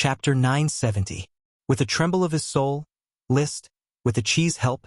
Chapter 970. With a tremble of his soul, Liszt, with the Chi's help,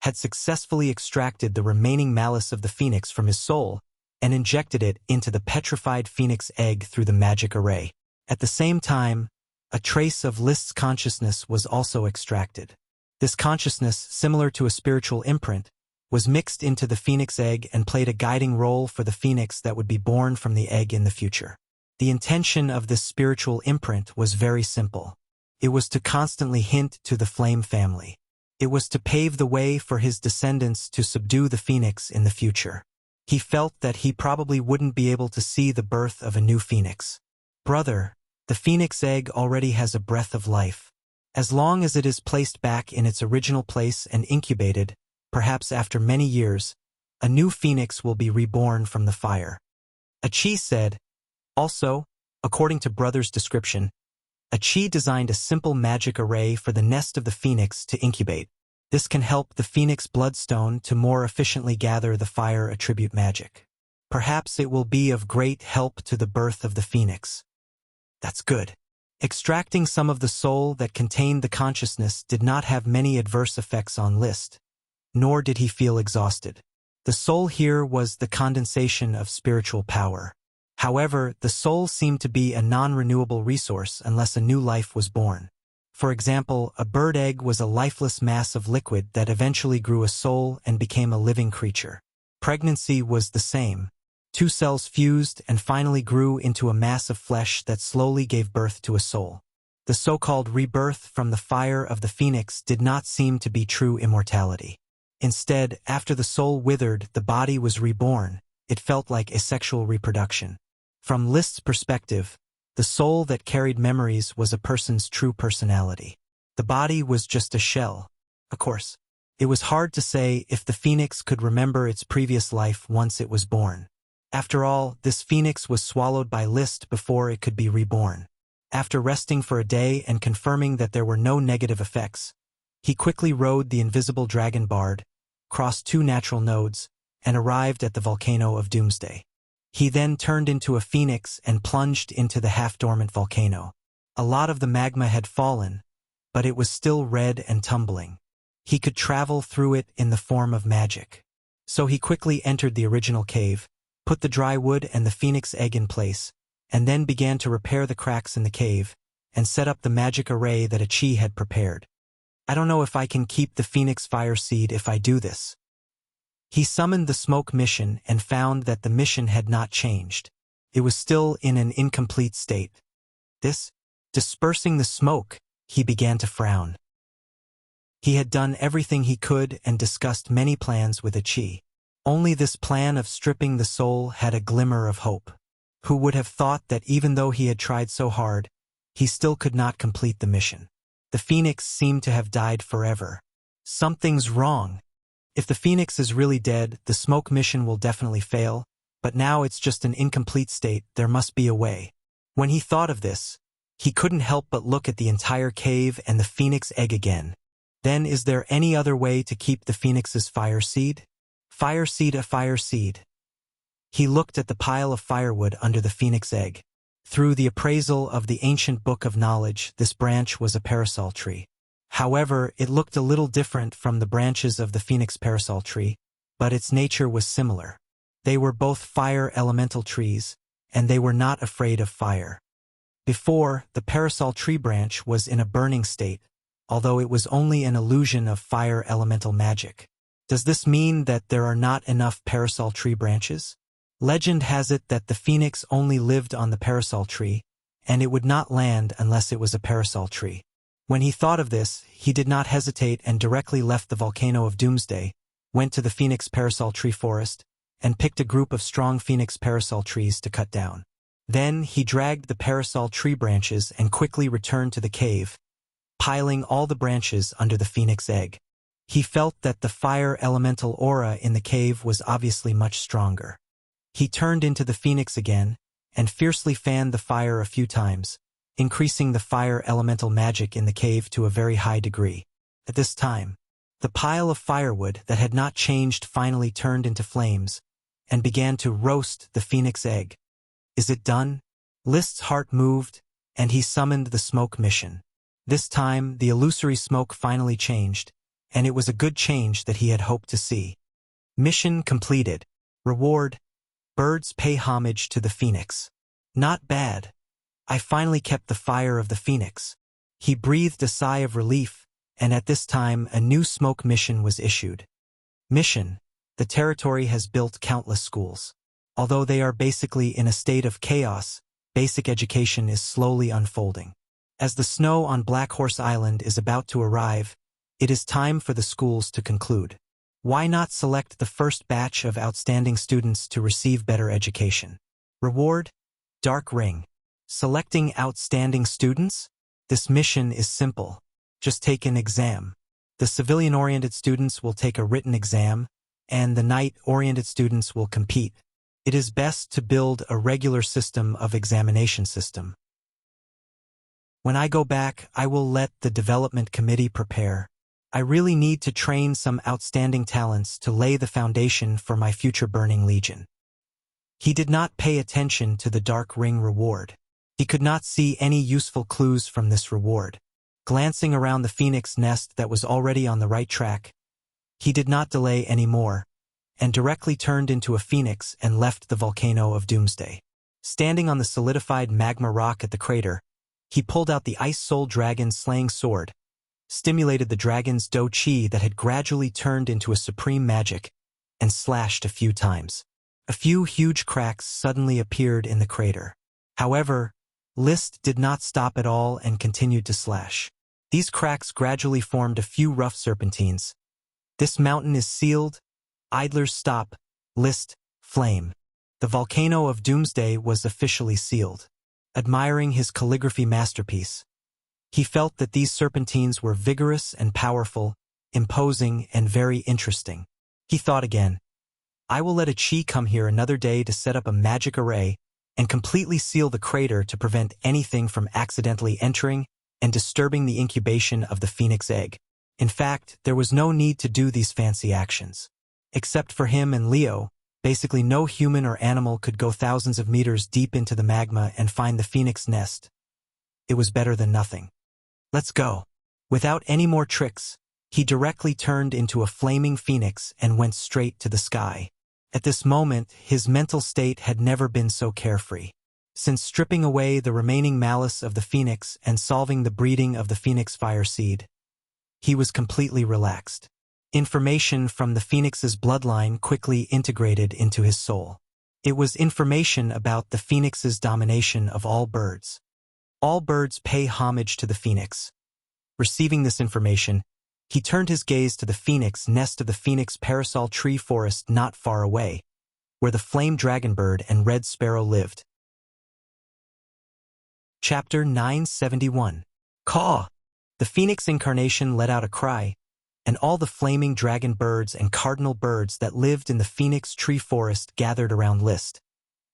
had successfully extracted the remaining malice of the phoenix from his soul and injected it into the petrified phoenix egg through the magic array. At the same time, a trace of Liszt's consciousness was also extracted. This consciousness, similar to a spiritual imprint, was mixed into the phoenix egg and played a guiding role for the phoenix that would be born from the egg in the future. The intention of this spiritual imprint was very simple. It was to constantly hint to the flame family. It was to pave the way for his descendants to subdue the phoenix in the future. He felt that he probably wouldn't be able to see the birth of a new phoenix. Brother, the phoenix egg already has a breath of life. As long as it is placed back in its original place and incubated, perhaps after many years, a new phoenix will be reborn from the fire. Chi said. Also, according to Brother's description, Chi designed a simple magic array for the nest of the phoenix to incubate. This can help the phoenix bloodstone to more efficiently gather the fire attribute magic. Perhaps it will be of great help to the birth of the phoenix. That's good. Extracting some of the soul that contained the consciousness did not have many adverse effects on Liszt, nor did he feel exhausted. The soul here was the condensation of spiritual power. However, the soul seemed to be a non-renewable resource unless a new life was born. For example, a bird egg was a lifeless mass of liquid that eventually grew a soul and became a living creature. Pregnancy was the same. Two cells fused and finally grew into a mass of flesh that slowly gave birth to a soul. The so-called rebirth from the fire of the phoenix did not seem to be true immortality. Instead, after the soul withered, the body was reborn. It felt like asexual reproduction. From Liszt's perspective, the soul that carried memories was a person's true personality. The body was just a shell. Of course, it was hard to say if the phoenix could remember its previous life once it was born. After all, this phoenix was swallowed by Liszt before it could be reborn. After resting for a day and confirming that there were no negative effects, he quickly rode the invisible dragon bard, crossed 2 natural nodes, and arrived at the volcano of Doomsday. He then turned into a phoenix and plunged into the half-dormant volcano. A lot of the magma had fallen, but it was still red and tumbling. He could travel through it in the form of magic. So he quickly entered the original cave, put the dry wood and the phoenix egg in place, and then began to repair the cracks in the cave and set up the magic array that Chi had prepared. I don't know if I can keep the phoenix fire seed if I do this. He summoned the smoke mission and found that the mission had not changed. It was still in an incomplete state. Dispersing the smoke, he began to frown. He had done everything he could and discussed many plans with Chi. Only this plan of stripping the soul had a glimmer of hope. Who would have thought that even though he had tried so hard, he still could not complete the mission? The phoenix seemed to have died forever. Something's wrong. If the phoenix is really dead, the smoke mission will definitely fail, but now it's just an incomplete state. There must be a way. When he thought of this, he couldn't help but look at the entire cave and the phoenix egg again. Then is there any other way to keep the phoenix's fire seed? Fire seed, a fire seed. He looked at the pile of firewood under the phoenix egg. Through the appraisal of the ancient book of knowledge, this branch was a parasol tree. However, it looked a little different from the branches of the phoenix parasol tree, but its nature was similar. They were both fire elemental trees, and they were not afraid of fire. Before, the parasol tree branch was in a burning state, although it was only an illusion of fire elemental magic. Does this mean that there are not enough parasol tree branches? Legend has it that the phoenix only lived on the parasol tree, and it would not land unless it was a parasol tree. When he thought of this, he did not hesitate and directly left the volcano of Doomsday, went to the phoenix parasol tree forest, and picked a group of strong phoenix parasol trees to cut down. Then he dragged the parasol tree branches and quickly returned to the cave, piling all the branches under the phoenix egg. He felt that the fire elemental aura in the cave was obviously much stronger. He turned into the phoenix again and fiercely fanned the fire a few times, increasing the fire elemental magic in the cave to a very high degree. At this time, the pile of firewood that had not changed finally turned into flames and began to roast the phoenix egg. Is it done? Liszt's heart moved, and he summoned the smoke mission. This time, the illusory smoke finally changed, and it was a good change that he had hoped to see. Mission completed. Reward: birds pay homage to the phoenix. Not bad. I finally kept the fire of the phoenix. He breathed a sigh of relief, and at this time a new smoke mission was issued. Mission: the territory has built countless schools. Although they are basically in a state of chaos, basic education is slowly unfolding. As the snow on Black Horse Island is about to arrive, it is time for the schools to conclude. Why not select the first batch of outstanding students to receive better education? Reward: Dark Ring. Selecting outstanding students? This mission is simple. Just take an exam. The civilian-oriented students will take a written exam, and the knight-oriented students will compete. It is best to build a regular system of examination system. When I go back, I will let the development committee prepare. I really need to train some outstanding talents to lay the foundation for my future Burning Legion. He did not pay attention to the Dark Ring reward. He could not see any useful clues from this reward. Glancing around the phoenix nest that was already on the right track, he did not delay any more, and directly turned into a phoenix and left the volcano of Doomsday. Standing on the solidified magma rock at the crater, he pulled out the Ice Soul Dragon's slaying sword, stimulated the dragon's Do Chi that had gradually turned into a supreme magic, and slashed a few times. A few huge cracks suddenly appeared in the crater. However, List did not stop at all and continued to slash. These cracks gradually formed a few rough serpentines. This mountain is sealed. Idlers stop. List, flame. The volcano of Doomsday was officially sealed. Admiring his calligraphy masterpiece, he felt that these serpentines were vigorous and powerful, imposing and very interesting. He thought again, I will let a Chi come here another day to set up a magic array and completely seal the crater to prevent anything from accidentally entering and disturbing the incubation of the phoenix egg. In fact, there was no need to do these fancy actions. Except for him and Leo, basically no human or animal could go thousands of meters deep into the magma and find the phoenix nest. It was better than nothing. Let's go. Without any more tricks, he directly turned into a flaming phoenix and went straight to the sky. At this moment, his mental state had never been so carefree. Since stripping away the remaining malice of the phoenix and solving the breeding of the phoenix fire seed, he was completely relaxed. Information from the phoenix's bloodline quickly integrated into his soul. It was information about the phoenix's domination of all birds. All birds pay homage to the phoenix. Receiving this information, he turned his gaze to the phoenix nest of the phoenix parasol tree forest not far away, where the flame dragonbird and red sparrow lived. Chapter 971. Caw! The phoenix incarnation let out a cry, and all the flaming dragon birds and cardinal birds that lived in the phoenix tree forest gathered around List,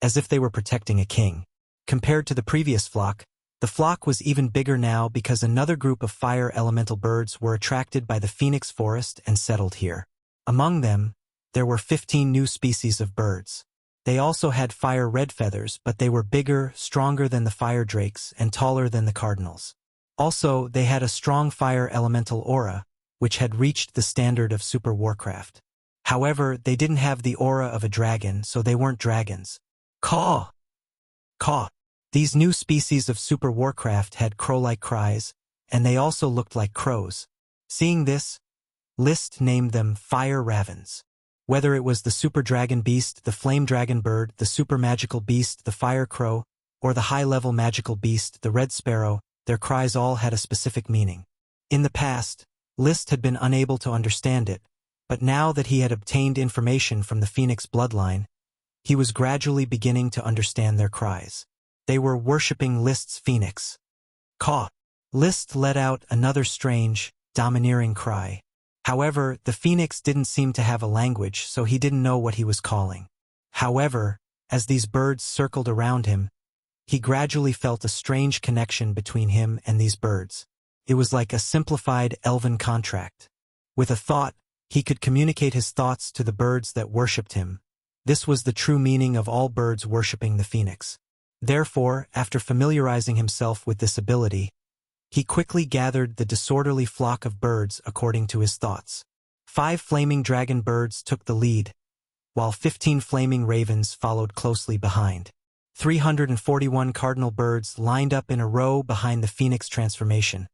as if they were protecting a king. Compared to the previous flock, the flock was even bigger now because another group of fire elemental birds were attracted by the phoenix forest and settled here. Among them, there were 15 new species of birds. They also had fire red feathers, but they were bigger, stronger than the fire drakes, and taller than the cardinals. Also, they had a strong fire elemental aura, which had reached the standard of Super Warcraft. However, they didn't have the aura of a dragon, so they weren't dragons. Caw! Caw! These new species of Super Warcraft had crow-like cries, and they also looked like crows. Seeing this, List named them Fire Ravens. Whether it was the Super Dragon Beast, the Flame Dragon Bird, the Super Magical Beast, the Fire Crow, or the high-level magical beast, the Red Sparrow, their cries all had a specific meaning. In the past, List had been unable to understand it, but now that he had obtained information from the Phoenix bloodline, he was gradually beginning to understand their cries. They were worshipping List's Phoenix. Caw! List let out another strange, domineering cry. However, the Phoenix didn't seem to have a language, so he didn't know what he was calling. However, as these birds circled around him, he gradually felt a strange connection between him and these birds. It was like a simplified elven contract. With a thought, he could communicate his thoughts to the birds that worshipped him. This was the true meaning of all birds worshipping the Phoenix. Therefore, after familiarizing himself with this ability, he quickly gathered the disorderly flock of birds according to his thoughts. 5 flaming dragon birds took the lead, while 15 flaming ravens followed closely behind. 341 cardinal birds lined up in a row behind the phoenix transformation,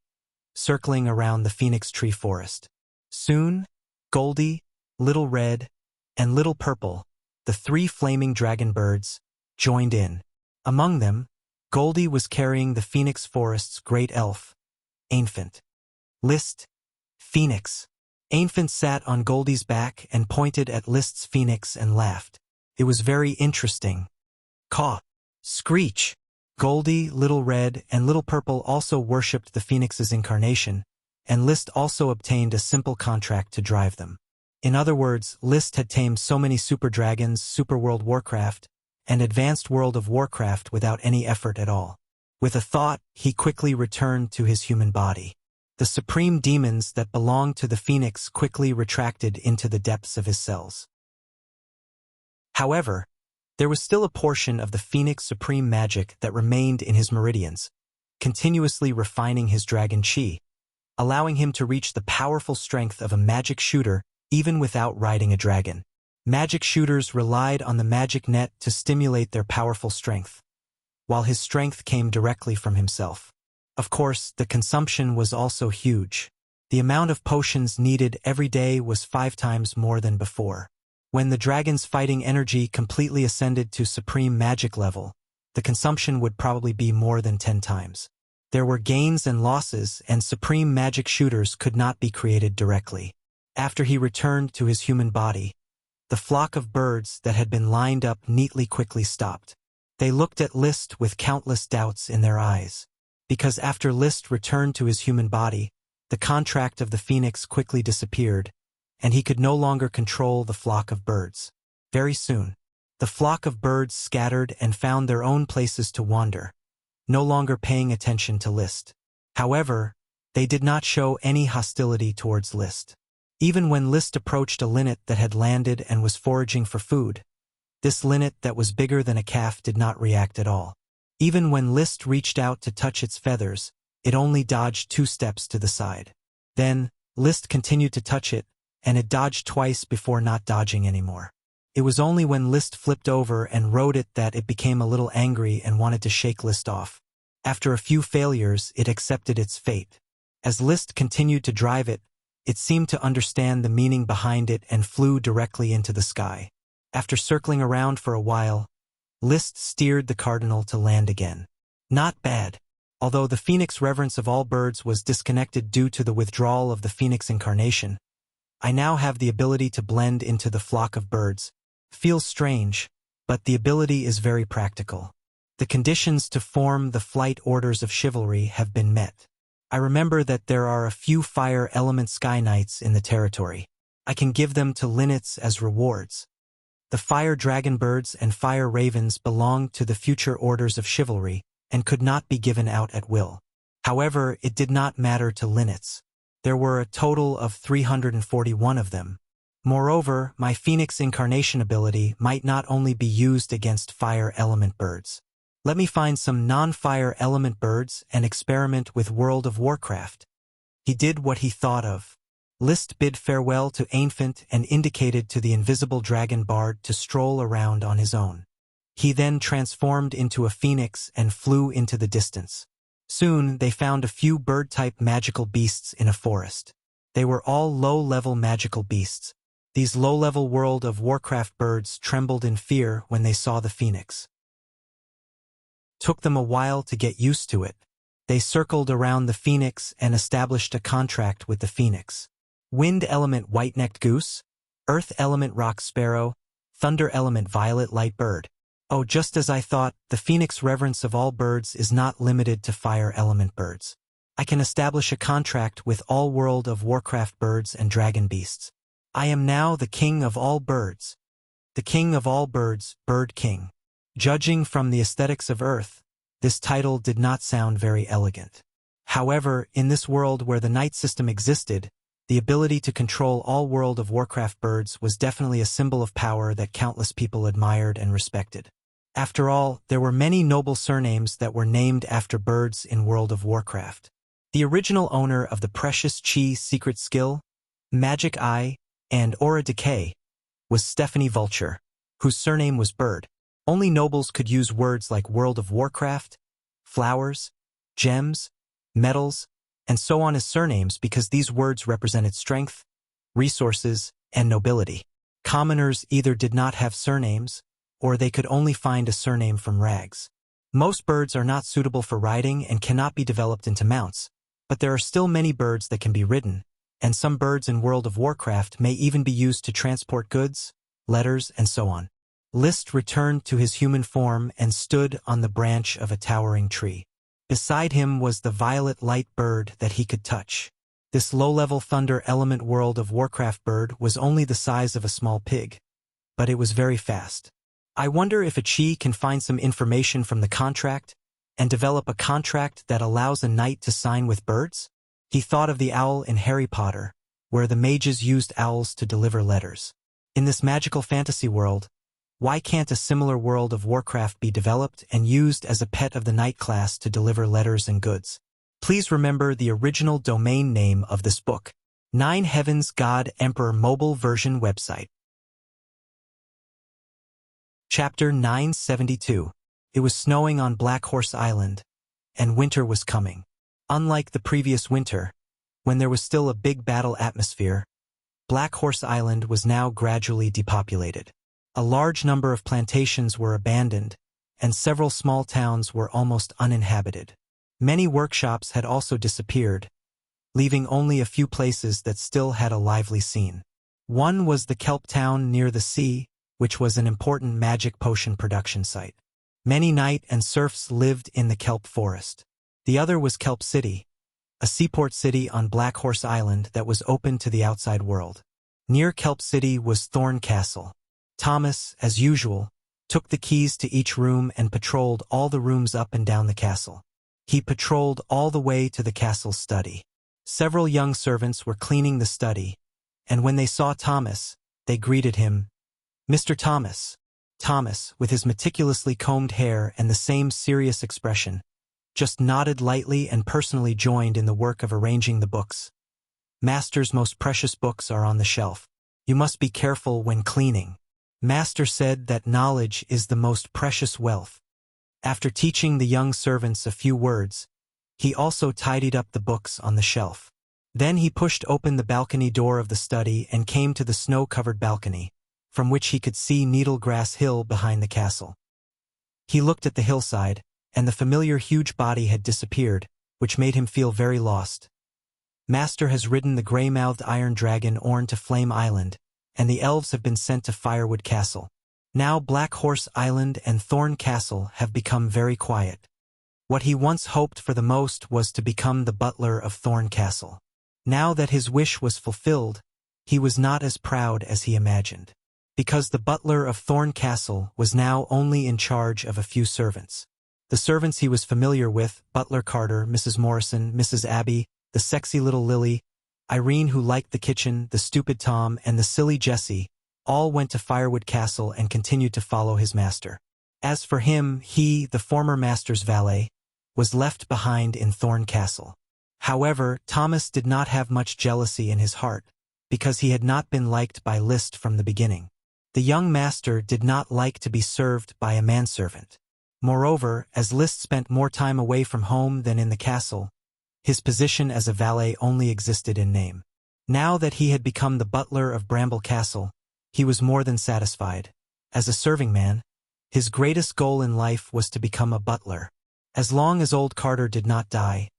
circling around the phoenix tree forest. Soon, Goldie, Little Red, and Little Purple, the 3 flaming dragon birds, joined in. Among them, Goldie was carrying the phoenix forest's great elf, Infant. List, Phoenix. Infant sat on Goldie's back and pointed at List's phoenix and laughed. It was very interesting. Caw. Screech. Goldie, Little Red, and Little Purple also worshipped the phoenix's incarnation, and List also obtained a simple contract to drive them. In other words, List had tamed so many super dragons, Super World Warcraft, and Advanced World of Warcraft without any effort at all. With a thought, he quickly returned to his human body. The supreme demons that belonged to the phoenix quickly retracted into the depths of his cells. However, there was still a portion of the phoenix supreme magic that remained in his meridians, continuously refining his dragon chi, allowing him to reach the powerful strength of a magic shooter even without riding a dragon. Magic shooters relied on the magic net to stimulate their powerful strength, while his strength came directly from himself. Of course, the consumption was also huge. The amount of potions needed every day was 5 times more than before. When the dragon's fighting energy completely ascended to supreme magic level, the consumption would probably be more than 10 times. There were gains and losses, and supreme magic shooters could not be created directly. After he returned to his human body, the flock of birds that had been lined up neatly quickly stopped. They looked at List with countless doubts in their eyes. Because after List returned to his human body, the contract of the phoenix quickly disappeared, and he could no longer control the flock of birds. Very soon, the flock of birds scattered and found their own places to wander, no longer paying attention to List. However, they did not show any hostility towards List. Even when List approached a linnet that had landed and was foraging for food, this linnet that was bigger than a calf did not react at all. Even when List reached out to touch its feathers, it only dodged 2 steps to the side. Then, List continued to touch it, and it dodged twice before not dodging anymore. It was only when List flipped over and rode it that it became a little angry and wanted to shake List off. After a few failures, it accepted its fate. As List continued to drive it, it seemed to understand the meaning behind it and flew directly into the sky. After circling around for a while, List steered the cardinal to land again. Not bad. Although the phoenix reverence of all birds was disconnected due to the withdrawal of the phoenix incarnation, I now have the ability to blend into the flock of birds. Feels strange, but the ability is very practical. The conditions to form the flight orders of chivalry have been met. I remember that there are a few fire element sky knights in the territory. I can give them to linnets as rewards. The fire dragon birds and fire ravens belonged to the future orders of chivalry and could not be given out at will. However, it did not matter to linnets. There were a total of 341 of them. Moreover, my Phoenix Incarnation ability might not only be used against fire element birds. Let me find some non-fire element birds and experiment with World of Warcraft. He did what he thought of. List bid farewell to Infant and indicated to the invisible dragon bard to stroll around on his own. He then transformed into a phoenix and flew into the distance. Soon, they found a few bird-type magical beasts in a forest. They were all low-level magical beasts. These low-level World of Warcraft birds trembled in fear when they saw the phoenix. Took them a while to get used to it. They circled around the phoenix and established a contract with the phoenix. Wind element white-necked goose, earth element rock sparrow, thunder element violet light bird. Oh, just as I thought, the phoenix reverence of all birds is not limited to fire element birds. I can establish a contract with all World of Warcraft birds and dragon beasts. I am now the king of all birds. The king of all birds, Bird King. Judging from the aesthetics of Earth, this title did not sound very elegant. However, in this world where the night system existed, the ability to control all World of Warcraft birds was definitely a symbol of power that countless people admired and respected. After all, there were many noble surnames that were named after birds in World of Warcraft. The original owner of the precious Chi secret skill, Magic Eye, and Aura Decay, was Stephanie Vulture, whose surname was Bird. Only nobles could use words like World of Warcraft, flowers, gems, metals, and so on as surnames because these words represented strength, resources, and nobility. Commoners either did not have surnames, or they could only find a surname from rags. Most birds are not suitable for riding and cannot be developed into mounts, but there are still many birds that can be ridden, and some birds in World of Warcraft may even be used to transport goods, letters, and so on. List returned to his human form and stood on the branch of a towering tree. Beside him was the violet light bird that he could touch. This low-level thunder element World of Warcraft bird was only the size of a small pig, but it was very fast. I wonder if a Chi can find some information from the contract and develop a contract that allows a knight to sign with birds? He thought of the owl in Harry Potter, where the mages used owls to deliver letters. In this magical fantasy world, why can't a similar World of Warcraft be developed and used as a pet of the knight class to deliver letters and goods? Please remember the original domain name of this book, 9 Heavens God Emperor Mobile Version Website. Chapter 972. It was snowing on Black Horse Island, and winter was coming. Unlike the previous winter, when there was still a big battle atmosphere, Black Horse Island was now gradually depopulated. A large number of plantations were abandoned, and several small towns were almost uninhabited. Many workshops had also disappeared, leaving only a few places that still had a lively scene. One was the Kelp town near the sea, which was an important magic potion production site. Many knight and serfs lived in the Kelp forest. The other was Kelp City, a seaport city on Black Horse Island that was open to the outside world. Near Kelp City was Thorn Castle. Thomas, as usual, took the keys to each room and patrolled all the rooms up and down the castle. He patrolled all the way to the castle's study. Several young servants were cleaning the study, and when they saw Thomas, they greeted him, "Mr. Thomas." Thomas, with his meticulously combed hair and the same serious expression, just nodded lightly and personally joined in the work of arranging the books. "Master's most precious books are on the shelf. You must be careful when cleaning. Master said that knowledge is the most precious wealth." After teaching the young servants a few words, he also tidied up the books on the shelf. Then he pushed open the balcony door of the study and came to the snow-covered balcony, from which he could see Needlegrass Hill behind the castle. He looked at the hillside, and the familiar huge body had disappeared, which made him feel very lost. Master has ridden the gray-mouthed iron dragon Orn to Flame Island, and the elves have been sent to Firewood Castle. Now Black Horse Island and Thorn Castle have become very quiet. What he once hoped for the most was to become the butler of Thorn Castle. Now that his wish was fulfilled, he was not as proud as he imagined. Because the butler of Thorn Castle was now only in charge of a few servants. The servants he was familiar with, Butler Carter, Mrs. Morrison, Mrs. Abby, the sexy little Lily, Irene who liked the kitchen, the stupid Tom, and the silly Jessie, all went to Firewood Castle and continued to follow his master. As for him, he, the former master's valet, was left behind in Thorn Castle. However, Thomas did not have much jealousy in his heart, because he had not been liked by List from the beginning. The young master did not like to be served by a manservant. Moreover, as List spent more time away from home than in the castle, his position as a valet only existed in name. Now that he had become the butler of Bramble Castle, he was more than satisfied. As a serving man, his greatest goal in life was to become a butler. As long as old Carter did not die,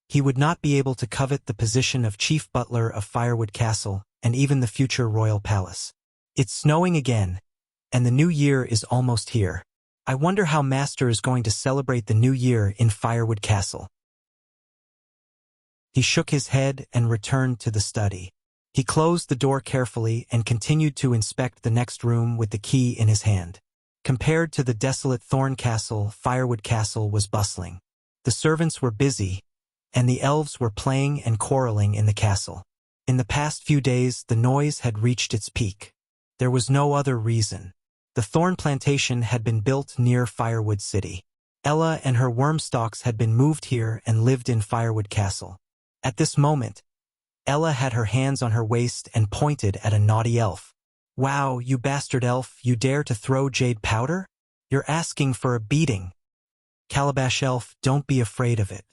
he would not be able to covet the position of chief butler of Firewood Castle and even the future royal palace. It's snowing again, and the new year is almost here. I wonder how Master is going to celebrate the new year in Firewood Castle. He shook his head and returned to the study. He closed the door carefully and continued to inspect the next room with the key in his hand. Compared to the desolate Thorn Castle, Firewood Castle was bustling. The servants were busy, and the elves were playing and quarreling in the castle. In the past few days, the noise had reached its peak. There was no other reason. The thorn plantation had been built near Firewood City. Ella and her worm stalks had been moved here and lived in Firewood Castle. At this moment, Ella had her hands on her waist and pointed at a naughty elf. "Wow, you bastard elf, you dare to throw jade powder? You're asking for a beating. Calabash elf, don't be afraid of it.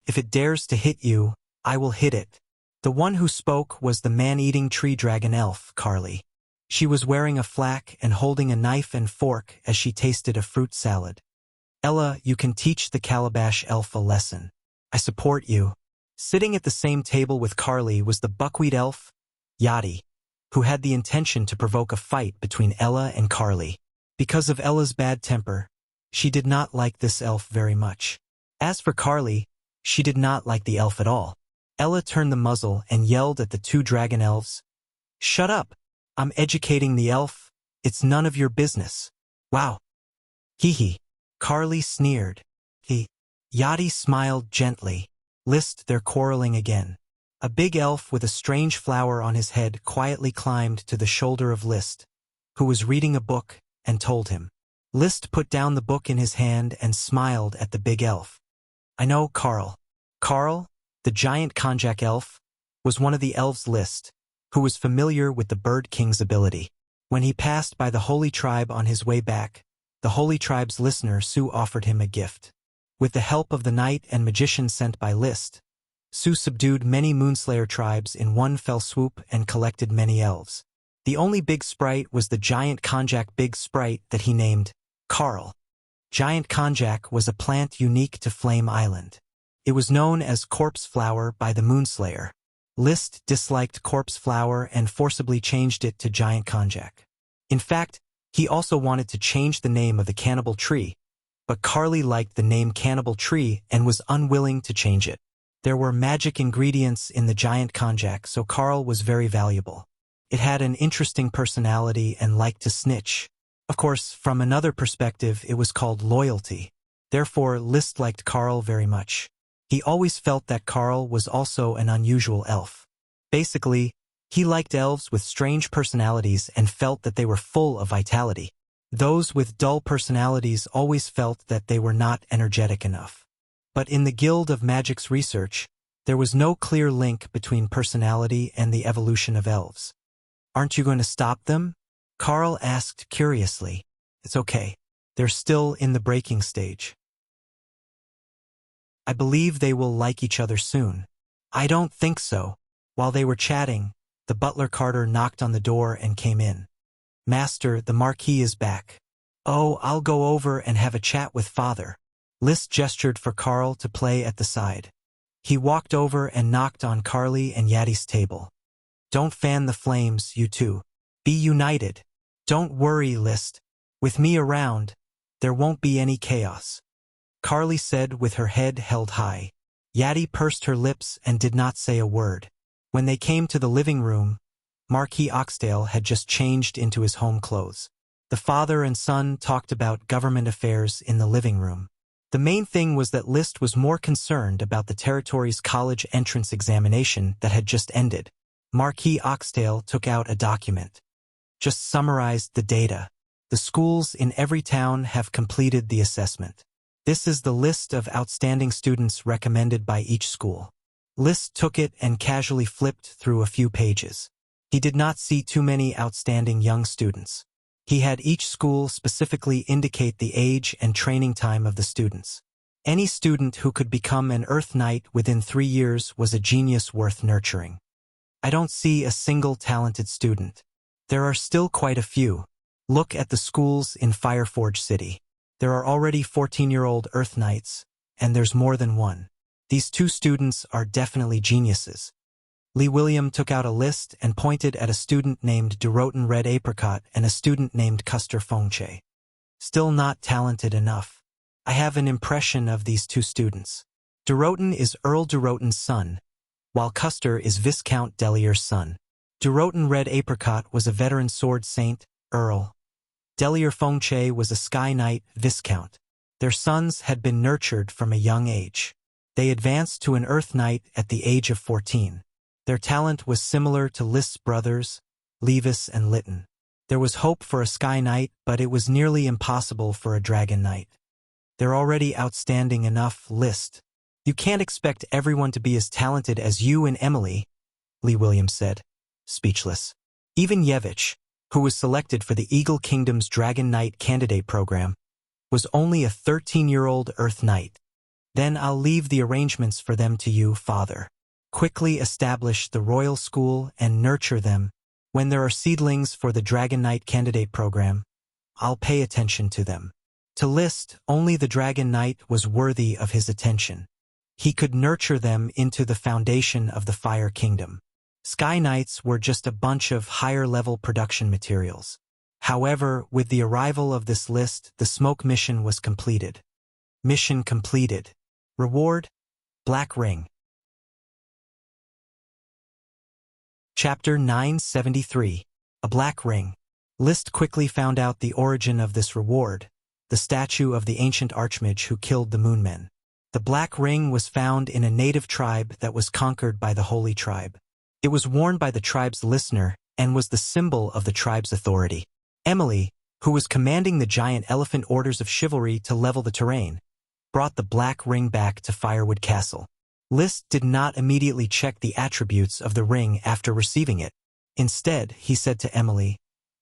If it dares to hit you, I will hit it." The one who spoke was the man-eating tree dragon elf, Carly. She was wearing a flack and holding a knife and fork as she tasted a fruit salad. "Ella, you can teach the calabash elf a lesson. I support you." Sitting at the same table with Carly was the buckwheat elf, Yachty, who had the intention to provoke a fight between Ella and Carly. Because of Ella's bad temper, she did not like this elf very much. As for Carly, she did not like the elf at all. Ella turned the muzzle and yelled at the two dragon elves, "Shut up! I'm educating the elf. It's none of your business." "Wow." "Hee hee." Carly sneered. Yachty smiled gently. List, they're quarreling again. A big elf with a strange flower on his head quietly climbed to the shoulder of List, who was reading a book, and told him. List put down the book in his hand and smiled at the big elf. "I know Carl." Carl, the giant konjac elf, was one of the elves List, who was familiar with the Bird King's ability. When he passed by the Holy Tribe on his way back, the Holy Tribe's listener Sue offered him a gift. With the help of the knight and magician sent by List, Sue subdued many Moonslayer tribes in one fell swoop and collected many elves. The only big sprite was the giant konjac big sprite that he named Carl. Giant konjac was a plant unique to Flame Island. It was known as corpse flower by the Moonslayer. List disliked corpse flower and forcibly changed it to giant konjac. In fact, he also wanted to change the name of the cannibal tree, but Carly liked the name cannibal tree and was unwilling to change it. There were magic ingredients in the giant konjac, so Carl was very valuable. It had an interesting personality and liked to snitch. Of course, from another perspective, it was called loyalty. Therefore, List liked Carl very much. He always felt that Carl was also an unusual elf. Basically, he liked elves with strange personalities and felt that they were full of vitality. Those with dull personalities always felt that they were not energetic enough. But in the Guild of Magic's research, there was no clear link between personality and the evolution of elves. "Aren't you going to stop them?" Carl asked curiously. "It's okay. They're still in the breaking stage. I believe they will like each other soon." "I don't think so." While they were chatting, the butler Carter knocked on the door and came in. "Master, the Marquis is back." "Oh, I'll go over and have a chat with Father." List gestured for Carl to play at the side. He walked over and knocked on Carly and Yachty's table. "Don't fan the flames, you two. Be united. Don't worry, List. With me around, there won't be any chaos," Carly said with her head held high. Yachty pursed her lips and did not say a word. When they came to the living room, Marquis Oxdale had just changed into his home clothes. The father and son talked about government affairs in the living room. The main thing was that List was more concerned about the territory's college entrance examination that had just ended. Marquis Oxdale took out a document. Just summarized the data. The schools in every town have completed the assessment. This is the list of outstanding students recommended by each school. List took it and casually flipped through a few pages. He did not see too many outstanding young students. He had each school specifically indicate the age and training time of the students. Any student who could become an Earth Knight within 3 years was a genius worth nurturing. I don't see a single talented student. There are still quite a few. Look at the schools in Fireforge City. There are already 14-year-old Earth Knights, and there's more than one. These 2 students are definitely geniuses. Lee William took out a list and pointed at a student named Durotan Red Apricot and a student named Custer Fongche. Still not talented enough. I have an impression of these 2 students. Durotan is Earl Durotan's son, while Custer is Viscount Delier's son. Durotan Red Apricot was a veteran sword saint, Earl. Delier Fongche was a Sky Knight, Viscount. Their sons had been nurtured from a young age. They advanced to an Earth Knight at the age of 14. Their talent was similar to List's brothers, Levis and Lytton. There was hope for a Sky Knight, but it was nearly impossible for a Dragon Knight. They're already outstanding enough, List. You can't expect everyone to be as talented as you and Emily, Lee Williams said, speechless. Even Yevich, who was selected for the Eagle Kingdom's Dragon Knight candidate program, was only a 13-year-old Earth Knight. Then I'll leave the arrangements for them to you, Father. Quickly establish the royal school and nurture them. When there are seedlings for the Dragon Knight candidate program, I'll pay attention to them. To List, only the Dragon Knight was worthy of his attention. He could nurture them into the foundation of the Fire Kingdom. Sky Knights were just a bunch of higher-level production materials. However, with the arrival of this List, the smoke mission was completed. Mission completed. Reward: Black Ring. Chapter 973. A Black Ring. List quickly found out the origin of this reward, the statue of the ancient Archmage who killed the Moonmen. The Black Ring was found in a native tribe that was conquered by the Holy Tribe. It was worn by the tribe's listener and was the symbol of the tribe's authority. Emily, who was commanding the giant elephant orders of chivalry to level the terrain, brought the Black Ring back to Firewood Castle. List did not immediately check the attributes of the ring after receiving it. Instead, he said to Emily,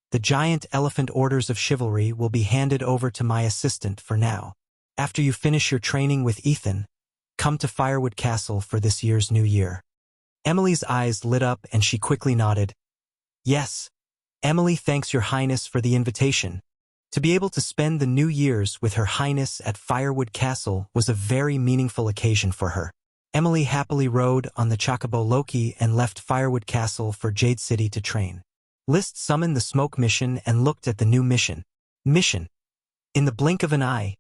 "The giant elephant orders of chivalry will be handed over to my assistant for now. After you finish your training with Ethan, come to Firewood Castle for this year's New Year." Emily's eyes lit up and she quickly nodded. "Yes, Emily thanks Your Highness for the invitation." To be able to spend the New Year's with Her Highness at Firewood Castle was a very meaningful occasion for her. Emily happily rode on the Chocobo Loki and left Firewood Castle for Jade City to train. List summoned the smoke mission and looked at the new mission. Mission. In the blink of an eye,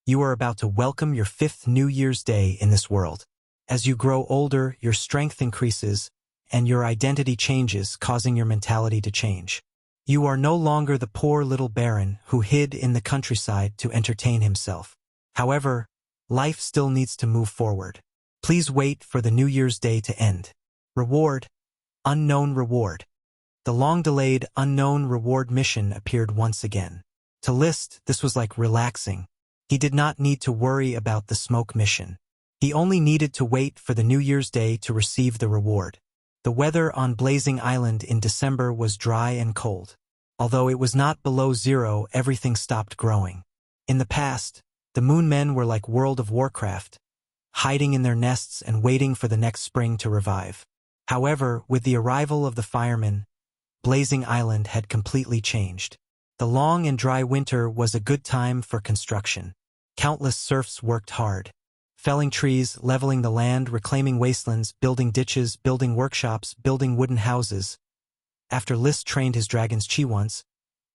you are about to welcome your 5th New Year's Day in this world. As you grow older, your strength increases, and your identity changes, causing your mentality to change. You are no longer the poor little baron who hid in the countryside to entertain himself. However, life still needs to move forward. Please wait for the New Year's Day to end. Reward: Unknown Reward. The long-delayed Unknown Reward mission appeared once again. To List, this was like relaxing. He did not need to worry about the smoke mission. He only needed to wait for the New Year's Day to receive the reward. The weather on Blazing Island in December was dry and cold. Although it was not below zero, everything stopped growing. In the past, the Moonmen were like World of Warcraft, hiding in their nests and waiting for the next spring to revive. However, with the arrival of the firemen, Blazing Island had completely changed. The long and dry winter was a good time for construction. Countless serfs worked hard, felling trees, leveling the land, reclaiming wastelands, building ditches, building workshops, building wooden houses. After List trained his dragon's chi once,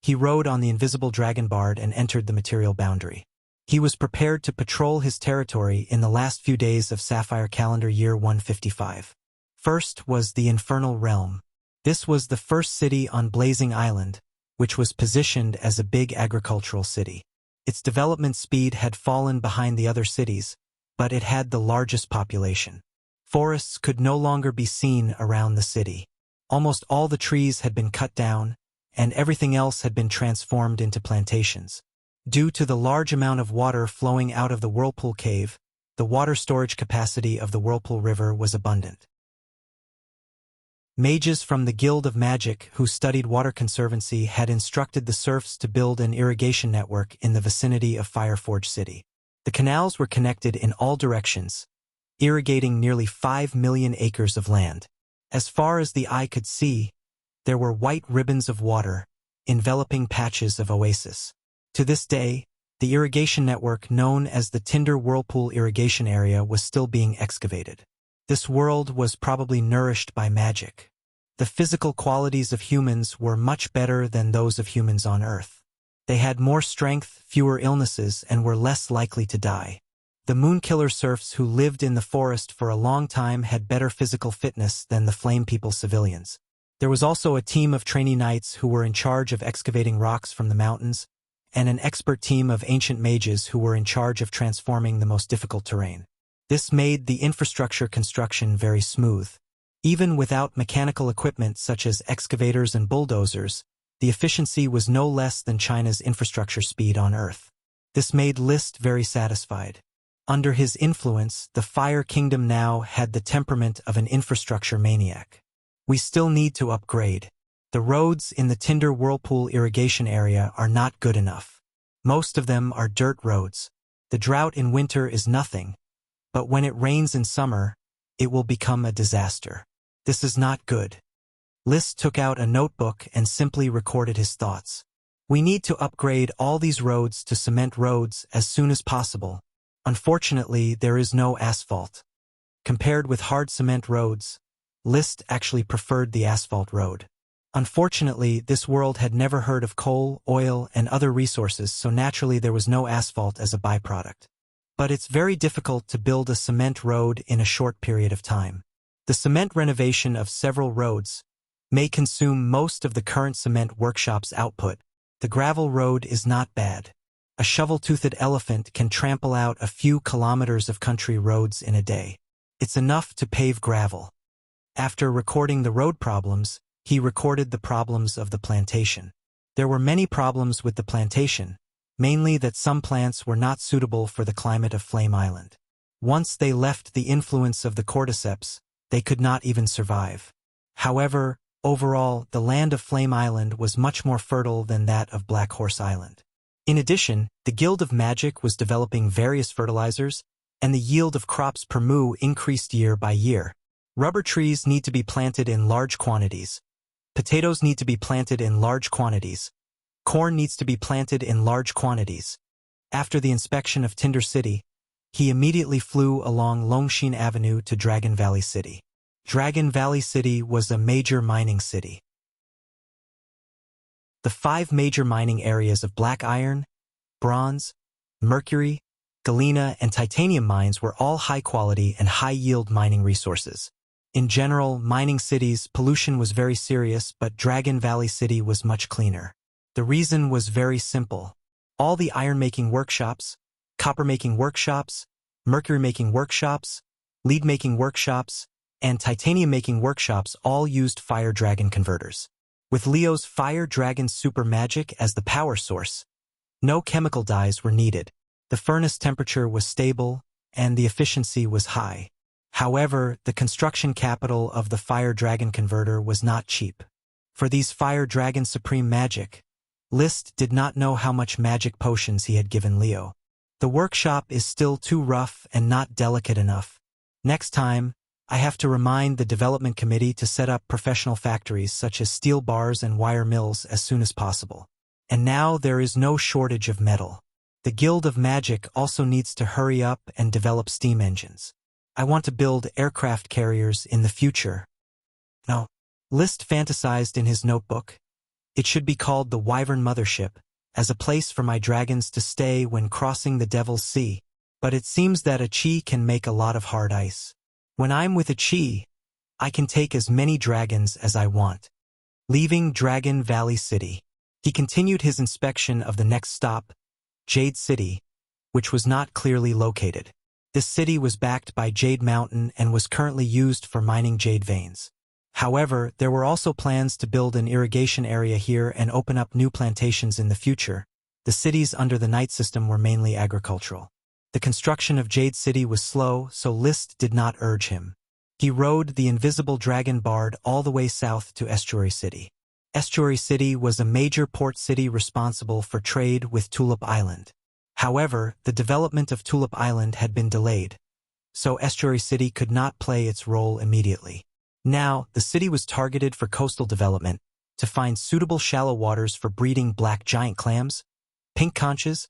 he rode on the invisible dragon bard and entered the material boundary. He was prepared to patrol his territory in the last few days of Sapphire Calendar Year 155. First was the Infernal Realm. This was the first city on Blazing Island, which was positioned as a big agricultural city. Its development speed had fallen behind the other cities, but it had the largest population. Forests could no longer be seen around the city. Almost all the trees had been cut down, and everything else had been transformed into plantations. Due to the large amount of water flowing out of the Whirlpool Cave, the water storage capacity of the Whirlpool River was abundant. Mages from the Guild of Magic who studied water conservancy had instructed the serfs to build an irrigation network in the vicinity of Fireforge City. The canals were connected in all directions, irrigating nearly 5 million acres of land. As far as the eye could see, there were white ribbons of water, enveloping patches of oasis. To this day, the irrigation network known as the Tinder Whirlpool Irrigation Area was still being excavated. This world was probably nourished by magic. The physical qualities of humans were much better than those of humans on Earth. They had more strength, fewer illnesses, and were less likely to die. The Moonkiller serfs who lived in the forest for a long time had better physical fitness than the Flame People civilians. There was also a team of trainee knights who were in charge of excavating rocks from the mountains, and an expert team of ancient mages who were in charge of transforming the most difficult terrain. This made the infrastructure construction very smooth. Even without mechanical equipment such as excavators and bulldozers, The efficiency was no less than China's infrastructure speed on Earth. This made List very satisfied. Under his influence, the Fire Kingdom now had the temperament of an infrastructure maniac. We still need to upgrade. The roads in the Tinder Whirlpool irrigation area are not good enough. Most of them are dirt roads. The drought in winter is nothing, but when it rains in summer, it will become a disaster. This is not good. List took out a notebook and simply recorded his thoughts. We need to upgrade all these roads to cement roads as soon as possible. Unfortunately, there is no asphalt. Compared with hard cement roads, List actually preferred the asphalt road. Unfortunately, this world had never heard of coal, oil, and other resources, so naturally there was no asphalt as a byproduct. But it's very difficult to build a cement road in a short period of time. The cement renovation of several roads may consume most of the current cement workshop's output. The gravel road is not bad. A shovel-toothed elephant can trample out a few kilometers of country roads in a day. It's enough to pave gravel. After recording the road problems, he recorded the problems of the plantation. There were many problems with the plantation, mainly that some plants were not suitable for the climate of Flame Island. Once they left the influence of the cordyceps, they could not even survive. However, overall, the land of Flame Island was much more fertile than that of Black Horse Island. In addition, the Guild of Magic was developing various fertilizers, and the yield of crops per moo increased year by year. Rubber trees need to be planted in large quantities. Potatoes need to be planted in large quantities. Corn needs to be planted in large quantities. After the inspection of Tinder City, he immediately flew along Longshin Avenue to Dragon Valley City. Dragon Valley City was a major mining city. The 5 major mining areas of black iron, bronze, mercury, galena, and titanium mines were all high-quality and high-yield mining resources. In general, mining cities, pollution was very serious, but Dragon Valley City was much cleaner. The reason was very simple. All the iron-making workshops, copper-making workshops, mercury-making workshops, lead-making workshops, and titanium-making workshops all used fire dragon converters. With Leo's Fire Dragon Super Magic as the power source, no chemical dyes were needed. The furnace temperature was stable, and the efficiency was high. However, the construction capital of the Fire Dragon Converter was not cheap. For these Fire Dragon Supreme Magic, List did not know how much magic potions he had given Leo. The workshop is still too rough and not delicate enough. Next time, I have to remind the development committee to set up professional factories such as steel bars and wire mills as soon as possible. And now there is no shortage of metal. The Guild of Magic also needs to hurry up and develop steam engines. I want to build aircraft carriers in the future. No. List fantasized in his notebook. It should be called the Wyvern Mothership, as a place for my dragons to stay when crossing the Devil's Sea. But it seems that a chi can make a lot of hard ice. When I'm with a chi, I can take as many dragons as I want. Leaving Dragon Valley City, he continued his inspection of the next stop, Jade City, which was not clearly located. This city was backed by Jade Mountain and was currently used for mining jade veins. However, there were also plans to build an irrigation area here and open up new plantations in the future. The cities under the Night System were mainly agricultural. The construction of Jade City was slow, so List did not urge him. He rode the invisible dragon Bard all the way south to Estuary City. Estuary City was a major port city responsible for trade with Tulip Island. However, the development of Tulip Island had been delayed, so Estuary City could not play its role immediately. Now, the city was targeted for coastal development, to find suitable shallow waters for breeding black giant clams, pink conches,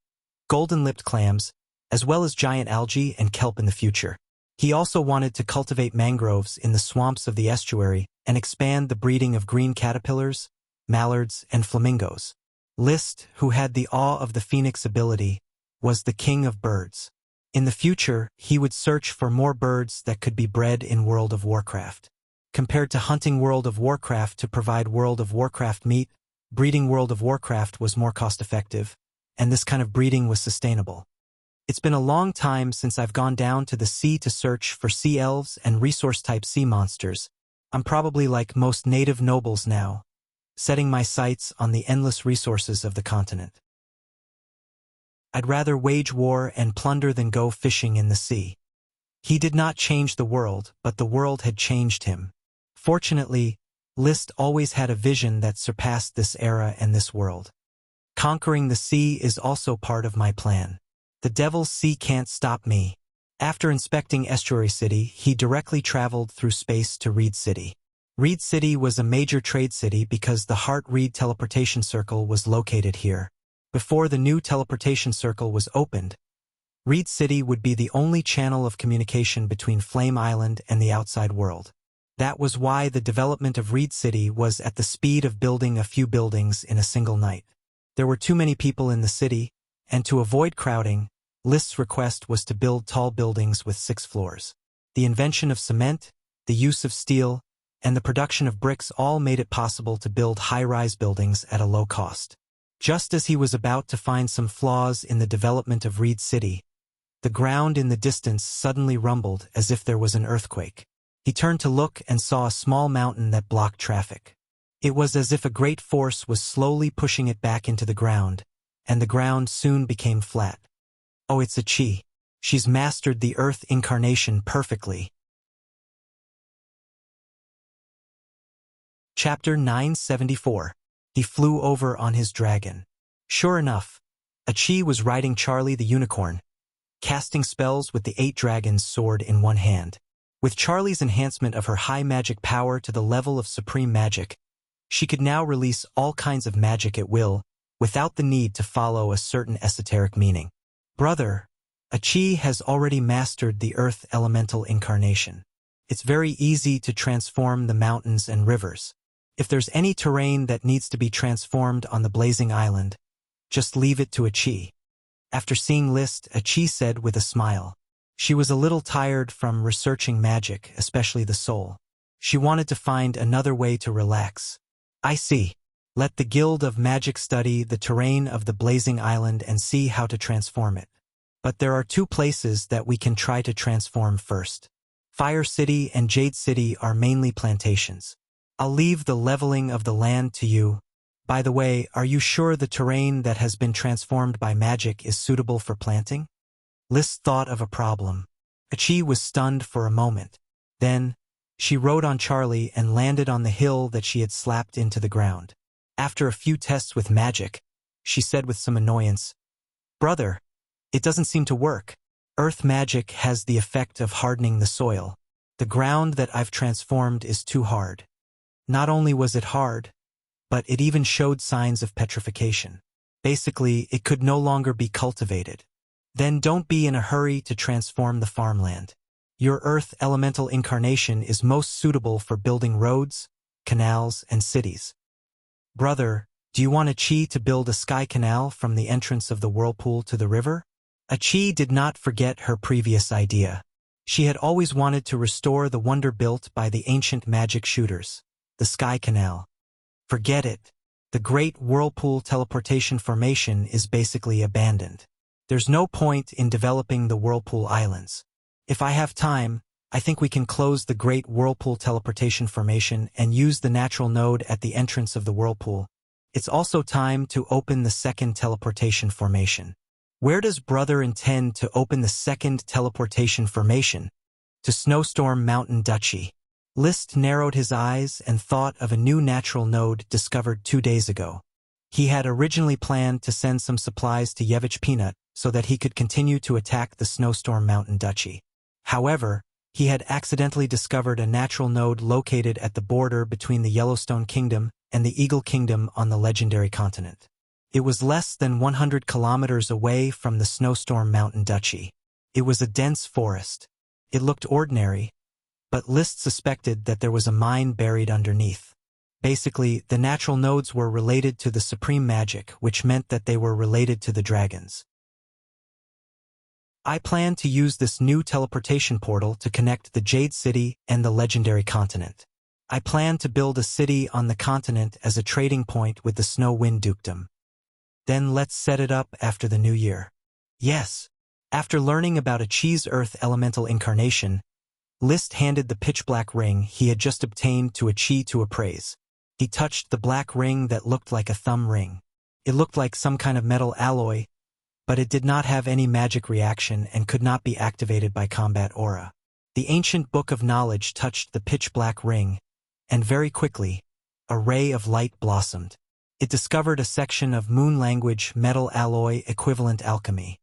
golden-lipped clams, as well as giant algae and kelp in the future. He also wanted to cultivate mangroves in the swamps of the estuary and expand the breeding of green caterpillars, mallards, and flamingos. List, who had the awe of the phoenix ability, was the king of birds. In the future, he would search for more birds that could be bred in World of Warcraft. Compared to hunting World of Warcraft to provide World of Warcraft meat, breeding World of Warcraft was more cost-effective, and this kind of breeding was sustainable. It's been a long time since I've gone down to the sea to search for sea elves and resource-type sea monsters. I'm probably like most native nobles now, setting my sights on the endless resources of the continent. I'd rather wage war and plunder than go fishing in the sea. He did not change the world, but the world had changed him. Fortunately, Liszt always had a vision that surpassed this era and this world. Conquering the sea is also part of my plan. The Devil's Sea can't stop me. After inspecting Estuary City, he directly traveled through space to Reed City. Reed City was a major trade city because the Hart-Reed teleportation circle was located here. Before the new teleportation circle was opened, Reed City would be the only channel of communication between Flame Island and the outside world. That was why the development of Reed City was at the speed of building a few buildings in a single night. There were too many people in the city, and to avoid crowding, Liszt's request was to build tall buildings with 6 floors. The invention of cement, the use of steel, and the production of bricks all made it possible to build high-rise buildings at a low cost. Just as he was about to find some flaws in the development of Reed City, the ground in the distance suddenly rumbled as if there was an earthquake. He turned to look and saw a small mountain that blocked traffic. It was as if a great force was slowly pushing it back into the ground, and the ground soon became flat. Oh, it's a Chi. She's mastered the Earth incarnation perfectly. Chapter 974. He flew over on his dragon. Sure enough, a Chi was riding Charlie the unicorn, casting spells with the 8 dragons sword in one hand. With Charlie's enhancement of her high magic power to the level of supreme magic, she could now release all kinds of magic at will, without the need to follow a certain esoteric meaning. Brother, a Chi has already mastered the Earth elemental incarnation. It's very easy to transform the mountains and rivers. If there's any terrain that needs to be transformed on the blazing island, just leave it to a Chi. After seeing Liszt, a Chi said with a smile. She was a little tired from researching magic, especially the soul. She wanted to find another way to relax. I see. Let the Guild of Magic study the terrain of the blazing island and see how to transform it. But there are 2 places that we can try to transform first. Fire City and Jade City are mainly plantations. I'll leave the leveling of the land to you. By the way, are you sure the terrain that has been transformed by magic is suitable for planting? Liszt thought of a problem. Chi was stunned for a moment. Then, she rode on Charlie and landed on the hill that she had slapped into the ground. After a few tests with magic, she said with some annoyance, "Brother, it doesn't seem to work. Earth magic has the effect of hardening the soil. The ground that I've transformed is too hard." Not only was it hard, but it even showed signs of petrification. Basically, it could no longer be cultivated. Then don't be in a hurry to transform the farmland. Your Earth elemental incarnation is most suitable for building roads, canals, and cities. Brother, do you want a Chi to build a sky canal from the entrance of the whirlpool to the river? A Chi did not forget her previous idea. She had always wanted to restore the wonder built by the ancient magic shooters, the sky canal. Forget it. The great whirlpool teleportation formation is basically abandoned. There's no point in developing the whirlpool islands. If I have time, I think we can close the great whirlpool teleportation formation and use the natural node at the entrance of the whirlpool. It's also time to open the second teleportation formation. Where does Brother intend to open the second teleportation formation? To Snowstorm Mountain Duchy. Liszt narrowed his eyes and thought of a new natural node discovered 2 days ago. He had originally planned to send some supplies to Yevich Peanut so that he could continue to attack the Snowstorm Mountain Duchy. However, he had accidentally discovered a natural node located at the border between the Yellowstone Kingdom and the Eagle Kingdom on the legendary continent. It was less than 100 kilometers away from the Snowstorm Mountain Duchy. It was a dense forest. It looked ordinary, but Liszt suspected that there was a mine buried underneath. Basically, the natural nodes were related to the supreme magic, which meant that they were related to the dragons. I plan to use this new teleportation portal to connect the Jade City and the legendary continent. I plan to build a city on the continent as a trading point with the Snow Wind Dukedom. Then let's set it up after the new year. Yes. After learning about a Chi's Earth elemental incarnation, Liszt handed the pitch-black ring he had just obtained to a Chi to appraise. He touched the black ring that looked like a thumb ring. It looked like some kind of metal alloy, but it did not have any magic reaction and could not be activated by combat aura. The ancient book of knowledge touched the pitch-black ring, and very quickly, a ray of light blossomed. It discovered a section of moon language metal alloy equivalent alchemy.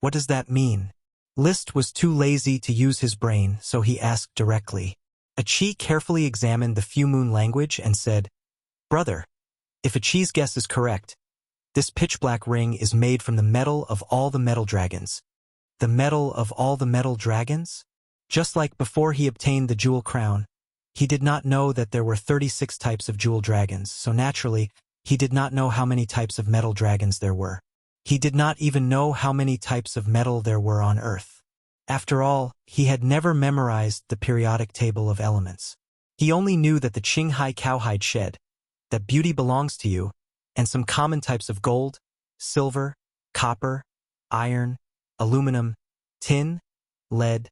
What does that mean? List was too lazy to use his brain, so he asked directly. Achi carefully examined the few moon language and said, "Brother, if Achi's guess is correct, this pitch-black ring is made from the metal of all the metal dragons." The metal of all the metal dragons? Just like before he obtained the jewel crown, he did not know that there were 36 types of jewel dragons, so naturally, he did not know how many types of metal dragons there were. He did not even know how many types of metal there were on Earth. After all, he had never memorized the periodic table of elements. He only knew that the Qinghai cowhide shed, that beauty belongs to you, and some common types of gold, silver, copper, iron, aluminum, tin, lead,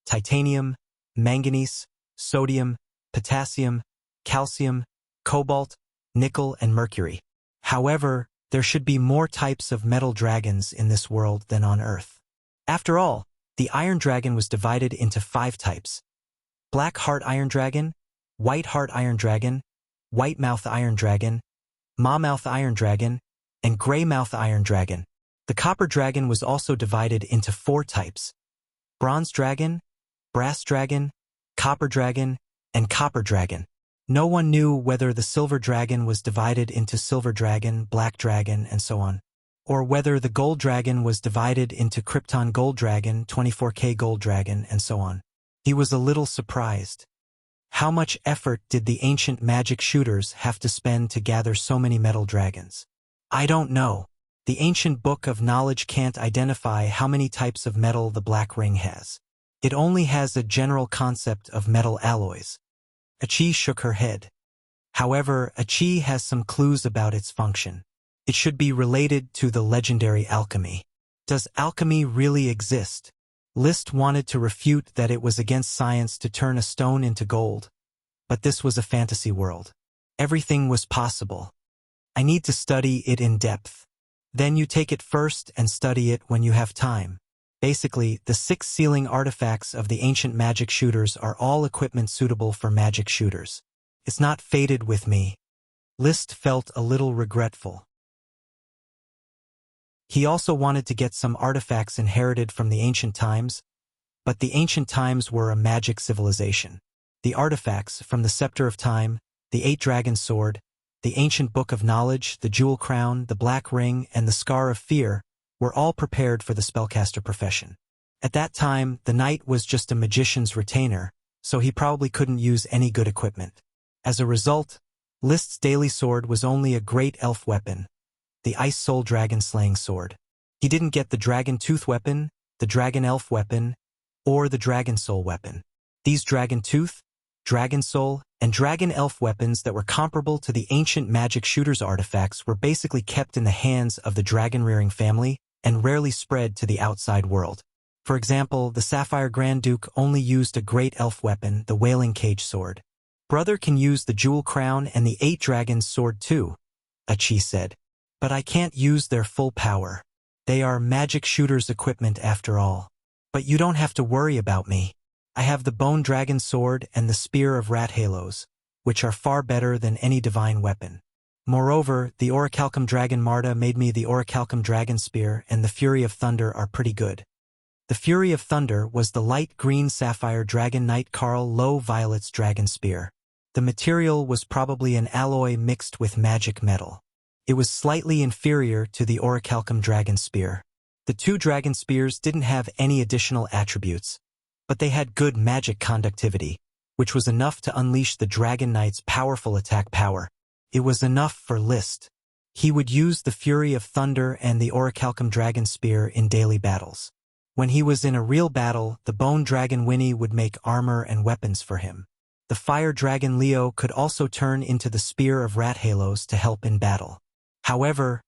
titanium, manganese, sodium, potassium, calcium, cobalt, nickel, and mercury. However, there should be more types of metal dragons in this world than on Earth. After all, the Iron Dragon was divided into 5 types: Black Heart Iron Dragon, White Heart Iron Dragon, White Mouth Iron Dragon, Maw-Mouth Iron Dragon, and Gray Mouth Iron Dragon. The Copper Dragon was also divided into 4 types: Bronze Dragon, Brass Dragon, Copper Dragon, and Copper Dragon. No one knew whether the Silver Dragon was divided into Silver Dragon, Black Dragon, and so on, or whether the Gold Dragon was divided into Krypton Gold Dragon, 24K Gold Dragon, and so on. He was a little surprised. How much effort did the ancient magic shooters have to spend to gather so many metal dragons? I don't know. The ancient book of knowledge can't identify how many types of metal the black ring has. It only has a general concept of metal alloys. Achi shook her head. However, Achi has some clues about its function. It should be related to the legendary alchemy. Does alchemy really exist? Liszt wanted to refute that it was against science to turn a stone into gold, but this was a fantasy world. Everything was possible. I need to study it in depth. Then you take it first and study it when you have time. Basically, the 6 sealing artifacts of the ancient magic shooters are all equipment suitable for magic shooters. It's not fated with me. Liszt felt a little regretful. He also wanted to get some artifacts inherited from the ancient times, but the ancient times were a magic civilization. The artifacts from the Scepter of Time, the 8-Dragon Sword, the ancient Book of Knowledge, the Jewel Crown, the Black Ring, and the Scar of Fear were all prepared for the spellcaster profession. At that time, the knight was just a magician's retainer, so he probably couldn't use any good equipment. As a result, Liszt's daily sword was only a great elf weapon, the Ice Soul Dragon Slaying Sword. He didn't get the Dragon Tooth weapon, the Dragon Elf weapon, or the Dragon Soul weapon. These Dragon Tooth, Dragon Soul, and Dragon Elf weapons that were comparable to the ancient magic shooters artifacts were basically kept in the hands of the dragon-rearing family and rarely spread to the outside world. For example, the Sapphire Grand Duke only used a great elf weapon, the Wailing Cage Sword. Brother can use the Jewel Crown and the 8 Dragons Sword too, Achi said. But I can't use their full power. They are magic shooters' equipment after all. But you don't have to worry about me. I have the Bone Dragon Sword and the Spear of Rat Halos, which are far better than any divine weapon. Moreover, the Orichalcum Dragon Marta made me the Orichalcum Dragon Spear, and the Fury of Thunder are pretty good. The Fury of Thunder was the light green sapphire Dragon Knight Carl Low Violet's Dragon Spear. The material was probably an alloy mixed with magic metal. It was slightly inferior to the Orichalcum Dragon Spear. The 2 Dragon Spears didn't have any additional attributes, but they had good magic conductivity, which was enough to unleash the Dragon Knight's powerful attack power. It was enough for Liszt. He would use the Fury of Thunder and the Orichalcum Dragon Spear in daily battles. When he was in a real battle, the Bone Dragon Winnie would make armor and weapons for him. The Fire Dragon Leo could also turn into the Spear of Rat Halos to help in battle. However,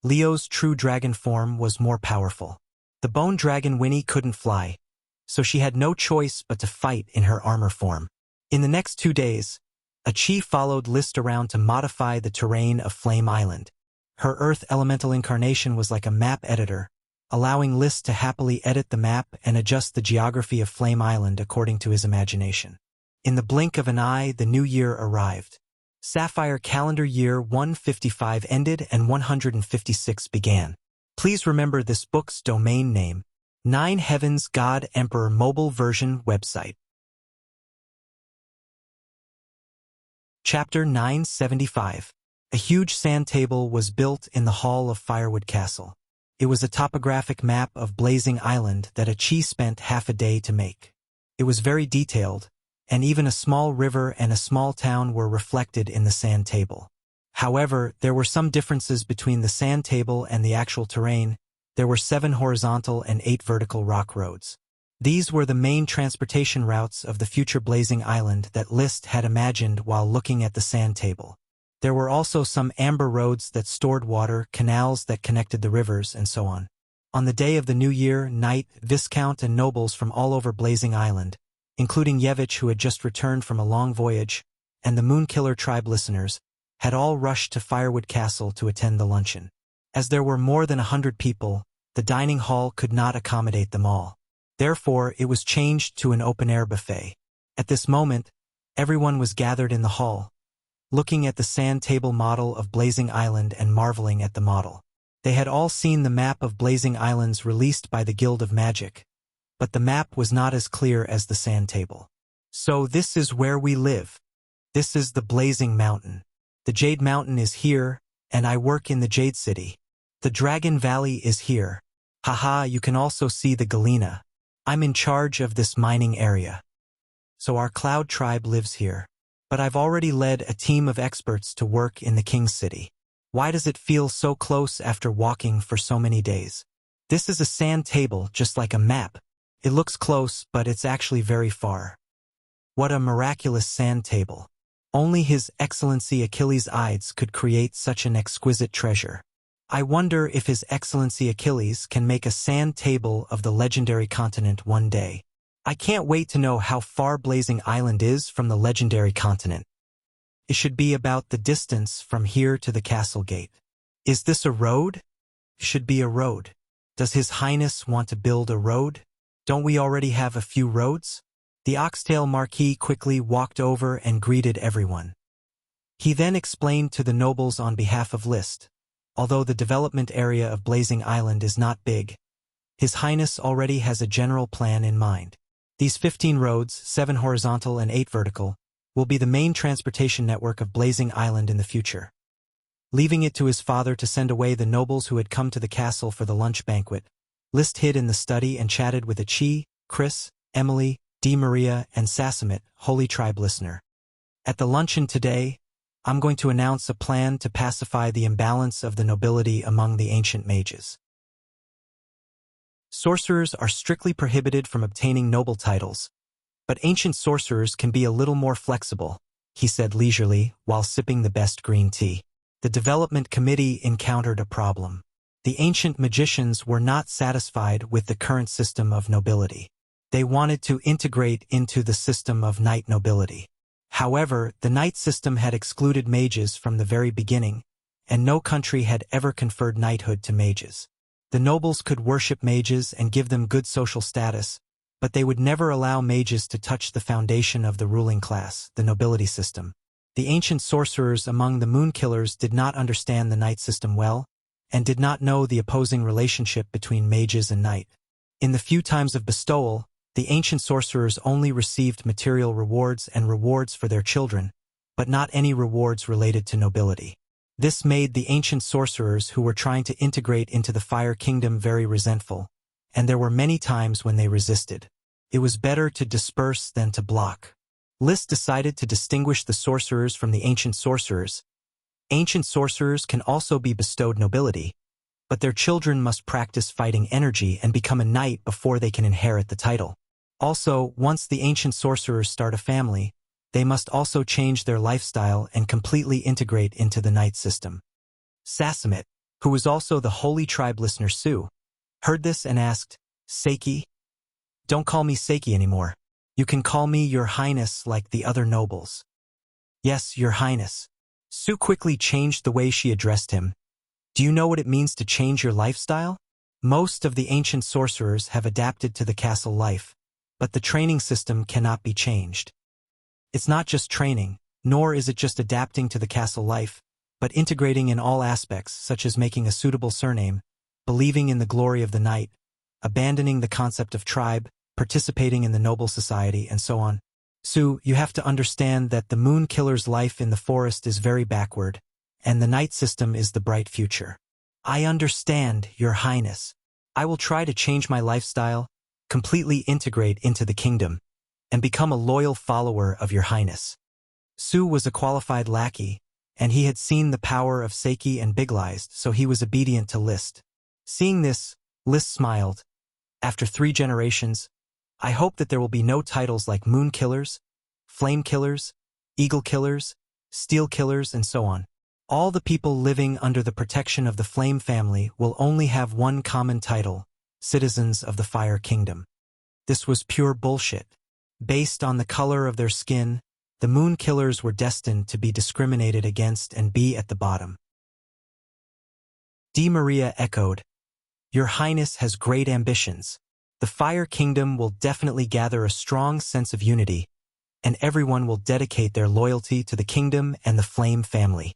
Leo's true dragon form was more powerful. The Bone Dragon Winnie couldn't fly, so she had no choice but to fight in her armor form. In the next 2 days, A chi followed List around to modify the terrain of Flame Island. Her Earth elemental incarnation was like a map editor, allowing List to happily edit the map and adjust the geography of Flame Island according to his imagination. In the blink of an eye, the new year arrived. Sapphire calendar year 155 ended and 156 began. Please remember this book's domain name, 9 Heavens God Emperor mobile version website. Chapter 975. A huge sand table was built in the hall of Firewood Castle. It was a topographic map of Blazing Island that a chi spent half a day to make. It was very detailed, and even a small river and a small town were reflected in the sand table. However, there were some differences between the sand table and the actual terrain. There were 7 horizontal and 8 vertical rock roads. These were the main transportation routes of the future Blazing Island that List had imagined while looking at the sand table. There were also some amber roads that stored water, canals that connected the rivers, and so on. On the day of the new year, knight, viscount, and nobles from all over Blazing Island, including Yevich who had just returned from a long voyage, and the Moonkiller tribe listeners, had all rushed to Firewood Castle to attend the luncheon. As there were more than 100 people, the dining hall could not accommodate them all. Therefore, it was changed to an open-air buffet. At this moment, everyone was gathered in the hall, looking at the sand table model of Blazing Island and marveling at the model. They had all seen the map of Blazing Islands released by the Guild of Magic, but the map was not as clear as the sand table. So this is where we live. This is the Blazing Mountain. The Jade Mountain is here, and I work in the Jade City. The Dragon Valley is here. Haha, you can also see the Galena. I'm in charge of this mining area. So our Cloud tribe lives here. But I've already led a team of experts to work in the King's City. Why does it feel so close after walking for so many days? This is a sand table, just like a map. It looks close, but it's actually very far. What a miraculous sand table. Only His Excellency Achilles Ides could create such an exquisite treasure. I wonder if His Excellency Achilles can make a sand table of the legendary continent one day. I can't wait to know how far Blazing Island is from the legendary continent. It should be about the distance from here to the castle gate. Is this a road? Should be a road. Does His Highness want to build a road? Don't we already have a few roads? The Oxtail Marquis quickly walked over and greeted everyone. He then explained to the nobles on behalf of List. Although the development area of Blazing Island is not big, His Highness already has a general plan in mind. These 15 roads, 7 horizontal and 8 vertical, will be the main transportation network of Blazing Island in the future. Leaving it to his father to send away the nobles who had come to the castle for the lunch banquet, List hid in the study and chatted with Achi, Chris, Emily, Di Maria, and Sassamit, Holy Tribe listener. At the luncheon today, I'm going to announce a plan to pacify the imbalance of the nobility among the ancient mages. Sorcerers are strictly prohibited from obtaining noble titles, but ancient sorcerers can be a little more flexible, he said leisurely while sipping the best green tea. The development committee encountered a problem. The ancient magicians were not satisfied with the current system of nobility. They wanted to integrate into the system of knight nobility. However, the knight system had excluded mages from the very beginning, and no country had ever conferred knighthood to mages. The nobles could worship mages and give them good social status, but they would never allow mages to touch the foundation of the ruling class, the nobility system. The ancient sorcerers among the Moonkillers did not understand the knight system well, and did not know the opposing relationship between mages and knight. In the few times of bestowal, the ancient sorcerers only received material rewards and rewards for their children, but not any rewards related to nobility. This made the ancient sorcerers who were trying to integrate into the Fire Kingdom very resentful, and there were many times when they resisted. It was better to disperse than to block. List decided to distinguish the sorcerers from the ancient sorcerers. Ancient sorcerers can also be bestowed nobility, but their children must practice fighting energy and become a knight before they can inherit the title. Also, once the ancient sorcerers start a family, they must also change their lifestyle and completely integrate into the knight system. Sassamit, who was also the Holy Tribe listener Sue, heard this and asked, "Seiki? Don't call me Seiki anymore. You can call me Your Highness like the other nobles." Yes, Your Highness. Su quickly changed the way she addressed him. Do you know what it means to change your lifestyle? Most of the ancient sorcerers have adapted to the castle life, but the training system cannot be changed. It's not just training, nor is it just adapting to the castle life, but integrating in all aspects such as making a suitable surname, believing in the glory of the knight, abandoning the concept of tribe, participating in the noble society, and so on. Su, you have to understand that the moon killer's life in the forest is very backward, and the knight system is the bright future. I understand, Your Highness. I will try to change my lifestyle, completely integrate into the kingdom, and become a loyal follower of Your Highness. Su was a qualified lackey, and he had seen the power of Seiki and Biglized, so he was obedient to List. Seeing this, List smiled. After 3 generations, I hope that there will be no titles like Moon Killers, Flame Killers, Eagle Killers, Steel Killers, and so on. All the people living under the protection of the Flame family will only have one common title, Citizens of the Fire Kingdom. This was pure bullshit. Based on the color of their skin, the Moon Killers were destined to be discriminated against and be at the bottom. Di Maria echoed, Your Highness has great ambitions. The Fire Kingdom will definitely gather a strong sense of unity, and everyone will dedicate their loyalty to the kingdom and the Flame family.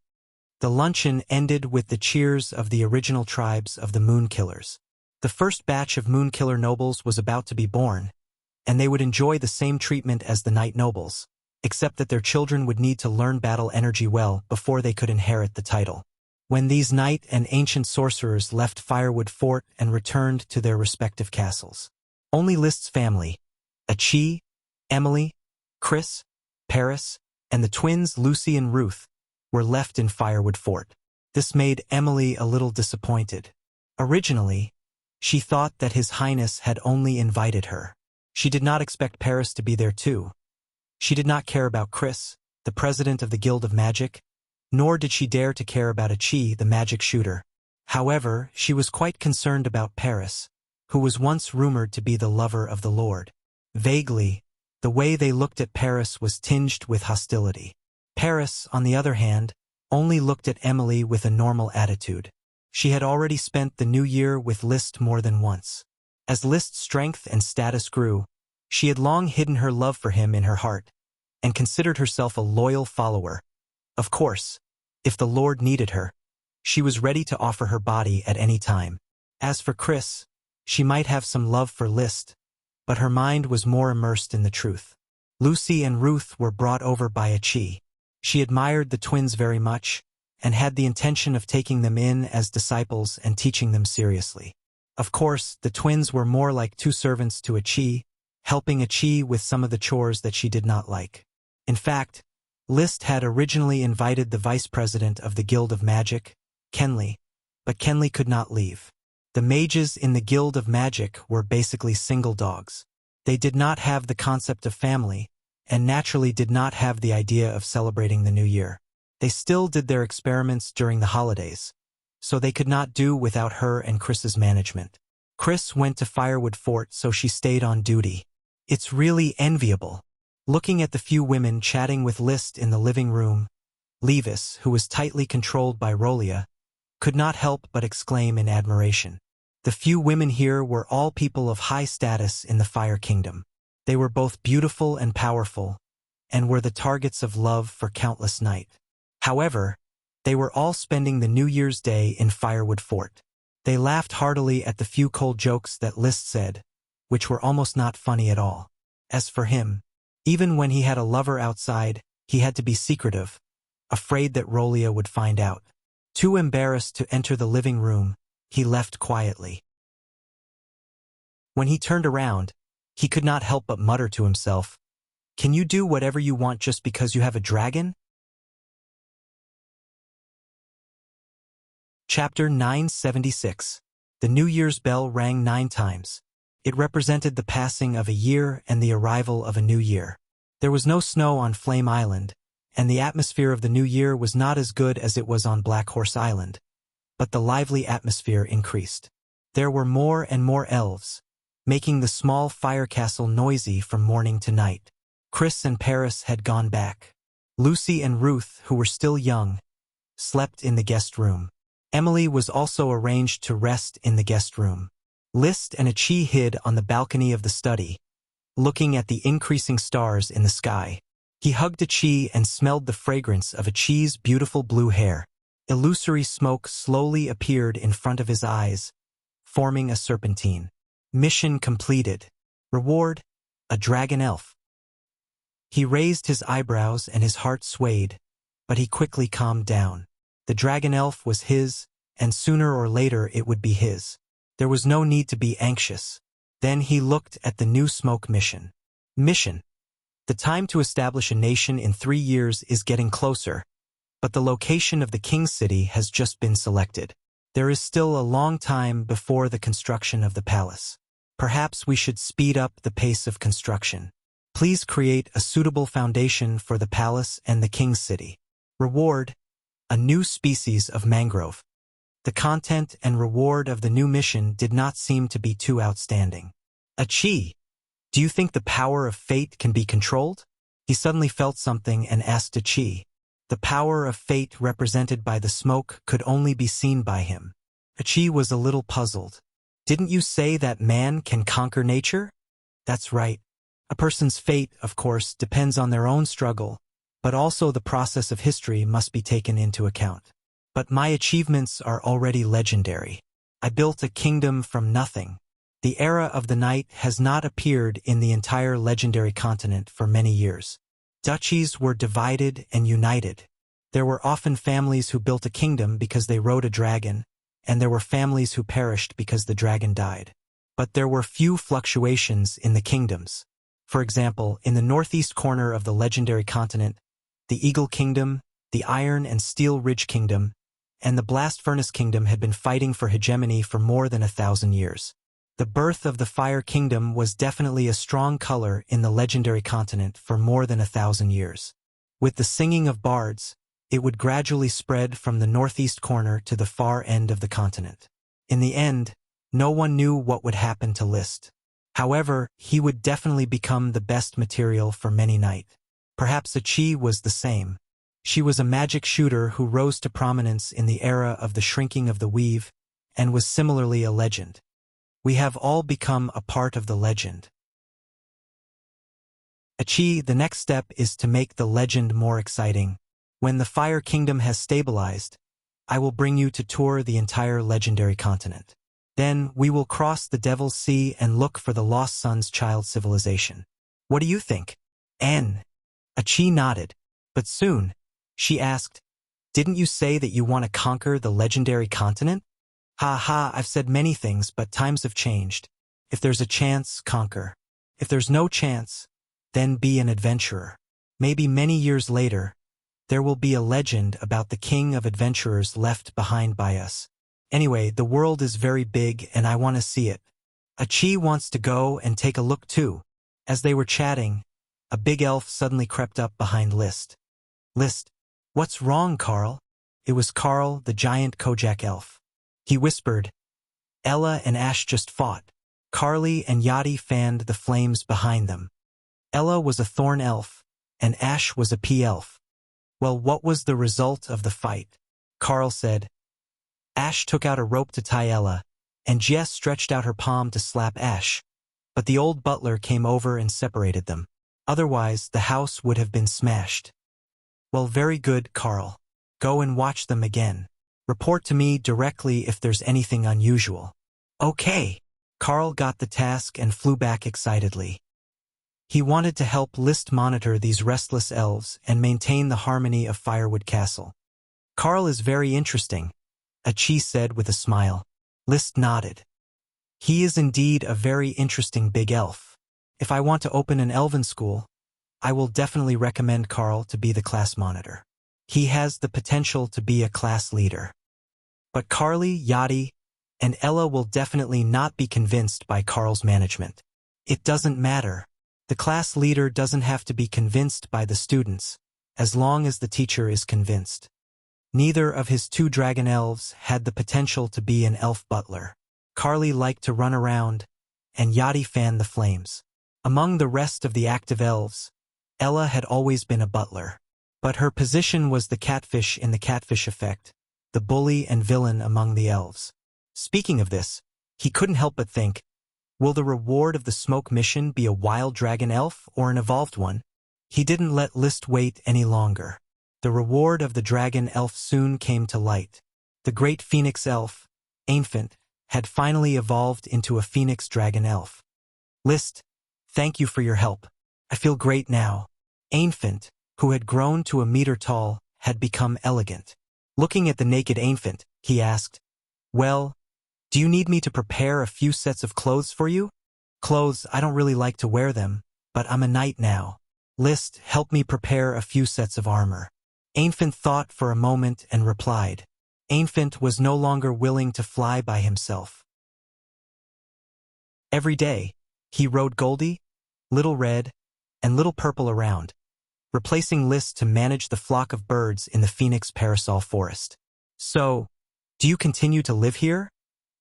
The luncheon ended with the cheers of the original tribes of the Moon Killers. The first batch of Moon Killer nobles was about to be born, and they would enjoy the same treatment as the Night nobles, except that their children would need to learn battle energy well before they could inherit the title. When these Night and ancient sorcerers left Firewood Fort and returned to their respective castles, only List's family, Achi, Emily, Chris, Paris, and the twins Lucy and Ruth, were left in Firewood Fort. This made Emily a little disappointed. Originally, she thought that His Highness had only invited her. She did not expect Paris to be there too. She did not care about Chris, the president of the Guild of Magic, nor did she dare to care about Achi, the magic shooter. However, she was quite concerned about Paris, who was once rumored to be the lover of the Lord. Vaguely, the way they looked at Paris was tinged with hostility. Paris, on the other hand, only looked at Emily with a normal attitude. She had already spent the new year with List more than once. As List's strength and status grew, she had long hidden her love for him in her heart, and considered herself a loyal follower. Of course, if the Lord needed her, she was ready to offer her body at any time. As for Chris, she might have some love for List, but her mind was more immersed in the truth. Lucy and Ruth were brought over by Achi. She admired the twins very much, and had the intention of taking them in as disciples and teaching them seriously. Of course, the twins were more like 2 servants to Achi, helping Achi with some of the chores that she did not like. In fact, List had originally invited the vice president of the Guild of Magic, Kenley, but Kenley could not leave. The mages in the Guild of Magic were basically single dogs. They did not have the concept of family, and naturally did not have the idea of celebrating the new year. They still did their experiments during the holidays, so they could not do without her and Chris's management. Chris went to Firewood Fort, so she stayed on duty. It's really enviable. Looking at the few women chatting with List in the living room, Levis, who was tightly controlled by Rolia, could not help but exclaim in admiration. The few women here were all people of high status in the Fire Kingdom. They were both beautiful and powerful, and were the targets of love for countless night. However, they were all spending the New Year's Day in Firewood Fort. They laughed heartily at the few cold jokes that List said, which were almost not funny at all. As for him, even when he had a lover outside, he had to be secretive, afraid that Rolia would find out. Too embarrassed to enter the living room, he left quietly. When he turned around, he could not help but mutter to himself, "Can you do whatever you want just because you have a dragon?" Chapter 976. The New Year's bell rang 9 times. It represented the passing of a year and the arrival of a new year. There was no snow on Flame Island, and the atmosphere of the new year was not as good as it was on Black Horse Island, but the lively atmosphere increased. There were more and more elves, making the small fire castle noisy from morning to night. Chris and Paris had gone back. Lucy and Ruth, who were still young, slept in the guest room. Emily was also arranged to rest in the guest room. List and Achi hid on the balcony of the study, looking at the increasing stars in the sky. He hugged Achi and smelled the fragrance of Achi's beautiful blue hair. Illusory smoke slowly appeared in front of his eyes, forming a serpentine. Mission completed. Reward: a dragon elf. He raised his eyebrows and his heart swayed, but he quickly calmed down. The dragon elf was his, and sooner or later it would be his. There was no need to be anxious. Then he looked at the new smoke mission. Mission: the time to establish a nation in 3 years is getting closer, but the location of the king's city has just been selected. There is still a long time before the construction of the palace. Perhaps we should speed up the pace of construction. Please create a suitable foundation for the palace and the king's city. Reward: a new species of mangrove. The content and reward of the new mission did not seem to be too outstanding. Achi, do you think the power of fate can be controlled? He suddenly felt something and asked Achi. The power of fate represented by the smoke could only be seen by him. Achi was a little puzzled. Didn't you say that man can conquer nature? That's right. A person's fate, of course, depends on their own struggle, but also the process of history must be taken into account. But my achievements are already legendary. I built a kingdom from nothing. The era of the night has not appeared in the entire legendary continent for many years. Duchies were divided and united. There were often families who built a kingdom because they rode a dragon, and there were families who perished because the dragon died. But there were few fluctuations in the kingdoms. For example, in the northeast corner of the legendary continent, the Eagle Kingdom, the Iron and Steel Ridge Kingdom, and the Blast Furnace Kingdom had been fighting for hegemony for more than 1,000 years. The birth of the Fire Kingdom was definitely a strong color in the legendary continent for more than 1,000 years. With the singing of bards, it would gradually spread from the northeast corner to the far end of the continent. In the end, no one knew what would happen to List. However, he would definitely become the best material for many night. Perhaps Achi was the same. She was a magic shooter who rose to prominence in the era of the shrinking of the weave, and was similarly a legend. We have all become a part of the legend. Achi, the next step is to make the legend more exciting. When the Fire Kingdom has stabilized, I will bring you to tour the entire legendary continent. Then we will cross the Devil's Sea and look for the Lost Sun's child civilization. What do you think? Achi nodded. But soon, she asked, didn't you say that you want to conquer the legendary continent? Ha ha, I've said many things, but times have changed. If there's a chance, conquer. If there's no chance, then be an adventurer. Maybe many years later, there will be a legend about the king of adventurers left behind by us. Anyway, the world is very big and I want to see it. Achi wants to go and take a look too. As they were chatting, a big elf suddenly crept up behind List. List, what's wrong, Carl? It was Carl, the giant Kojak elf. He whispered, Ella and Ash just fought. Carly and Yachty fanned the flames behind them. Ella was a thorn elf, and Ash was a pea elf. Well, what was the result of the fight? Carl said. Ash took out a rope to tie Ella, and Jess stretched out her palm to slap Ash. But the old butler came over and separated them. Otherwise, the house would have been smashed. Well, very good, Carl. Go and watch them again. Report to me directly if there's anything unusual. Okay. Carl got the task and flew back excitedly. He wanted to help List monitor these restless elves and maintain the harmony of Firewood Castle. Carl is very interesting, Achi said with a smile. List nodded. He is indeed a very interesting big elf. If I want to open an elven school, I will definitely recommend Carl to be the class monitor. He has the potential to be a class leader. But Carly, Yachty, and Ella will definitely not be convinced by Carl's management. It doesn't matter. The class leader doesn't have to be convinced by the students, as long as the teacher is convinced. Neither of his 2 dragon elves had the potential to be an elf butler. Carly liked to run around, and Yachty fanned the flames. Among the rest of the active elves, Ella had always been a butler. But her position was the catfish in the catfish effect, the bully and villain among the elves. Speaking of this, he couldn't help but think, will the reward of the smoke mission be a wild dragon elf or an evolved one? He didn't let List wait any longer. The reward of the dragon elf soon came to light. The great phoenix elf, Ainfant, had finally evolved into a phoenix dragon elf. List, thank you for your help. I feel great now. Ainfant, who had grown to a meter tall, had become elegant. Looking at the naked Ainfant, he asked, well, do you need me to prepare a few sets of clothes for you? Clothes, I don't really like to wear them, but I'm a knight now. List, help me prepare a few sets of armor. Ainfant thought for a moment and replied. Ainfant was no longer willing to fly by himself. Every day, he rode Goldie, Little Red, and Little Purple around, replacing List to manage the flock of birds in the Phoenix Parasol Forest. So, do you continue to live here?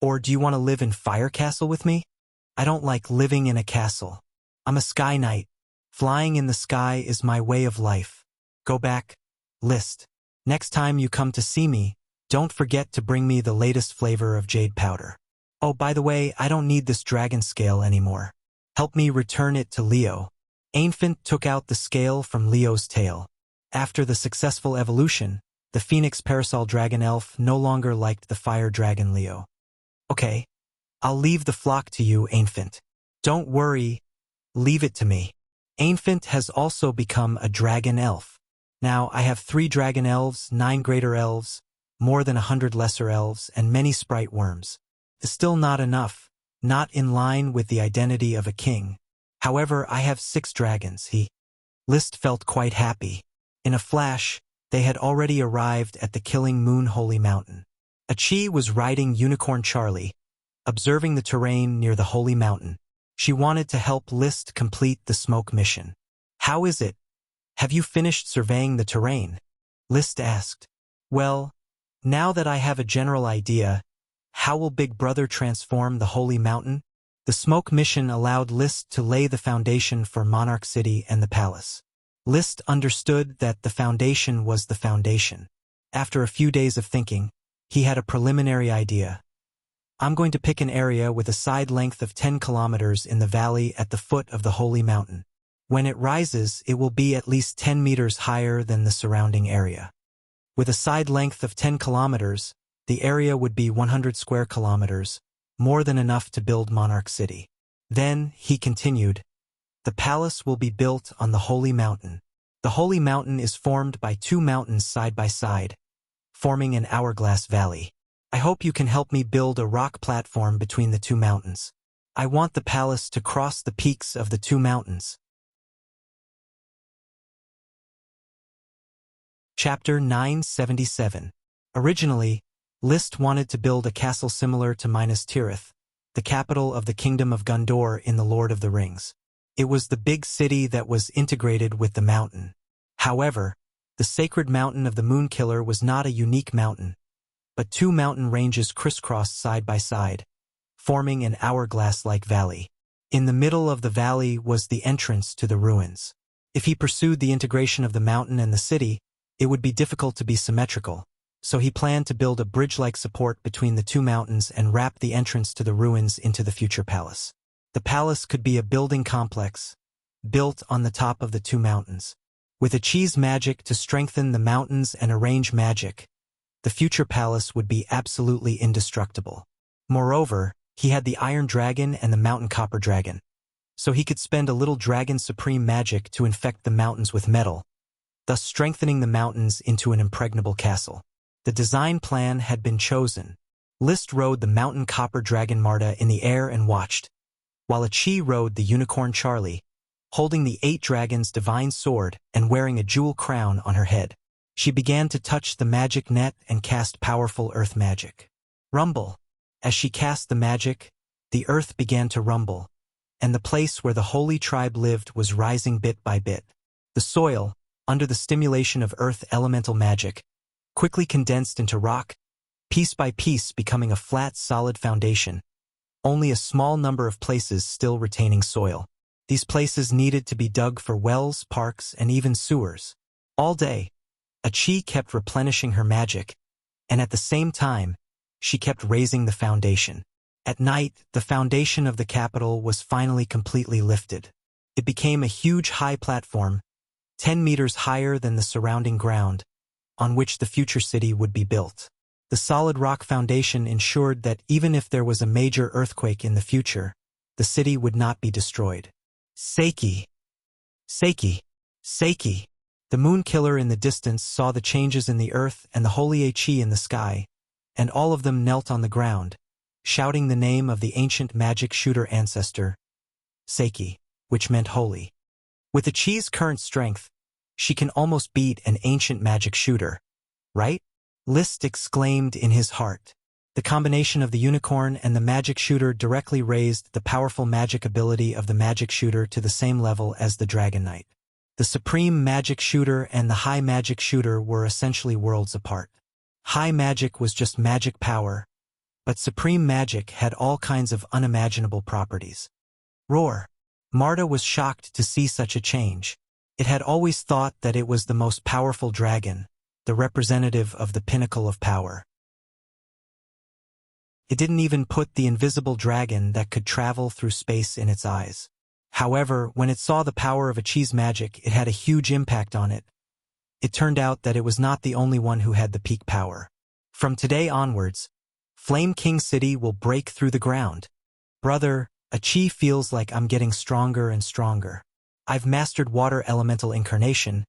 Or do you want to live in Fire Castle with me? I don't like living in a castle. I'm a sky knight. Flying in the sky is my way of life. Go back, List. Next time you come to see me, don't forget to bring me the latest flavor of jade powder. Oh, by the way, I don't need this dragon scale anymore. Help me return it to Leo. Ainfant took out the scale from Leo's tail. After the successful evolution, the Phoenix Parasol Dragon Elf no longer liked the Fire Dragon Leo. Okay, I'll leave the flock to you, Ainfant. Don't worry, leave it to me. Ainfant has also become a dragon elf. Now I have 3 dragon elves, 9 greater elves, more than 100 lesser elves, and many sprite worms. Still not enough, not in line with the identity of a king. However, I have 6 dragons, List felt quite happy. In a flash, they had already arrived at the Killing Moon Holy Mountain. Achi was riding Unicorn Charlie, observing the terrain near the Holy Mountain. She wanted to help List complete the smoke mission. How is it? Have you finished surveying the terrain? List asked. Well, now that I have a general idea, how will Big Brother transform the Holy Mountain? The smoke mission allowed List to lay the foundation for Monarch City and the palace. List understood that the foundation was the foundation. After a few days of thinking, he had a preliminary idea. I'm going to pick an area with a side length of 10 kilometers in the valley at the foot of the Holy Mountain. When it rises, it will be at least 10 meters higher than the surrounding area. With a side length of 10 kilometers, the area would be 100 square kilometers, more than enough to build Monarch City. Then, he continued, the palace will be built on the Holy Mountain. The Holy Mountain is formed by 2 mountains side by side, forming an hourglass valley. I hope you can help me build a rock platform between the 2 mountains. I want the palace to cross the peaks of the 2 mountains. Chapter 977. Originally, List wanted to build a castle similar to Minas Tirith, the capital of the Kingdom of Gondor in The Lord of the Rings. It was the big city that was integrated with the mountain. However, the sacred mountain of the Moonkiller was not a unique mountain, but 2 mountain ranges crisscrossed side by side, forming an hourglass-like valley. In the middle of the valley was the entrance to the ruins. If he pursued the integration of the mountain and the city, it would be difficult to be symmetrical, so he planned to build a bridge-like support between the 2 mountains and wrap the entrance to the ruins into the future palace. The palace could be a building complex, built on the top of the 2 mountains. With Achi's magic to strengthen the mountains and arrange magic, the future palace would be absolutely indestructible. Moreover, he had the Iron Dragon and the Mountain Copper Dragon, so he could spend a little Dragon Supreme magic to infect the mountains with metal, thus strengthening the mountains into an impregnable castle. The design plan had been chosen. List rode the Mountain Copper Dragon Marta in the air and watched, while Achi rode the Unicorn Charlie, holding the 8 dragons' divine sword and wearing a jewel crown on her head. She began to touch the magic net and cast powerful earth magic. Rumble. As she cast the magic, the earth began to rumble, and the place where the holy tribe lived was rising bit by bit. The soil, under the stimulation of earth elemental magic, quickly condensed into rock, piece by piece becoming a flat, solid foundation, only a small number of places still retaining soil. These places needed to be dug for wells, parks, and even sewers. All day, Achi kept replenishing her magic, and at the same time, she kept raising the foundation. At night, the foundation of the capital was finally completely lifted. It became a huge high platform, 10 meters higher than the surrounding ground, on which the future city would be built. The solid rock foundation ensured that even if there was a major earthquake in the future, the city would not be destroyed. Seiki! Seiki! Seiki! The moon killer in the distance saw the changes in the earth and the holy Achi in the sky, and all of them knelt on the ground, shouting the name of the ancient magic shooter ancestor, Seiki, which meant holy. With Achi's current strength, she can almost beat an ancient magic shooter, right? Liszt exclaimed in his heart. The combination of the unicorn and the magic shooter directly raised the powerful magic ability of the magic shooter to the same level as the Dragon Knight. The supreme magic shooter and the high magic shooter were essentially worlds apart. High magic was just magic power, but supreme magic had all kinds of unimaginable properties. Roar! Marta was shocked to see such a change. It had always thought that it was the most powerful dragon, the representative of the pinnacle of power. It didn't even put the invisible dragon that could travel through space in its eyes. However, when it saw the power of Achi's magic, it had a huge impact on it. It turned out that it was not the only one who had the peak power. From today onwards, Flame King City will break through the ground. Brother, Achi feels like I'm getting stronger and stronger. I've mastered Water Elemental Incarnation,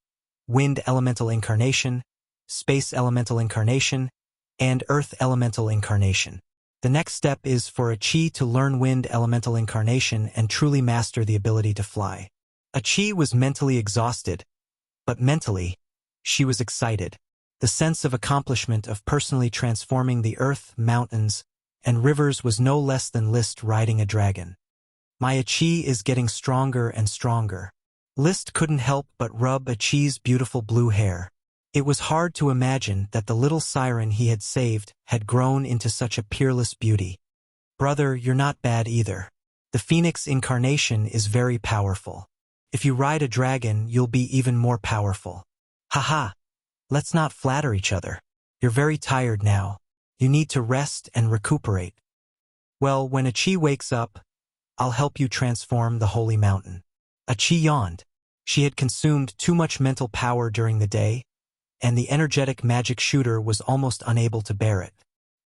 Wind Elemental Incarnation, Space Elemental Incarnation, and Earth Elemental Incarnation. The next step is for Achi to learn Wind Elemental Incarnation and truly master the ability to fly. Achi was mentally exhausted, but mentally, she was excited. The sense of accomplishment of personally transforming the earth, mountains, and rivers was no less than Liszt riding a dragon. My Achi is getting stronger and stronger. Liszt couldn't help but rub Achi's beautiful blue hair. It was hard to imagine that the little siren he had saved had grown into such a peerless beauty. Brother, you're not bad either. The Phoenix incarnation is very powerful. If you ride a dragon, you'll be even more powerful. Haha. Let's not flatter each other. You're very tired now. You need to rest and recuperate. Well, when Achi wakes up, I'll help you transform the holy mountain. Achi yawned. She had consumed too much mental power during the day, and the energetic magic shooter was almost unable to bear it.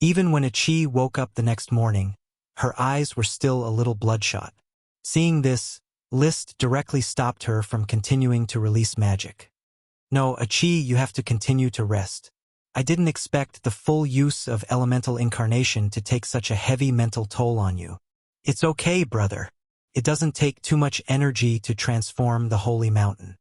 Even when Achi woke up the next morning, her eyes were still a little bloodshot. Seeing this, Liszt directly stopped her from continuing to release magic. No, Achi, you have to continue to rest. I didn't expect the full use of elemental incarnation to take such a heavy mental toll on you. It's okay, brother. It doesn't take too much energy to transform the holy mountain.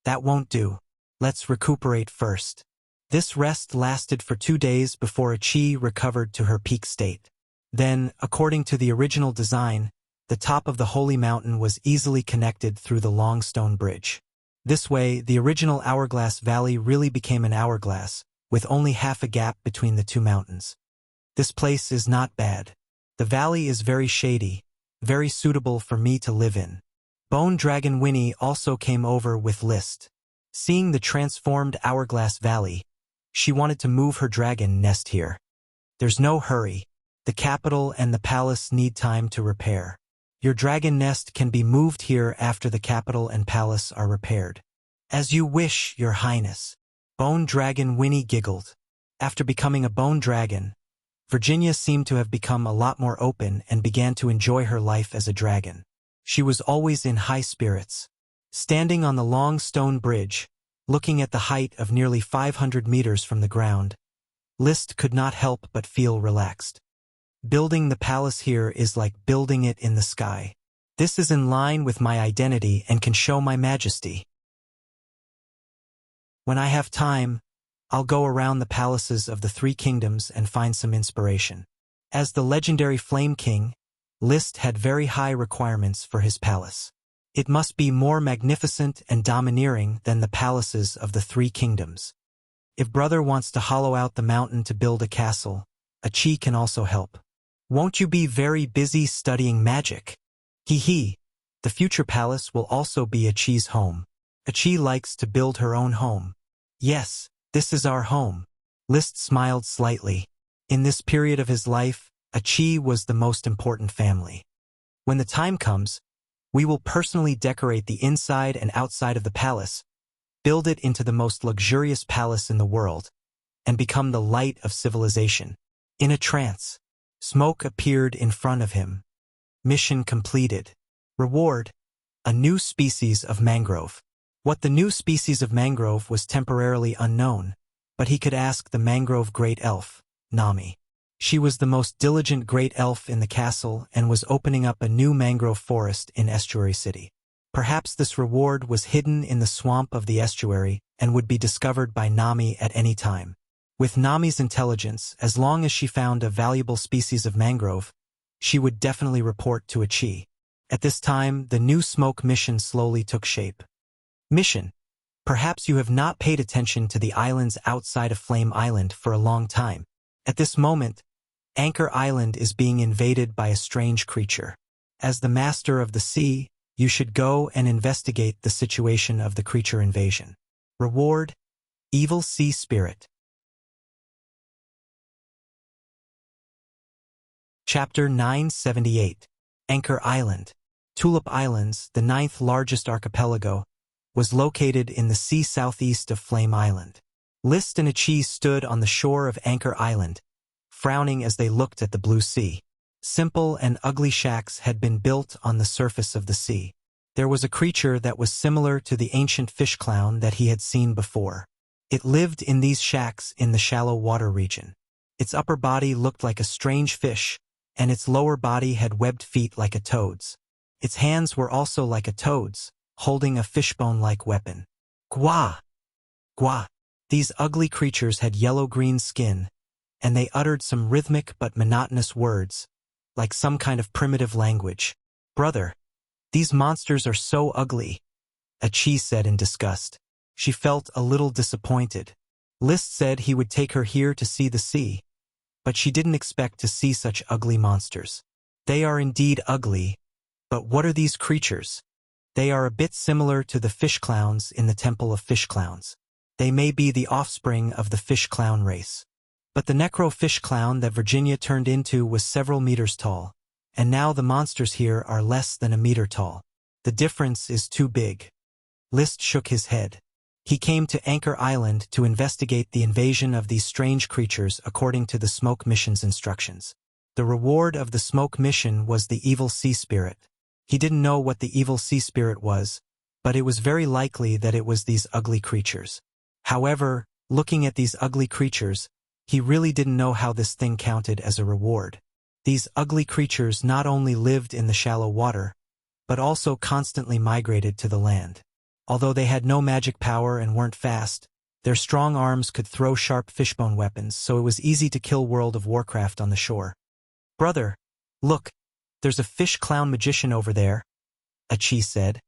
That won't do. Let's recuperate first. This rest lasted for 2 days before Achi recovered to her peak state. Then, according to the original design, the top of the holy mountain was easily connected through the long stone bridge. This way, the original Hourglass Valley really became an hourglass, with only half a gap between the two mountains. This place is not bad. The valley is very shady, very suitable for me to live in. Bone Dragon Winnie also came over with Liszt. Seeing the transformed Hourglass Valley, she wanted to move her dragon nest here. There's no hurry. The capital and the palace need time to repair. Your dragon nest can be moved here after the capital and palace are repaired. As you wish, Your Highness. Bone Dragon Winnie giggled. After becoming a bone dragon, Virginia seemed to have become a lot more open and began to enjoy her life as a dragon. She was always in high spirits. Standing on the long stone bridge, looking at the height of nearly 500 meters from the ground, Liszt could not help but feel relaxed. Building the palace here is like building it in the sky. This is in line with my identity and can show my majesty. When I have time, I'll go around the palaces of the 3 kingdoms and find some inspiration. As the legendary Flame King, Liszt had very high requirements for his palace. It must be more magnificent and domineering than the palaces of the 3 kingdoms. If brother wants to hollow out the mountain to build a castle, Achi can also help. Won't you be very busy studying magic? Hee hee. The future palace will also be Achi's home. Achi likes to build her own home. Yes, this is our home. List smiled slightly. In this period of his life, Achi was the most important family. When the time comes, we will personally decorate the inside and outside of the palace, build it into the most luxurious palace in the world, and become the light of civilization. In a trance, smoke appeared in front of him. Mission completed. Reward: a new species of mangrove. What the new species of mangrove was temporarily unknown, but he could ask the mangrove great elf, Nami. She was the most diligent great elf in the castle and was opening up a new mangrove forest in Estuary City. Perhaps this reward was hidden in the swamp of the estuary and would be discovered by Nami at any time. With Nami's intelligence, as long as she found a valuable species of mangrove, she would definitely report to Achi. At this time, the new smoke mission slowly took shape. Mission: perhaps you have not paid attention to the islands outside of Flame Island for a long time. At this moment, Anchor Island is being invaded by a strange creature. As the master of the sea, you should go and investigate the situation of the creature invasion. Reward: evil sea spirit. Chapter 978. Anchor Island. Tulip Islands, the 9th largest archipelago, was located in the sea southeast of Flame Island. List and Achi stood on the shore of Anchor Island, frowning as they looked at the blue sea. Simple and ugly shacks had been built on the surface of the sea. There was a creature that was similar to the ancient fish clown that he had seen before. It lived in these shacks in the shallow water region. Its upper body looked like a strange fish, and its lower body had webbed feet like a toad's. Its hands were also like a toad's, holding a fishbone-like weapon. Gwa! Gwa! These ugly creatures had yellow-green skin, and they uttered some rhythmic but monotonous words, like some kind of primitive language. Brother, these monsters are so ugly, Achi said in disgust. She felt a little disappointed. List said he would take her here to see the sea, but she didn't expect to see such ugly monsters. They are indeed ugly, but what are these creatures? They are a bit similar to the fish clowns in the Temple of Fish Clowns. They may be the offspring of the fish clown race. But the necro fish clown that Virginia turned into was several meters tall, and now the monsters here are less than a meter tall. The difference is too big. List shook his head. He came to Anchor Island to investigate the invasion of these strange creatures according to the Smoke Mission's instructions. The reward of the Smoke Mission was the evil sea spirit. He didn't know what the evil sea spirit was, but it was very likely that it was these ugly creatures. However, looking at these ugly creatures, he really didn't know how this thing counted as a reward. These ugly creatures not only lived in the shallow water, but also constantly migrated to the land. Although they had no magic power and weren't fast, their strong arms could throw sharp fishbone weapons, so it was easy to kill World of Warcraft on the shore. Brother, look, there's a fish clown magician over there, Achi said,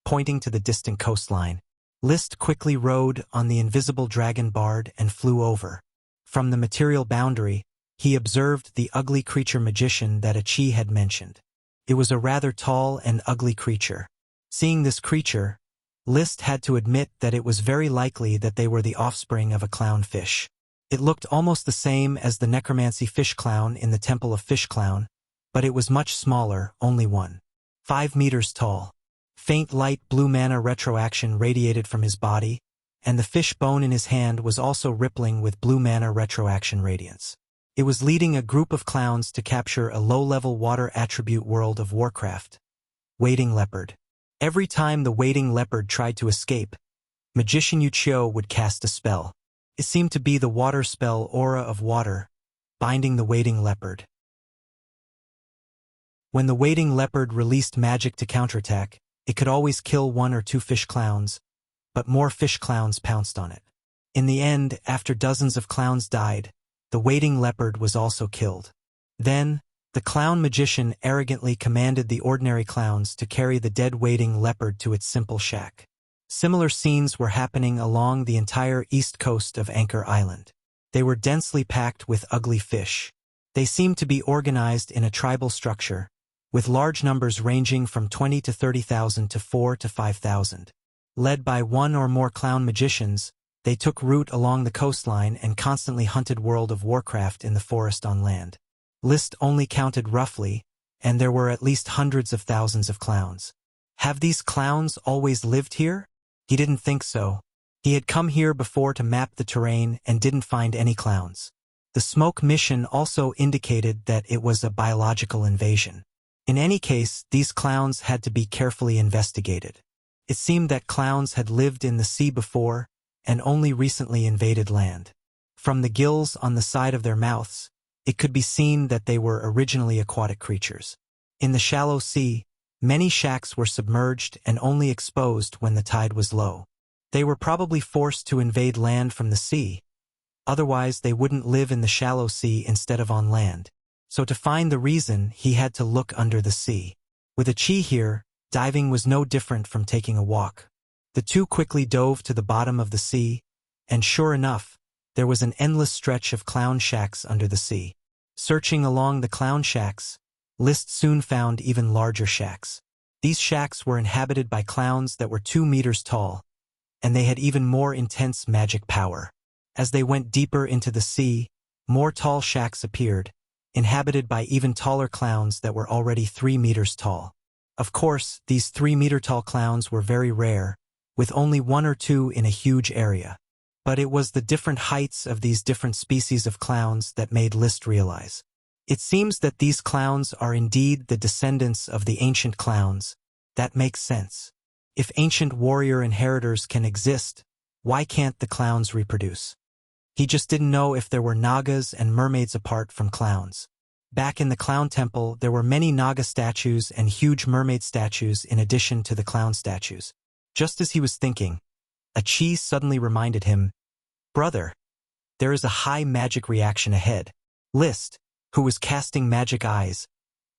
pointing to the distant coastline. List quickly rode on the invisible dragon bard and flew over. From the material boundary, he observed the ugly creature magician that Achi had mentioned. It was a rather tall and ugly creature. Seeing this creature, List had to admit that it was very likely that they were the offspring of a clownfish. It looked almost the same as the necromancy fish clown in the Temple of Fish Clown, but it was much smaller, only 1.5 meters tall. Faint light blue mana retroaction radiated from his body, and the fish bone in his hand was also rippling with blue mana retroaction radiance. It was leading a group of clowns to capture a low-level water attribute World of Warcraft. Wading Leopard. Every time the wading leopard tried to escape, Magician Yuchio would cast a spell. It seemed to be the water spell Aura of Water, binding the wading leopard. When the wading leopard released magic to counterattack, it could always kill 1 or 2 fish clowns, but more fish clowns pounced on it. In the end, after dozens of clowns died, the wading leopard was also killed. Then, the clown magician arrogantly commanded the ordinary clowns to carry the dead wading leopard to its simple shack. Similar scenes were happening along the entire east coast of Anchor Island. They were densely packed with ugly fish. They seemed to be organized in a tribal structure, with large numbers ranging from 20 to 30,000 to 4 to 5,000. Led by one or more clown magicians, they took root along the coastline and constantly hunted World of Warcraft in the forest on land. List only counted roughly, and there were at least hundreds of thousands of clowns. Have these clowns always lived here? He didn't think so. He had come here before to map the terrain and didn't find any clowns. The smoke mission also indicated that it was a biological invasion. In any case, these clowns had to be carefully investigated. It seemed that clowns had lived in the sea before and only recently invaded land. From the gills on the side of their mouths, it could be seen that they were originally aquatic creatures. In the shallow sea, many shacks were submerged and only exposed when the tide was low. They were probably forced to invade land from the sea. Otherwise, they wouldn't live in the shallow sea instead of on land. So to find the reason, he had to look under the sea. With a chi here, diving was no different from taking a walk. The two quickly dove to the bottom of the sea, and sure enough, there was an endless stretch of clown shacks under the sea. Searching along the clown shacks, List soon found even larger shacks. These shacks were inhabited by clowns that were 2 meters tall, and they had even more intense magic power. As they went deeper into the sea, more tall shacks appeared, inhabited by even taller clowns that were already 3 meters tall. Of course, these 3-meter-tall clowns were very rare, with only 1 or 2 in a huge area. But it was the different heights of these different species of clowns that made List realize. It seems that these clowns are indeed the descendants of the ancient clowns. That makes sense. If ancient warrior inheritors can exist, why can't the clowns reproduce? He just didn't know if there were Nagas and mermaids apart from clowns. Back in the clown temple, there were many Naga statues and huge mermaid statues in addition to the clown statues. Just as he was thinking, a chi suddenly reminded him, "Brother, there is a high magic reaction ahead." List, who was casting magic eyes,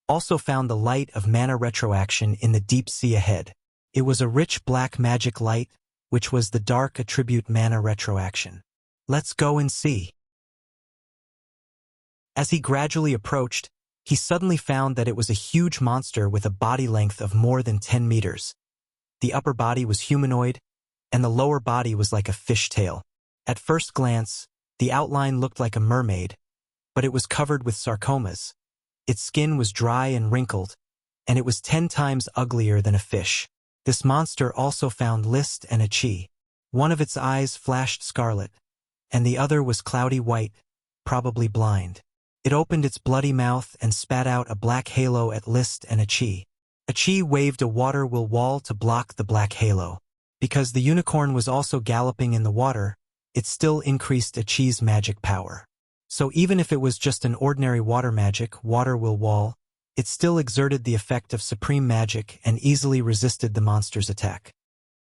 also found the light of mana retroaction in the deep sea ahead. It was a rich black magic light, which was the dark attribute mana retroaction. Let's go and see. As he gradually approached, he suddenly found that it was a huge monster with a body length of more than 10 meters. The upper body was humanoid, and the lower body was like a fish tail. At first glance, the outline looked like a mermaid, but it was covered with sarcomas. Its skin was dry and wrinkled, and it was 10 times uglier than a fish. This monster also found List and a chi. One of its eyes flashed scarlet, and the other was cloudy white, probably blind. It opened its bloody mouth and spat out a black halo at List and a chi. A chi waved a water wall to block the black halo. Because the unicorn was also galloping in the water, it still increased a chi's magic power. So even if it was just an ordinary water magic, water wall, it still exerted the effect of supreme magic and easily resisted the monster's attack.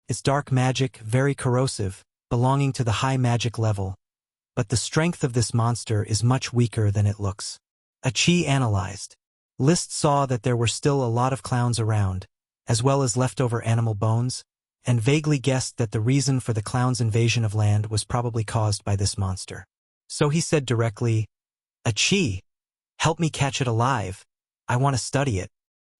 Its dark magic, very corrosive, belonging to the high magic level, but the strength of this monster is much weaker than it looks. A chi analyzed. List saw that there were still a lot of clowns around, as well as leftover animal bones, and vaguely guessed that the reason for the clown's invasion of land was probably caused by this monster. So he said directly, "A chi, help me catch it alive. I want to study it."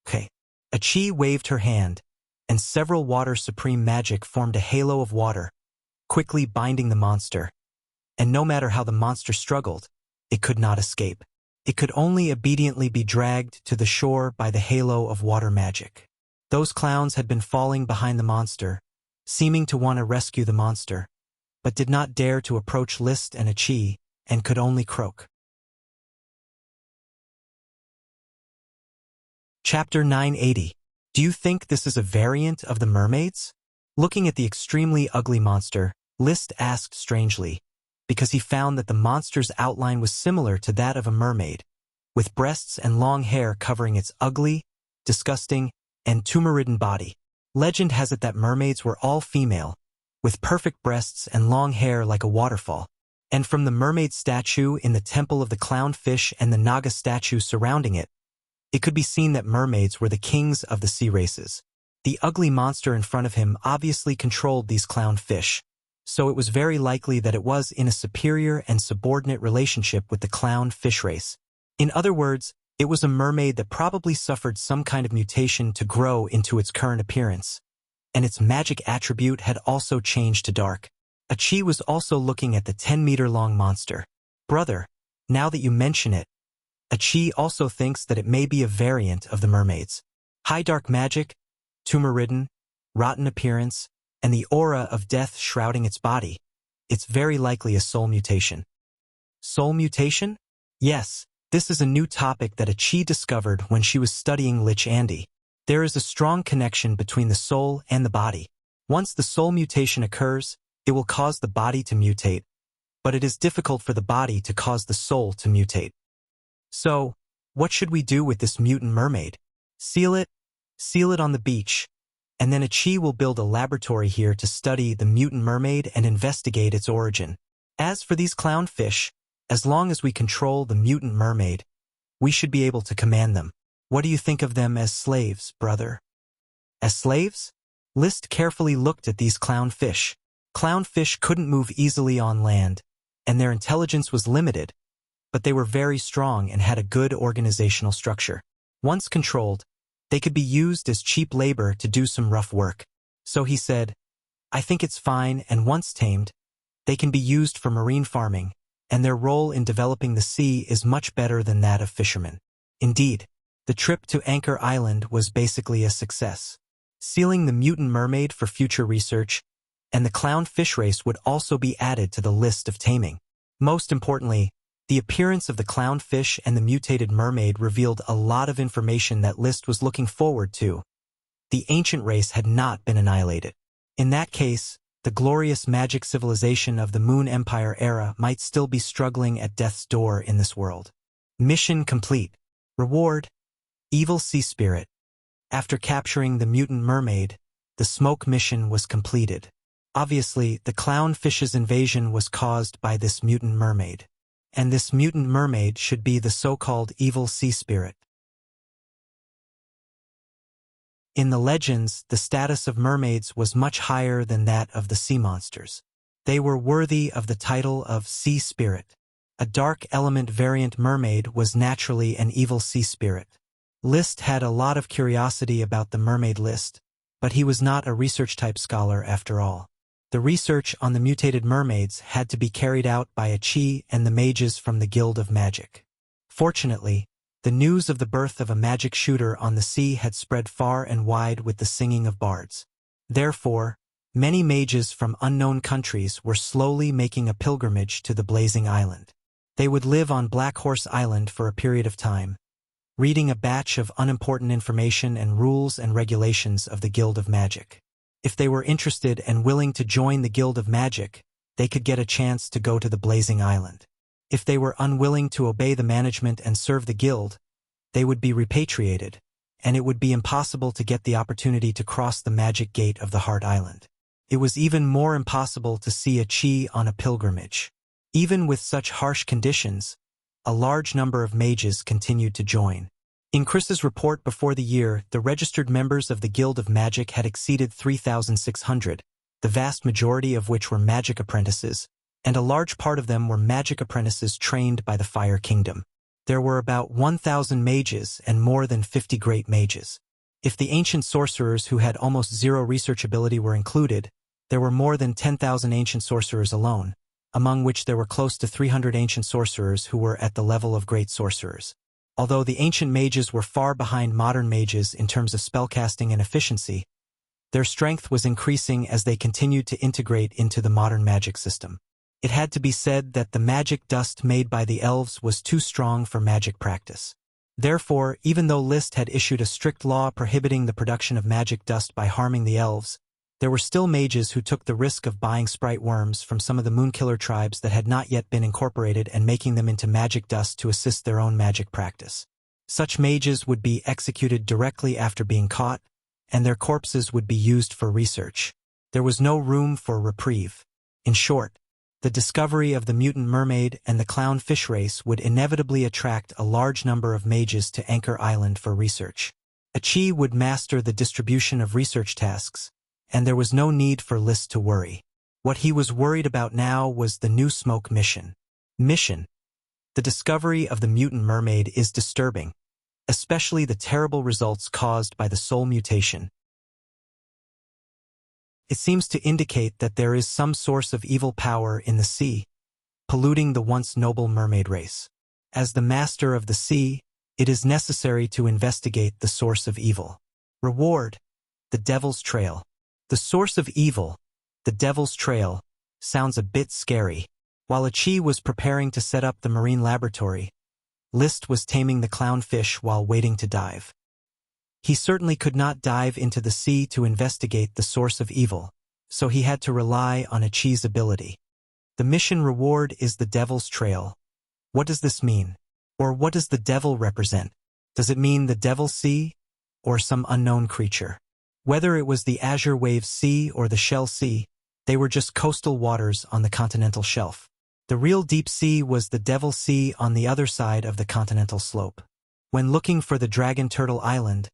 Okay. A chi waved her hand, and several water supreme magic formed a halo of water, quickly binding the monster. And no matter how the monster struggled, it could not escape. It could only obediently be dragged to the shore by the halo of water magic. Those clowns had been falling behind the monster, seeming to want to rescue the monster, but did not dare to approach List and a chi, and could only croak. Chapter 980. Do you think this is a variant of the mermaids? Looking at the extremely ugly monster, List asked strangely, because he found that the monster's outline was similar to that of a mermaid, with breasts and long hair covering its ugly, disgusting, and tumor-ridden body. Legend has it that mermaids were all female, with perfect breasts and long hair like a waterfall. And from the mermaid statue in the temple of the clownfish and the Naga statue surrounding it, it could be seen that mermaids were the kings of the sea races. The ugly monster in front of him obviously controlled these clownfish, so it was very likely that it was in a superior and subordinate relationship with the clown fish race. In other words, it was a mermaid that probably suffered some kind of mutation to grow into its current appearance. and its magic attribute had also changed to dark. Achi was also looking at the 10-meter-long monster. Brother, now that you mention it, Achi also thinks that it may be a variant of the mermaids. High dark magic, tumor-ridden, rotten appearance, and the aura of death shrouding its body. It's very likely a soul mutation. Soul mutation? Yes, this is a new topic that Achi discovered when she was studying Lich Andy. There is a strong connection between the soul and the body. Once the soul mutation occurs, it will cause the body to mutate, but it is difficult for the body to cause the soul to mutate. So, what should we do with this mutant mermaid? Seal it on the beach, and then Achi will build a laboratory here to study the mutant mermaid and investigate its origin. As for these clownfish, as long as we control the mutant mermaid, we should be able to command them. What do you think of them as slaves, brother? As slaves? List carefully looked at these clownfish. Clownfish couldn't move easily on land, and their intelligence was limited, but they were very strong and had a good organizational structure. Once controlled, they could be used as cheap labor to do some rough work. So he said, I think it's fine, and once tamed, they can be used for marine farming, and their role in developing the sea is much better than that of fishermen. Indeed, the trip to Anchor Island was basically a success. Sealing the mutant mermaid for future research, and the clownfish race would also be added to the list of taming. Most importantly, the appearance of the clownfish and the mutated mermaid revealed a lot of information that List was looking forward to. The ancient race had not been annihilated. In that case, the glorious magic civilization of the Moon Empire era might still be struggling at death's door in this world. Mission complete. Reward: Evil Sea Spirit. After capturing the mutant mermaid, the smoke mission was completed. Obviously, the clownfish's invasion was caused by this mutant mermaid. And this mutant mermaid should be the so-called Evil Sea Spirit. In the legends, the status of mermaids was much higher than that of the sea monsters. They were worthy of the title of Sea Spirit. A dark element variant mermaid was naturally an evil sea spirit. List had a lot of curiosity about the mermaid list, but he was not a research-type scholar after all. The research on the mutated mermaids had to be carried out by Achi and the mages from the Guild of Magic. Fortunately, the news of the birth of a magic shooter on the sea had spread far and wide with the singing of bards. Therefore, many mages from unknown countries were slowly making a pilgrimage to the Blazing Island. They would live on Black Horse Island for a period of time, reading a batch of unimportant information and rules and regulations of the Guild of Magic. If they were interested and willing to join the Guild of Magic, they could get a chance to go to the Blazing Island. If they were unwilling to obey the management and serve the guild, they would be repatriated, and it would be impossible to get the opportunity to cross the magic gate of the Heart Island. It was even more impossible to see Achi on a pilgrimage. Even with such harsh conditions, a large number of mages continued to join. In Chris's report before the year, the registered members of the Guild of Magic had exceeded 3,600, the vast majority of which were magic apprentices, and a large part of them were magic apprentices trained by the Fire Kingdom. There were about 1,000 mages and more than 50 great mages. If the ancient sorcerers who had almost zero research ability were included, there were more than 10,000 ancient sorcerers alone, among which there were close to 300 ancient sorcerers who were at the level of great sorcerers. Although the ancient mages were far behind modern mages in terms of spellcasting and efficiency, their strength was increasing as they continued to integrate into the modern magic system. It had to be said that the magic dust made by the elves was too strong for magic practice. Therefore, even though List had issued a strict law prohibiting the production of magic dust by harming the elves, there were still mages who took the risk of buying sprite worms from some of the Moonkiller tribes that had not yet been incorporated and making them into magic dust to assist their own magic practice. Such mages would be executed directly after being caught, and their corpses would be used for research. There was no room for reprieve. In short, the discovery of the mutant mermaid and the clownfish race would inevitably attract a large number of mages to Anchor Island for research. Achi would master the distribution of research tasks, and there was no need for List to worry. What he was worried about now was the new smoke mission. The discovery of the mutant mermaid is disturbing, especially the terrible results caused by the soul mutation. It seems to indicate that there is some source of evil power in the sea, polluting the once noble mermaid race. As the master of the sea, it is necessary to investigate the source of evil. Reward: the Devil's Trail. The source of evil, the Devil's Trail, sounds a bit scary. While Achi was preparing to set up the marine laboratory, List was taming the clownfish while waiting to dive. He certainly could not dive into the sea to investigate the source of evil, so he had to rely on Achi's ability. The mission reward is the Devil's Trail. What does this mean? Or what does the devil represent? Does it mean the Devil's Sea, or some unknown creature? Whether it was the Azure Wave Sea or the Shell Sea, they were just coastal waters on the continental shelf. The real deep sea was the Devil's Sea on the other side of the continental slope. When looking for the Dragon Turtle Island,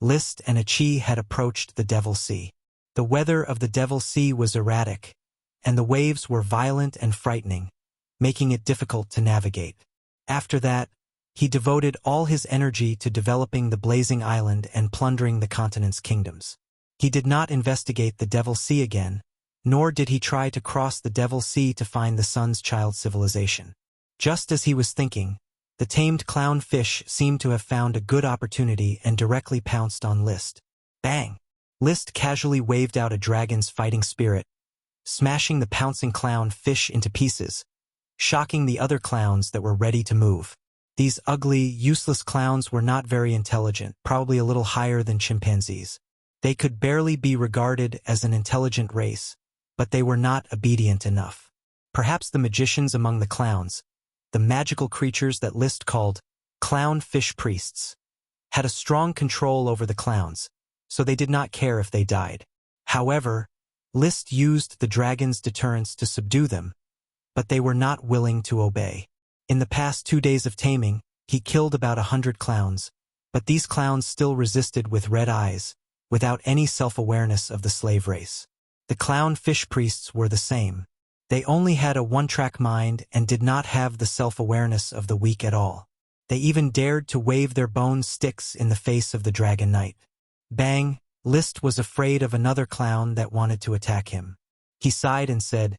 List and Achi had approached the Devil's Sea. The weather of the Devil's Sea was erratic, and the waves were violent and frightening, making it difficult to navigate. After that, he devoted all his energy to developing the blazing island and plundering the continent's kingdoms. He did not investigate the Devil's Sea again, nor did he try to cross the Devil's Sea to find the Sun's Child civilization. Just as he was thinking, the tamed clownfish seemed to have found a good opportunity and directly pounced on List. Bang! List casually waved out a dragon's fighting spirit, smashing the pouncing clownfish into pieces, shocking the other clowns that were ready to move. These ugly, useless clowns were not very intelligent, probably a little higher than chimpanzees. They could barely be regarded as an intelligent race, but they were not obedient enough. Perhaps the magicians among the clowns, the magical creatures that List called clownfish priests, had a strong control over the clowns, so they did not care if they died. However, List used the dragon's deterrence to subdue them, but they were not willing to obey. In the past 2 days of taming, he killed about 100 clowns, but these clowns still resisted with red eyes, without any self-awareness of the slave race. The clownfish priests were the same. They only had a one-track mind and did not have the self-awareness of the weak at all. They even dared to wave their bone sticks in the face of the Dragon Knight. Bang! List was afraid of another clown that wanted to attack him. He sighed and said,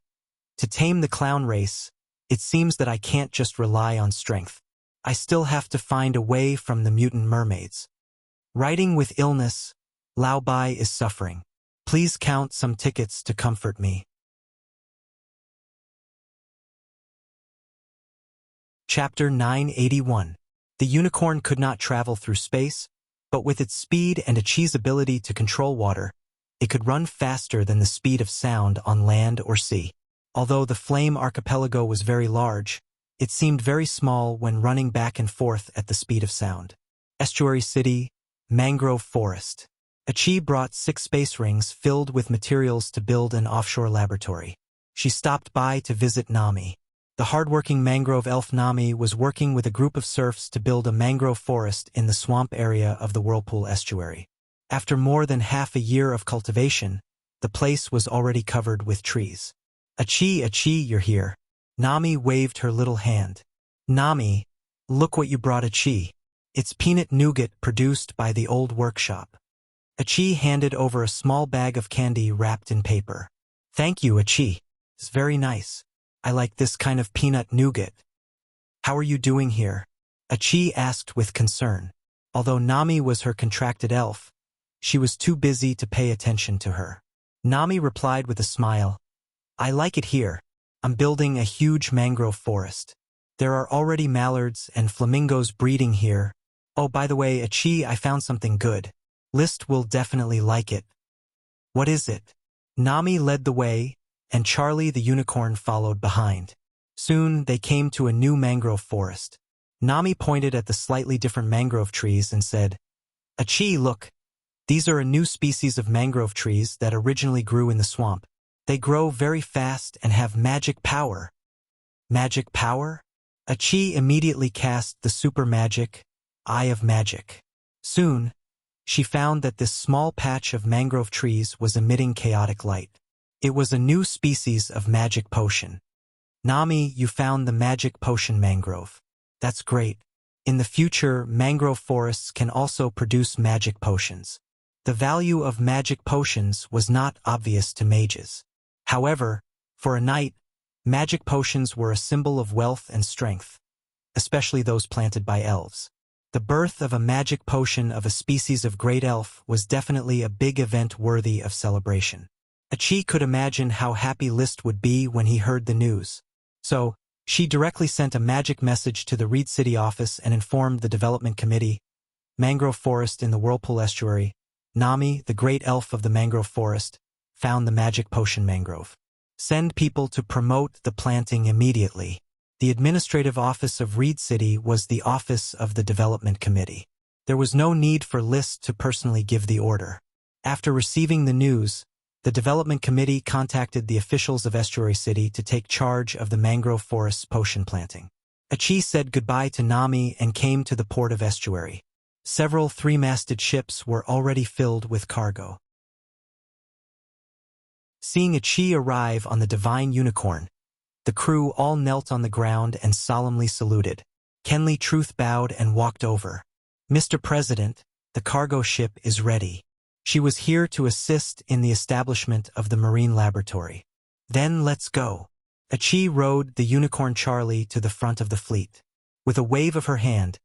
"To tame the clown race, it seems that I can't just rely on strength. I still have to find a way from the mutant mermaids. Riding with illness, Lao Bai is suffering. Please count some tickets to comfort me." Chapter 981. The unicorn could not travel through space, but with its speed and Achi's ability to control water, it could run faster than the speed of sound on land or sea. Although the Flame Archipelago was very large, it seemed very small when running back and forth at the speed of sound. Estuary City, Mangrove Forest. Achi brought 6 space rings filled with materials to build an offshore laboratory. She stopped by to visit Nami. The hardworking mangrove elf Nami was working with a group of serfs to build a mangrove forest in the swamp area of the Whirlpool Estuary. After more than half a year of cultivation, the place was already covered with trees. "Achi, you're here." Nami waved her little hand. "Nami, look what you brought Achi. It's peanut nougat produced by the old workshop." Achi handed over a small bag of candy wrapped in paper. "Thank you, Achi. It's very nice. I like this kind of peanut nougat." "How are you doing here?" Achi asked with concern. Although Nami was her contracted elf, she was too busy to pay attention to her. Nami replied with a smile, "I like it here. I'm building a huge mangrove forest. There are already mallards and flamingos breeding here. Oh, by the way, Achi, I found something good. List will definitely like it." "What is it?" Nami led the way, and Charlie the unicorn followed behind. Soon they came to a new mangrove forest. Nami pointed at the slightly different mangrove trees and said, "Achi, look. These are a new species of mangrove trees that originally grew in the swamp. They grow very fast and have magic power." "Magic power?" Achi immediately cast the super magic, Eye of Magic. Soon, she found that this small patch of mangrove trees was emitting chaotic light. It was a new species of magic potion. "Nami, you found the magic potion mangrove. That's great. In the future, mangrove forests can also produce magic potions. The value of magic potions was not obvious to mages. However, for a knight, magic potions were a symbol of wealth and strength, especially those planted by elves. The birth of a magic potion of a species of great elf was definitely a big event worthy of celebration. Achi could imagine how happy List would be when he heard the news. So, she directly sent a magic message to the Reed City office and informed the development committee. Mangrove forest in the Whirlpool estuary. Nami, the great elf of the mangrove forest, found the magic potion mangrove. Send people to promote the planting immediately. The administrative office of Reed City was the office of the development committee. There was no need for List to personally give the order. After receiving the news, the development committee contacted the officials of Estuary City to take charge of the mangrove forest's potion planting. Achi said goodbye to Nami and came to the port of Estuary. Several three-masted ships were already filled with cargo. Seeing Achi arrive on the divine unicorn, the crew all knelt on the ground and solemnly saluted. Kenley Truth bowed and walked over. "Mr. President, the cargo ship is ready. She was here to assist in the establishment of the marine laboratory. Then let's go." Achi rowed the Unicorn Charlie to the front of the fleet. With a wave of her hand,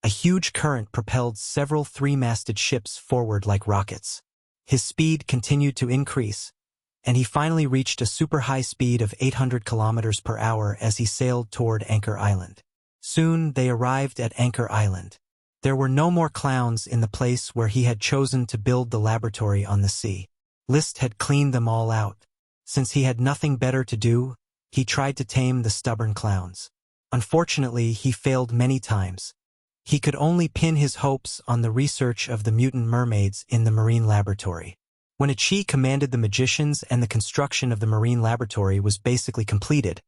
a huge current propelled several three-masted ships forward like rockets. His speed continued to increase, and he finally reached a super-high speed of 800 kilometers per hour as he sailed toward Anchor Island. Soon they arrived at Anchor Island. There were no more clowns in the place where he had chosen to build the laboratory on the sea. List had cleaned them all out. Since he had nothing better to do, he tried to tame the stubborn clowns. Unfortunately, he failed many times. He could only pin his hopes on the research of the mutant mermaids in the marine laboratory. When Achi commanded the magicians and the construction of the marine laboratory was basically completed,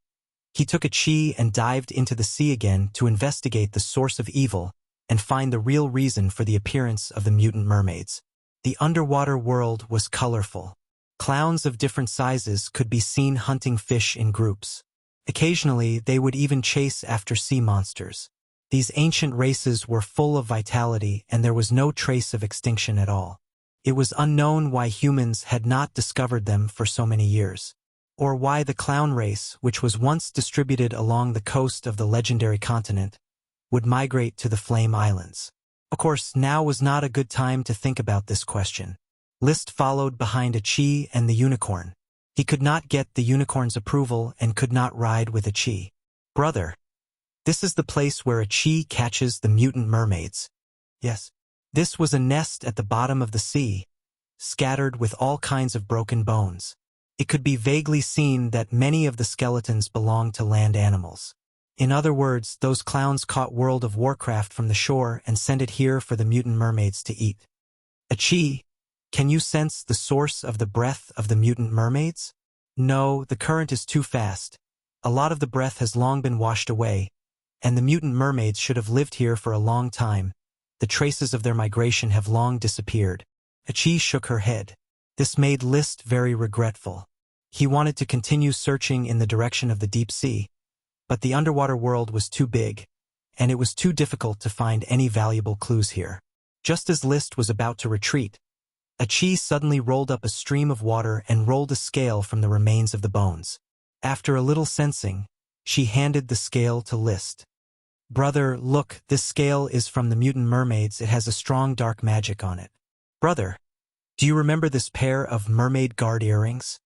he took Achi and dived into the sea again to investigate the source of evil and find the real reason for the appearance of the mutant mermaids. The underwater world was colorful. Clowns of different sizes could be seen hunting fish in groups. Occasionally, they would even chase after sea monsters. These ancient races were full of vitality, and there was no trace of extinction at all. It was unknown why humans had not discovered them for so many years, or why the clown race, which was once distributed along the coast of the legendary continent, would migrate to the Flame Islands. Of course, now was not a good time to think about this question. List followed behind Achi and the unicorn. He could not get the unicorn's approval and could not ride with Achi. "Brother, this is the place where Achi catches the mutant mermaids." Yes. This was a nest at the bottom of the sea, scattered with all kinds of broken bones. It could be vaguely seen that many of the skeletons belonged to land animals. In other words, those clowns caught World of Warcraft from the shore and sent it here for the mutant mermaids to eat. "Achi, can you sense the source of the breath of the mutant mermaids?" "No, the current is too fast. A lot of the breath has long been washed away, and the mutant mermaids should have lived here for a long time. The traces of their migration have long disappeared." Achi shook her head. This made List very regretful. He wanted to continue searching in the direction of the deep sea, but the underwater world was too big, and it was too difficult to find any valuable clues here. Just as List was about to retreat, Achi suddenly rolled up a stream of water and rolled a scale from the remains of the bones. After a little sensing, she handed the scale to List. "Brother, look, this scale is from the mutant mermaids. It has a strong dark magic on it." "Brother, do you remember this pair of mermaid guard earrings?"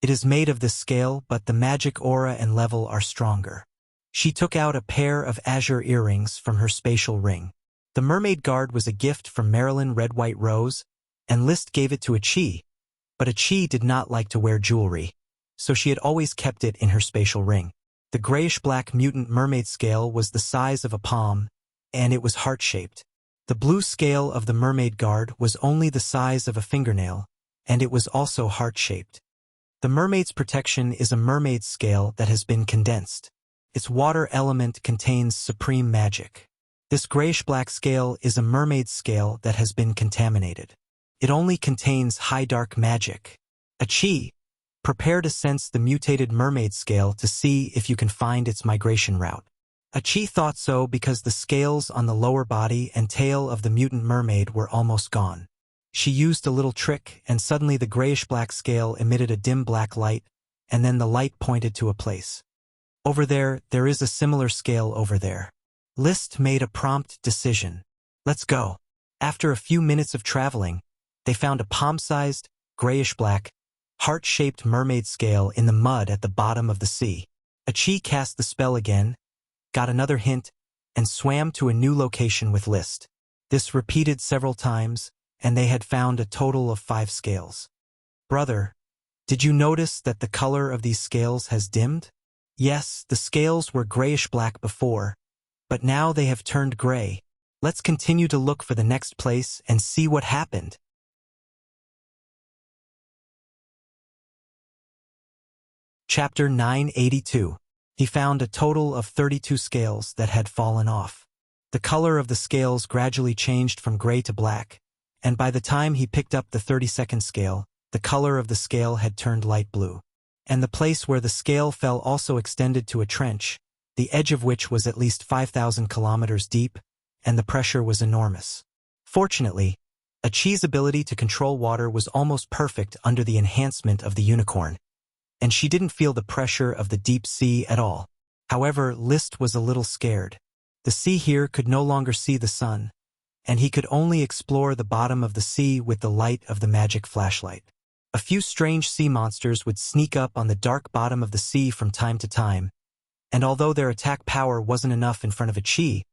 "It is made of this scale, but the magic aura and level are stronger." She took out a pair of azure earrings from her spatial ring. The mermaid guard was a gift from Marilyn Red White Rose, and List gave it to Achi, but Achi did not like to wear jewelry, so she had always kept it in her spatial ring. The grayish-black mutant mermaid scale was the size of a palm, and it was heart-shaped. The blue scale of the mermaid guard was only the size of a fingernail, and it was also heart-shaped. The mermaid's protection is a mermaid scale that has been condensed. Its water element contains supreme magic. This grayish-black scale is a mermaid scale that has been contaminated. It only contains high dark magic. Achi, prepare to sense the mutated mermaid scale to see if you can find its migration route. Achi thought so because the scales on the lower body and tail of the mutant mermaid were almost gone. She used a little trick, and suddenly the grayish-black scale emitted a dim black light, and then the light pointed to a place. Over there is a similar scale over there. List made a prompt decision. Let's go. After a few minutes of traveling, they found a palm-sized, grayish-black, heart-shaped mermaid scale in the mud at the bottom of the sea. Achi cast the spell again, got another hint, and swam to a new location with List. This repeated several times, and they had found a total of 5 scales. Brother, did you notice that the color of these scales has dimmed? Yes, the scales were grayish-black before, but now they have turned gray. Let's continue to look for the next place and see what happened. Chapter 982. He found a total of 32 scales that had fallen off. The color of the scales gradually changed from gray to black, and by the time he picked up the 32nd scale, the color of the scale had turned light blue. And the place where the scale fell also extended to a trench, the edge of which was at least 5,000 kilometers deep, and the pressure was enormous. Fortunately, Achi's ability to control water was almost perfect under the enhancement of the unicorn, and she didn't feel the pressure of the deep sea at all. However, List was a little scared. The sea here could no longer see the sun, and he could only explore the bottom of the sea with the light of the magic flashlight. A few strange sea monsters would sneak up on the dark bottom of the sea from time to time, and although their attack power wasn't enough in front of Achi,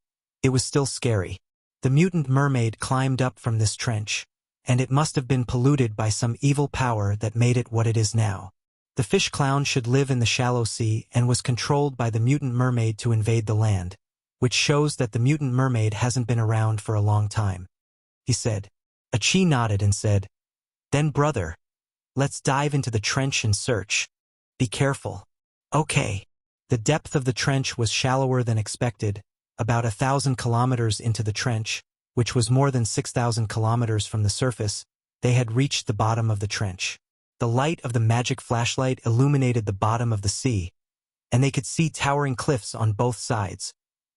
it was still scary. The mutant mermaid climbed up from this trench, and it must have been polluted by some evil power that made it what it is now. The fish clown should live in the shallow sea and was controlled by the mutant mermaid to invade the land, which shows that the mutant mermaid hasn't been around for a long time. He said. Achi nodded and said, "Then brother, let's dive into the trench and search. Be careful." Okay. The depth of the trench was shallower than expected, about 1,000 kilometers into the trench, which was more than 6,000 kilometers from the surface. They had reached the bottom of the trench. The light of the magic flashlight illuminated the bottom of the sea, and they could see towering cliffs on both sides,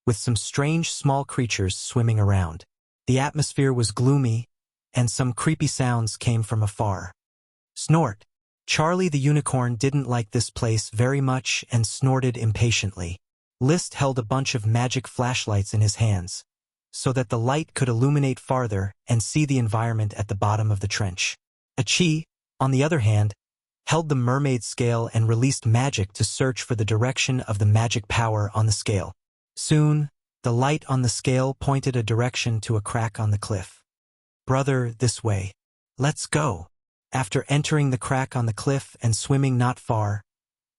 with some strange small creatures swimming around. The atmosphere was gloomy, and some creepy sounds came from afar. Snort. Charlie the unicorn didn't like this place very much and snorted impatiently. List held a bunch of magic flashlights in his hands, so that the light could illuminate farther and see the environment at the bottom of the trench. Achi, on the other hand, held the mermaid scale and released magic to search for the direction of the magic power on the scale. Soon, the light on the scale pointed a direction to a crack on the cliff. Brother, this way. Let's go. After entering the crack on the cliff and swimming not far,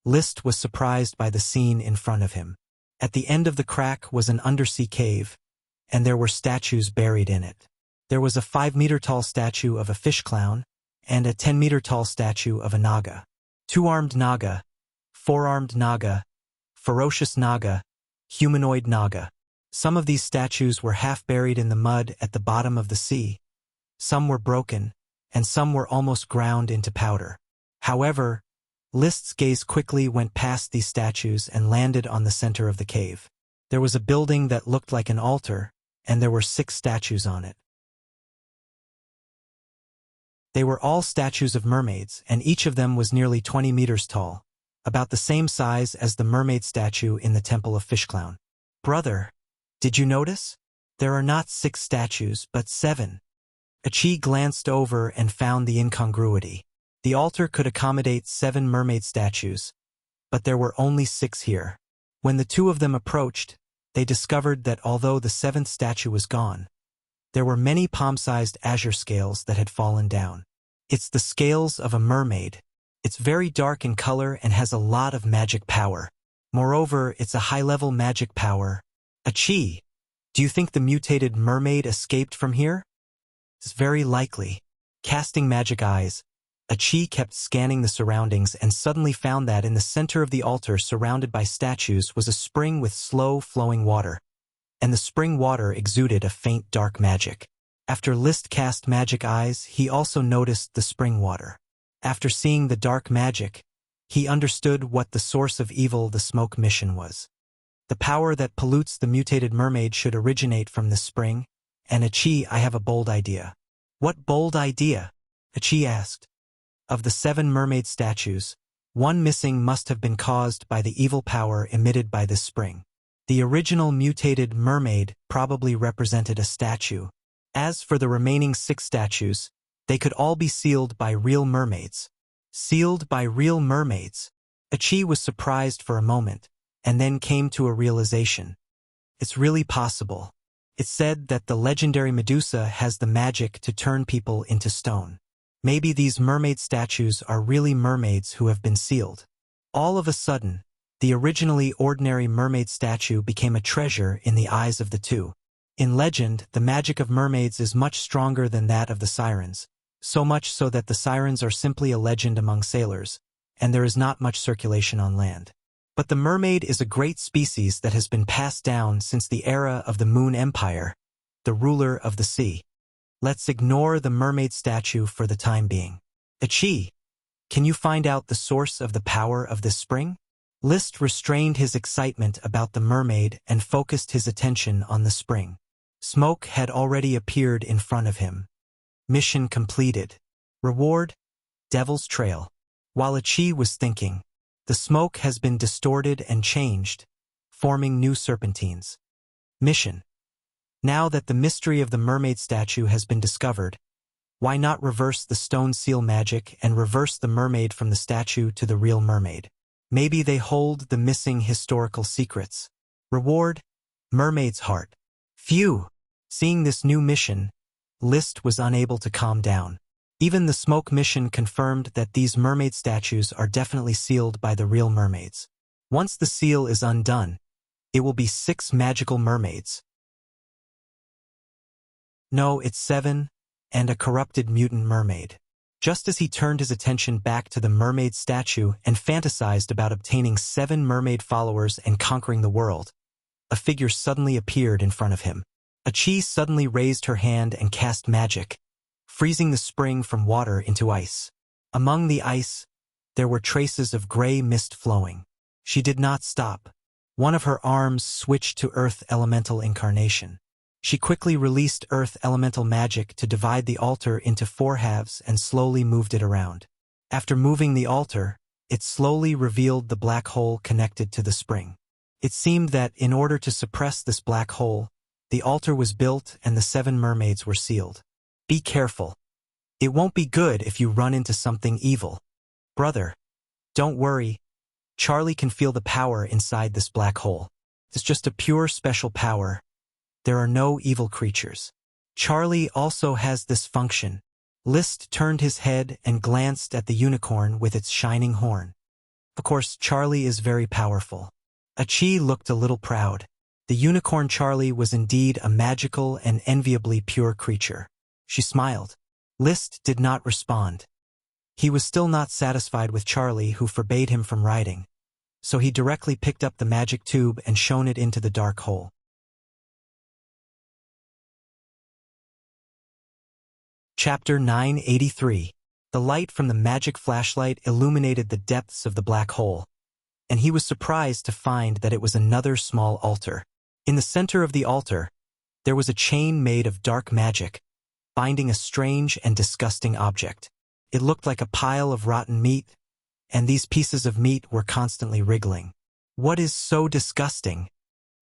List was surprised by the scene in front of him. At the end of the crack was an undersea cave, and there were statues buried in it. There was a 5-meter-tall statue of a fish clown, and a 10-meter-tall statue of a naga. 2-armed naga, 4-armed naga, ferocious naga, humanoid naga. Some of these statues were half buried in the mud at the bottom of the sea. Some were broken, and some were almost ground into powder. However, List's gaze quickly went past these statues and landed on the center of the cave. There was a building that looked like an altar, and there were 6 statues on it. They were all statues of mermaids, and each of them was nearly 20 meters tall, about the same size as the mermaid statue in the Temple of Fishclown. Brother, did you notice? There are not 6 statues, but 7. Achi glanced over and found the incongruity. The altar could accommodate 7 mermaid statues, but there were only 6 here. When the 2 of them approached, they discovered that although the 7th statue was gone, there were many palm-sized azure scales that had fallen down. It's the scales of a mermaid. It's very dark in color and has a lot of magic power. Moreover, it's a high-level magic power. Achi, do you think the mutated mermaid escaped from here? It's very likely. Casting magic eyes, Achi kept scanning the surroundings and suddenly found that in the center of the altar surrounded by statues was a spring with slow-flowing water, and the spring water exuded a faint dark magic. After List cast magic eyes, he also noticed the spring water. After seeing the dark magic, he understood what the source of evil the smoke mission was. The power that pollutes the mutated mermaid should originate from this spring. And Achi, I have a bold idea. What bold idea? Achi asked. Of the 7 mermaid statues, one missing must have been caused by the evil power emitted by this spring. The original mutated mermaid probably represented a statue. As for the remaining 6 statues, they could all be sealed by real mermaids. Sealed by real mermaids? Achi was surprised for a moment, and then came to a realization. It's really possible. It's said that the legendary Medusa has the magic to turn people into stone. Maybe these mermaid statues are really mermaids who have been sealed. All of a sudden, the originally ordinary mermaid statue became a treasure in the eyes of the two. In legend, the magic of mermaids is much stronger than that of the sirens, so much so that the sirens are simply a legend among sailors, and there is not much circulation on land. But the mermaid is a great species that has been passed down since the era of the Moon Empire, the ruler of the sea. Let's ignore the mermaid statue for the time being. Achi, can you find out the source of the power of this spring? List restrained his excitement about the mermaid and focused his attention on the spring. Smoke had already appeared in front of him. Mission completed. Reward? Devil's Trail. While Achi was thinking, the smoke has been distorted and changed, forming new serpentines. Mission. Now that the mystery of the mermaid statue has been discovered, why not reverse the stone seal magic and reverse the mermaid from the statue to the real mermaid? Maybe they hold the missing historical secrets. Reward? Mermaid's heart. Phew! Seeing this new mission, List was unable to calm down. Even the smoke mission confirmed that these mermaid statues are definitely sealed by the real mermaids. Once the seal is undone, it will be 6 magical mermaids. No, it's 7, and a corrupted mutant mermaid. Just as he turned his attention back to the mermaid statue and fantasized about obtaining 7 mermaid followers and conquering the world, a figure suddenly appeared in front of him. Achi suddenly raised her hand and cast magic, freezing the spring from water into ice. Among the ice, there were traces of gray mist flowing. She did not stop. One of her arms switched to Earth Elemental Incarnation. She quickly released Earth Elemental magic to divide the altar into 4 halves and slowly moved it around. After moving the altar, it slowly revealed the black hole connected to the spring. It seemed that in order to suppress this black hole, the altar was built and the 7 mermaids were sealed. Be careful. It won't be good if you run into something evil. Brother, don't worry. Charlie can feel the power inside this black hole. It's just a pure special power. There are no evil creatures. Charlie also has this function. List turned his head and glanced at the unicorn with its shining horn. Of course, Charlie is very powerful. Achi looked a little proud. The unicorn Charlie was indeed a magical and enviably pure creature. She smiled. List did not respond. He was still not satisfied with Charlie, who forbade him from riding, so he directly picked up the magic tube and shone it into the dark hole. Chapter 983. The light from the magic flashlight illuminated the depths of the black hole, and he was surprised to find that it was another small altar. In the center of the altar, there was a chain made of dark magic, binding a strange and disgusting object. It looked like a pile of rotten meat, and these pieces of meat were constantly wriggling. What is so disgusting?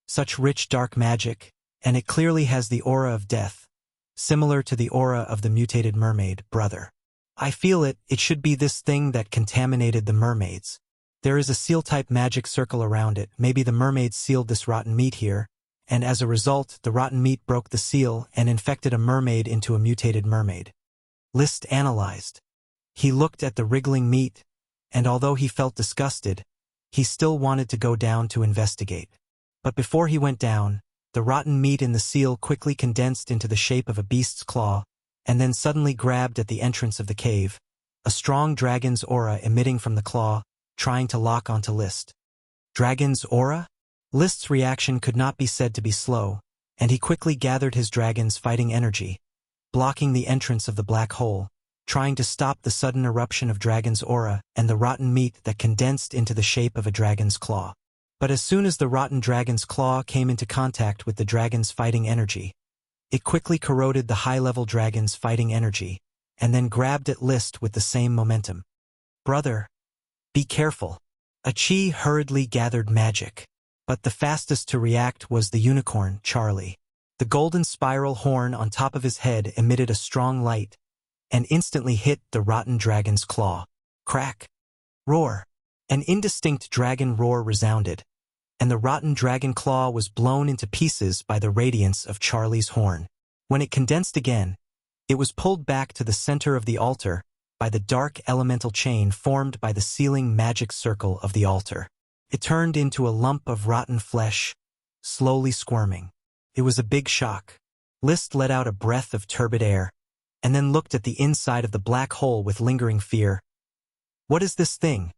Such rich dark magic, and it clearly has the aura of death, similar to the aura of the mutated mermaid, brother. I feel it should be this thing that contaminated the mermaids. There is a seal-type magic circle around it. Maybe the mermaids sealed this rotten meat here, and as a result, the rotten meat broke the seal and infected a mermaid into a mutated mermaid. List analyzed. He looked at the wriggling meat, and although he felt disgusted, he still wanted to go down to investigate. But before he went down, the rotten meat in the seal quickly condensed into the shape of a beast's claw, and then suddenly grabbed at the entrance of the cave, a strong dragon's aura emitting from the claw, trying to lock onto List. Dragon's aura? List's reaction could not be said to be slow, and he quickly gathered his dragon's fighting energy, blocking the entrance of the black hole, trying to stop the sudden eruption of dragon's aura and the rotten meat that condensed into the shape of a dragon's claw. But as soon as the rotten dragon's claw came into contact with the dragon's fighting energy, it quickly corroded the high-level dragon's fighting energy, and then grabbed at List with the same momentum. "Brother, be careful." Achi hurriedly gathered magic, but the fastest to react was the unicorn, Charlie. The golden spiral horn on top of his head emitted a strong light, and instantly hit the rotten dragon's claw. Crack! Roar! An indistinct dragon roar resounded, and the rotten dragon claw was blown into pieces by the radiance of Charlie's horn. When it condensed again, it was pulled back to the center of the altar by the dark elemental chain formed by the sealing magic circle of the altar. It turned into a lump of rotten flesh, slowly squirming. It was a big shock. List let out a breath of turbid air, and then looked at the inside of the black hole with lingering fear. What is this thing?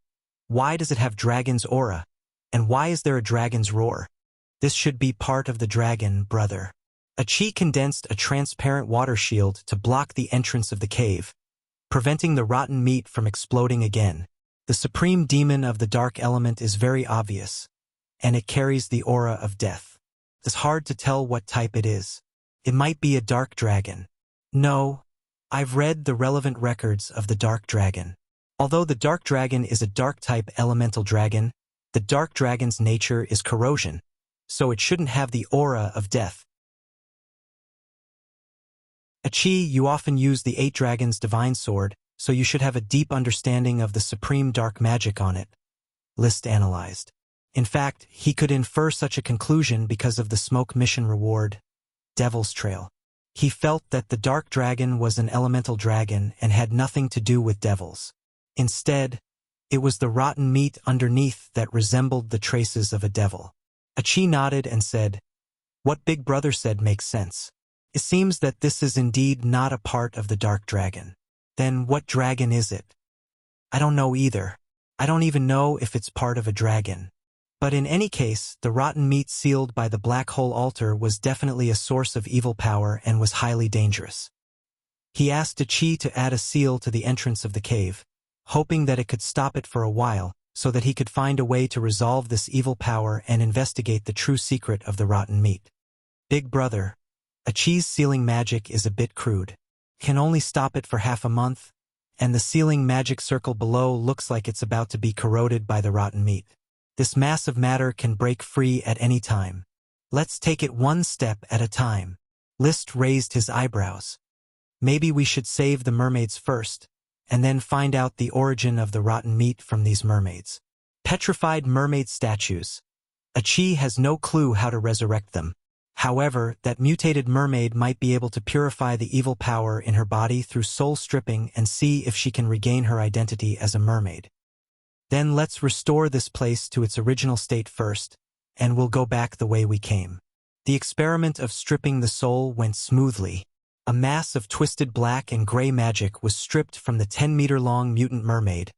Why does it have dragon's aura? And why is there a dragon's roar? This should be part of the dragon, brother. Achi condensed a transparent water shield to block the entrance of the cave, preventing the rotten meat from exploding again. The supreme demon of the dark element is very obvious, and it carries the aura of death. It's hard to tell what type it is. It might be a dark dragon. No, I've read the relevant records of the dark dragon. Although the dark dragon is a dark-type elemental dragon, the dark dragon's nature is corrosion, so it shouldn't have the aura of death. Achi, you often use the 8 Dragon's divine sword, so you should have a deep understanding of the supreme dark magic on it, List analyzed. In fact, he could infer such a conclusion because of the smoke mission reward, Devil's Trail. He felt that the dark dragon was an elemental dragon and had nothing to do with devils. Instead, it was the rotten meat underneath that resembled the traces of a devil. Achi nodded and said, "What Big Brother said makes sense. It seems that this is indeed not a part of the dark dragon. Then what dragon is it? I don't know either. I don't even know if it's part of a dragon. But in any case, the rotten meat sealed by the black hole altar was definitely a source of evil power and was highly dangerous." He asked Achi to add a seal to the entrance of the cave, hoping that it could stop it for a while, so that he could find a way to resolve this evil power and investigate the true secret of the rotten meat. "Big Brother, Achi's sealing magic is a bit crude. Can only stop it for half a month, and the sealing magic circle below looks like it's about to be corroded by the rotten meat. This mass of matter can break free at any time. Let's take it one step at a time." List raised his eyebrows. "Maybe we should save the mermaids first, and then find out the origin of the rotten meat from these mermaids." Petrified mermaid statues. Achi has no clue how to resurrect them. However, that mutated mermaid might be able to purify the evil power in her body through soul stripping and see if she can regain her identity as a mermaid. Then let's restore this place to its original state first, and we'll go back the way we came. The experiment of stripping the soul went smoothly. A mass of twisted black and gray magic was stripped from the 10-meter-long mutant mermaid,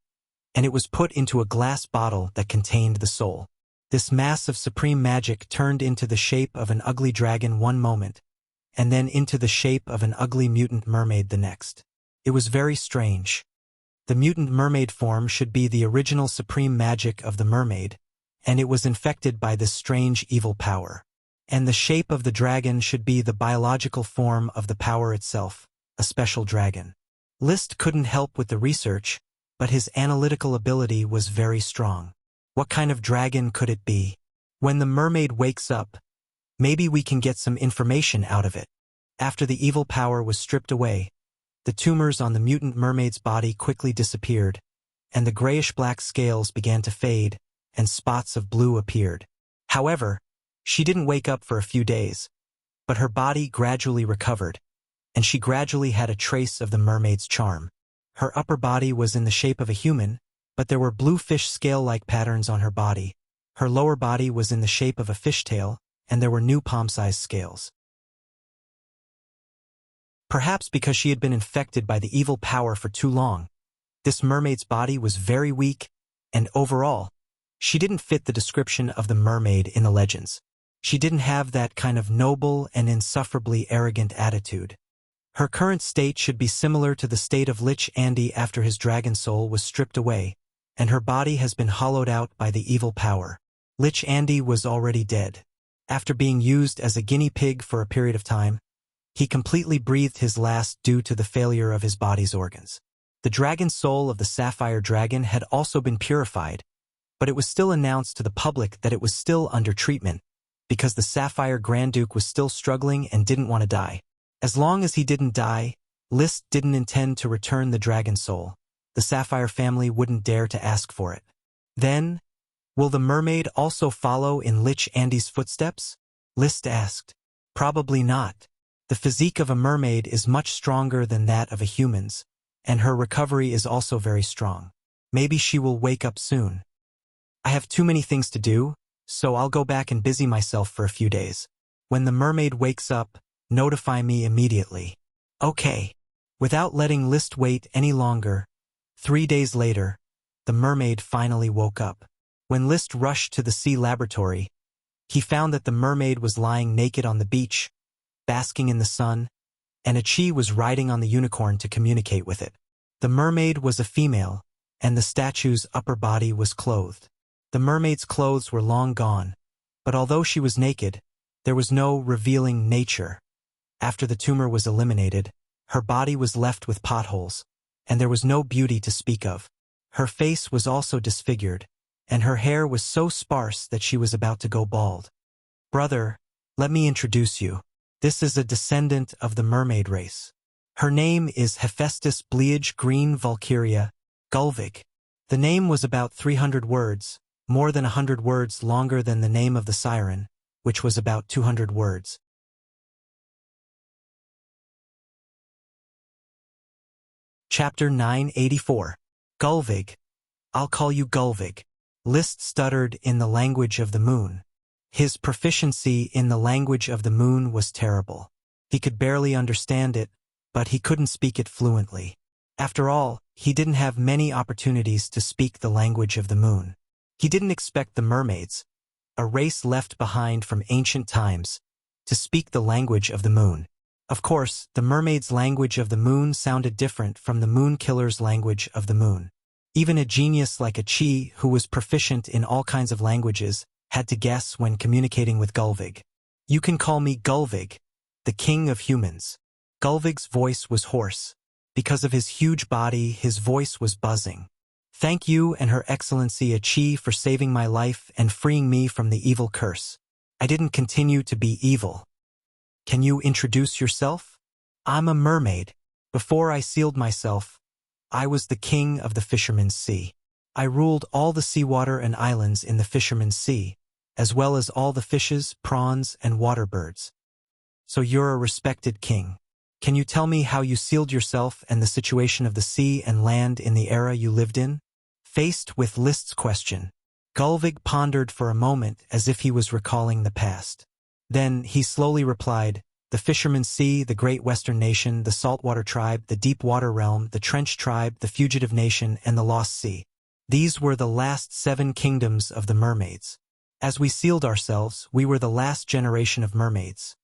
and it was put into a glass bottle that contained the soul. This mass of supreme magic turned into the shape of an ugly dragon one moment, and then into the shape of an ugly mutant mermaid the next. It was very strange. The mutant mermaid form should be the original supreme magic of the mermaid, and it was infected by this strange evil power. And the shape of the dragon should be the biological form of the power itself, a special dragon. List couldn't help with the research, but his analytical ability was very strong. What kind of dragon could it be? When the mermaid wakes up, maybe we can get some information out of it. After the evil power was stripped away, the tumors on the mutant mermaid's body quickly disappeared, and the grayish-black scales began to fade, and spots of blue appeared. However, she didn't wake up for a few days, but her body gradually recovered, and she gradually had a trace of the mermaid's charm. Her upper body was in the shape of a human, but there were blue fish scale-like patterns on her body. Her lower body was in the shape of a fishtail, and there were new palm-sized scales. Perhaps because she had been infected by the evil power for too long, this mermaid's body was very weak, and overall, she didn't fit the description of the mermaid in the legends. She didn't have that kind of noble and insufferably arrogant attitude. Her current state should be similar to the state of Lich Andy after his dragon soul was stripped away, and her body has been hollowed out by the evil power. Lich Andy was already dead. After being used as a guinea pig for a period of time, he completely breathed his last due to the failure of his body's organs. The dragon soul of the sapphire dragon had also been purified, but it was still announced to the public that it was still under treatment, because the Sapphire Grand Duke was still struggling and didn't want to die. As long as he didn't die, List didn't intend to return the dragon soul. The Sapphire family wouldn't dare to ask for it. Then, will the mermaid also follow in Lich Andy's footsteps? List asked. Probably not. The physique of a mermaid is much stronger than that of a human's, and her recovery is also very strong. Maybe she will wake up soon. I have too many things to do, so I'll go back and busy myself for a few days. When the mermaid wakes up, notify me immediately. Okay. Without letting List wait any longer, 3 days later, the mermaid finally woke up. When List rushed to the sea laboratory, he found that the mermaid was lying naked on the beach, basking in the sun, and a chi was riding on the unicorn to communicate with it. The mermaid was a female, and the statue's upper body was clothed. The mermaid's clothes were long gone, but although she was naked, there was no revealing nature. After the tumor was eliminated, her body was left with potholes, and there was no beauty to speak of. Her face was also disfigured, and her hair was so sparse that she was about to go bald. Brother, let me introduce you. This is a descendant of the mermaid race. Her name is Hephaestus Bleage Green Valkyria, Gulvig. The name was about 300 words, more than 100 words longer than the name of the siren, which was about 200 words. Chapter 984. Gulvig. I'll call you Gulvig. List stuttered in the language of the moon. His proficiency in the language of the moon was terrible. He could barely understand it, but he couldn't speak it fluently. After all, he didn't have many opportunities to speak the language of the moon. He didn't expect the mermaids, a race left behind from ancient times, to speak the language of the moon. Of course, the mermaid's language of the moon sounded different from the moon killer's language of the moon. Even a genius like a Chi, who was proficient in all kinds of languages, had to guess when communicating with Gulvig. You can call me Gulvig, the king of humans. Gulvig's voice was hoarse. Because of his huge body, his voice was buzzing. Thank you and Her Excellency a Chi for saving my life and freeing me from the evil curse. I didn't continue to be evil. Can you introduce yourself? I'm a mermaid. Before I sealed myself, I was the king of the Fisherman's Sea. I ruled all the seawater and islands in the Fisherman's Sea, as well as all the fishes, prawns, and water birds. So you're a respected king. Can you tell me how you sealed yourself and the situation of the sea and land in the era you lived in? Faced with List's question, Gulvig pondered for a moment as if he was recalling the past. Then he slowly replied, the Fisherman's Sea, the Great Western Nation, the Saltwater Tribe, the Deep Water Realm, the Trench Tribe, the Fugitive Nation, and the Lost Sea. These were the last 7 kingdoms of the mermaids. As we sealed ourselves, we were the last generation of mermaids.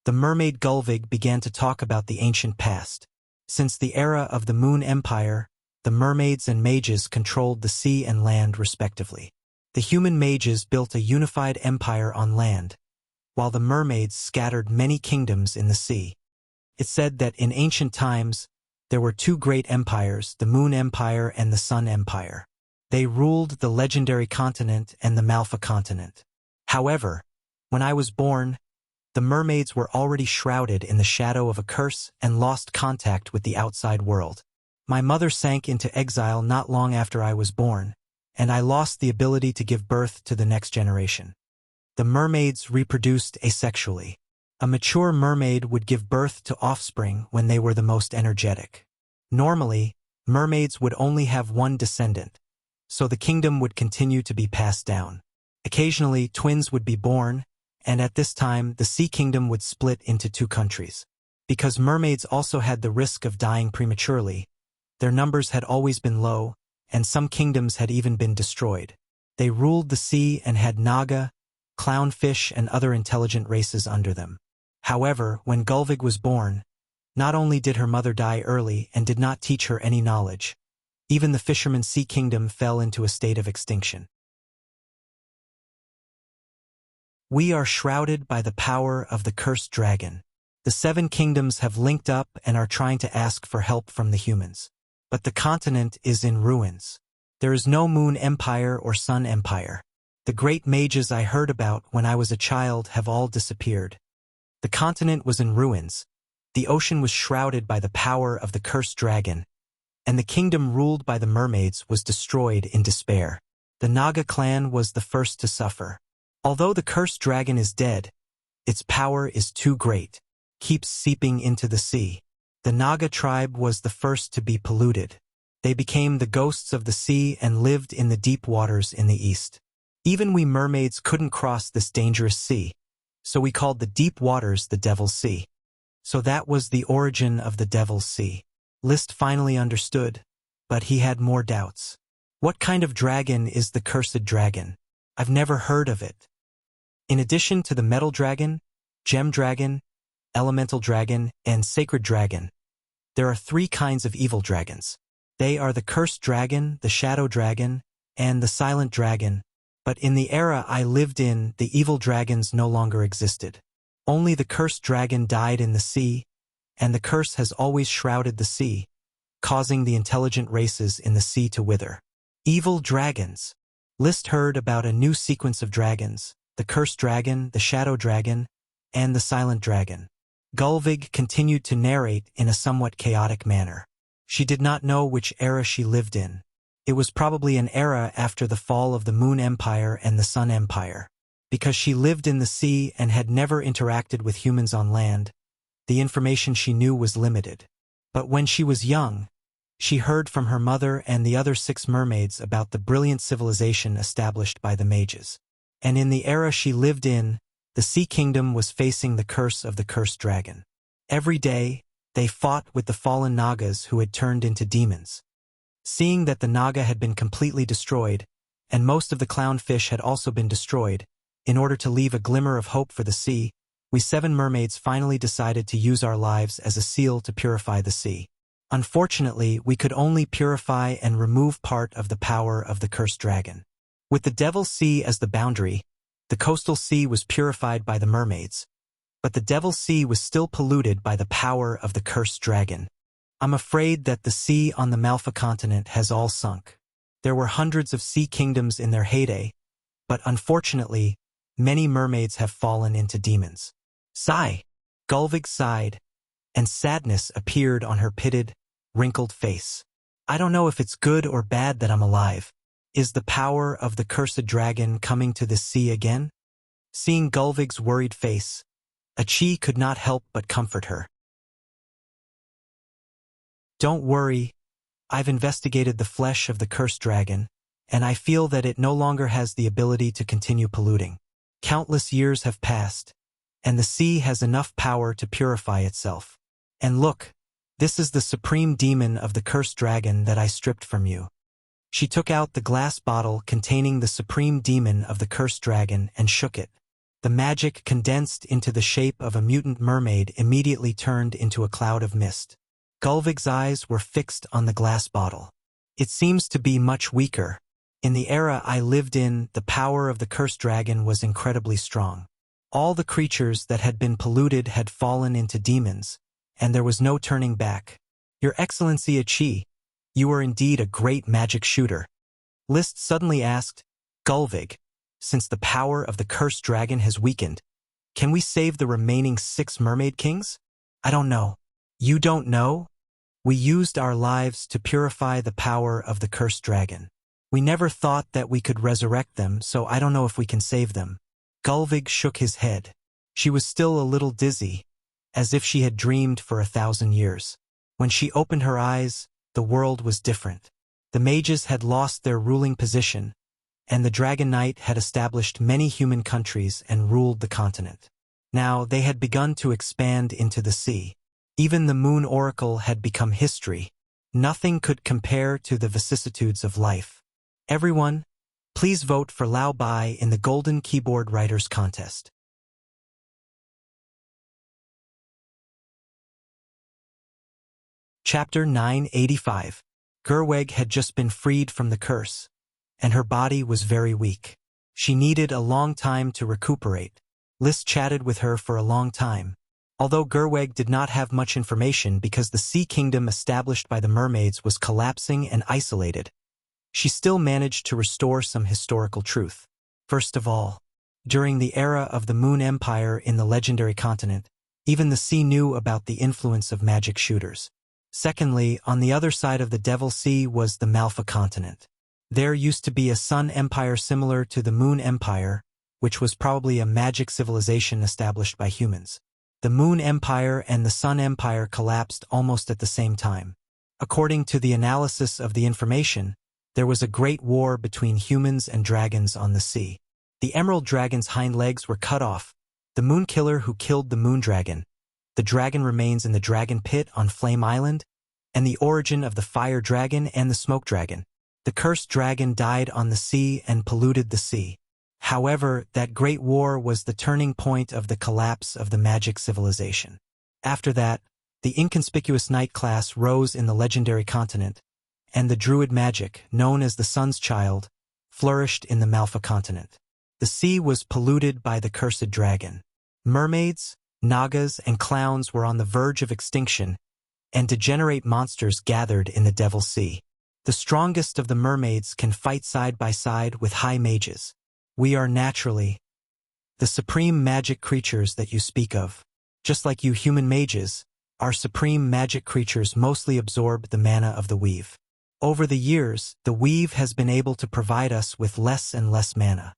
The mermaid Gulvig began to talk about the ancient past. Since the era of the Moon Empire, the mermaids and mages controlled the sea and land respectively. The human mages built a unified empire on land, while the mermaids scattered many kingdoms in the sea. It said that in ancient times, there were 2 great empires, the Moon Empire and the Sun Empire. They ruled the legendary continent and the Malfa continent. However, when I was born, the mermaids were already shrouded in the shadow of a curse and lost contact with the outside world. My mother sank into exile not long after I was born, and I lost the ability to give birth to the next generation. The mermaids reproduced asexually. A mature mermaid would give birth to offspring when they were the most energetic. Normally, mermaids would only have one descendant, so the kingdom would continue to be passed down. Occasionally, twins would be born, and at this time, the Sea Kingdom would split into 2 countries. Because mermaids also had the risk of dying prematurely, their numbers had always been low, and some kingdoms had even been destroyed. They ruled the sea and had naga, clownfish, and other intelligent races under them. However, when Gulvig was born, not only did her mother die early and did not teach her any knowledge, even the Fisherman's Sea Kingdom fell into a state of extinction. We are shrouded by the power of the cursed dragon. The 7 kingdoms have linked up and are trying to ask for help from the humans. But the continent is in ruins. There is no moon empire or sun empire. The great mages I heard about when I was a child have all disappeared. The continent was in ruins. The ocean was shrouded by the power of the cursed dragon, and the kingdom ruled by the mermaids was destroyed in despair. The Naga clan was the first to suffer. Although the cursed dragon is dead, its power is too great, keeps seeping into the sea. The Naga tribe was the first to be polluted. They became the ghosts of the sea and lived in the deep waters in the east. Even we mermaids couldn't cross this dangerous sea, so we called the deep waters the Devil's Sea. So that was the origin of the Devil's Sea. List finally understood, but he had more doubts. What kind of dragon is the cursed dragon? I've never heard of it. In addition to the metal dragon, gem dragon, elemental dragon, and sacred dragon, there are 3 kinds of evil dragons. They are the cursed dragon, the shadow dragon, and the silent dragon. But in the era I lived in, the evil dragons no longer existed. Only the cursed dragon died in the sea, and the curse has always shrouded the sea, causing the intelligent races in the sea to wither. Evil dragons. List heard about a new sequence of dragons, the cursed dragon, the shadow dragon, and the silent dragon. Gulvig continued to narrate in a somewhat chaotic manner. She did not know which era she lived in. It was probably an era after the fall of the Moon Empire and the Sun Empire. Because she lived in the sea and had never interacted with humans on land, the information she knew was limited. But when she was young, she heard from her mother and the other 6 mermaids about the brilliant civilization established by the mages. And in the era she lived in, the Sea Kingdom was facing the curse of the cursed dragon. Every day, they fought with the fallen Nagas who had turned into demons. Seeing that the Naga had been completely destroyed, and most of the clownfish had also been destroyed, in order to leave a glimmer of hope for the sea, we 7 mermaids finally decided to use our lives as a seal to purify the sea. Unfortunately, we could only purify and remove part of the power of the cursed dragon. With the Devil's Sea as the boundary, the coastal sea was purified by the mermaids, but the Devil's Sea was still polluted by the power of the cursed dragon. I'm afraid that the sea on the Malfa continent has all sunk. There were hundreds of sea kingdoms in their heyday, but unfortunately, many mermaids have fallen into demons. Sigh. Gulvig sighed, and sadness appeared on her pitted, wrinkled face. I don't know if it's good or bad that I'm alive. Is the power of the cursed dragon coming to the sea again? Seeing Gulvig's worried face, Achi could not help but comfort her. Don't worry, I've investigated the flesh of the cursed dragon, and I feel that it no longer has the ability to continue polluting. Countless years have passed, and the sea has enough power to purify itself. And look, this is the supreme demon of the cursed dragon that I stripped from you. She took out the glass bottle containing the supreme demon of the cursed dragon and shook it. The magic condensed into the shape of a mutant mermaid immediately turned into a cloud of mist. Gulvig's eyes were fixed on the glass bottle. It seems to be much weaker. In the era I lived in, the power of the cursed dragon was incredibly strong. All the creatures that had been polluted had fallen into demons, and there was no turning back. Your Excellency Achi, you are indeed a great magic shooter. List suddenly asked, Gulvig, since the power of the cursed dragon has weakened, can we save the remaining 6 mermaid kings? I don't know. You don't know? We used our lives to purify the power of the cursed dragon. We never thought that we could resurrect them, so I don't know if we can save them. Gulvig shook his head. She was still a little dizzy, as if she had dreamed for 1,000 years. When she opened her eyes, the world was different. The mages had lost their ruling position, and the Dragon Knight had established many human countries and ruled the continent. Now they had begun to expand into the sea. Even the Moon Oracle had become history. Nothing could compare to the vicissitudes of life. Everyone, please vote for Lao Bai in the Golden Keyboard Writers Contest. Chapter 985. Gerweg had just been freed from the curse, and her body was very weak. She needed a long time to recuperate, List chatted with her for a long time. Although Gerweg did not have much information because the sea kingdom established by the mermaids was collapsing and isolated, she still managed to restore some historical truth. First of all, during the era of the Moon Empire in the legendary continent, even the sea knew about the influence of magic shooters. Secondly, on the other side of the Devil Sea was the Malfa continent. There used to be a sun empire similar to the Moon Empire, which was probably a magic civilization established by humans. The Moon Empire and the Sun Empire collapsed almost at the same time. According to the analysis of the information, there was a great war between humans and dragons on the sea. The Emerald Dragon's hind legs were cut off, the Moon Killer who killed the Moon Dragon. The dragon remains in the Dragon Pit on Flame Island, and the origin of the Fire Dragon and the Smoke Dragon. The cursed dragon died on the sea and polluted the sea. However, that great war was the turning point of the collapse of the magic civilization. After that, the inconspicuous Knight class rose in the legendary continent, and the druid magic, known as the Sun's Child, flourished in the Malfa continent. The sea was polluted by the cursed dragon. Mermaids, nagas, and clowns were on the verge of extinction, and degenerate monsters gathered in the Devil's Sea. The strongest of the mermaids can fight side by side with high mages. We are naturally the supreme magic creatures that you speak of. Just like you human mages, our supreme magic creatures mostly absorb the mana of the weave. Over the years, the weave has been able to provide us with less and less mana.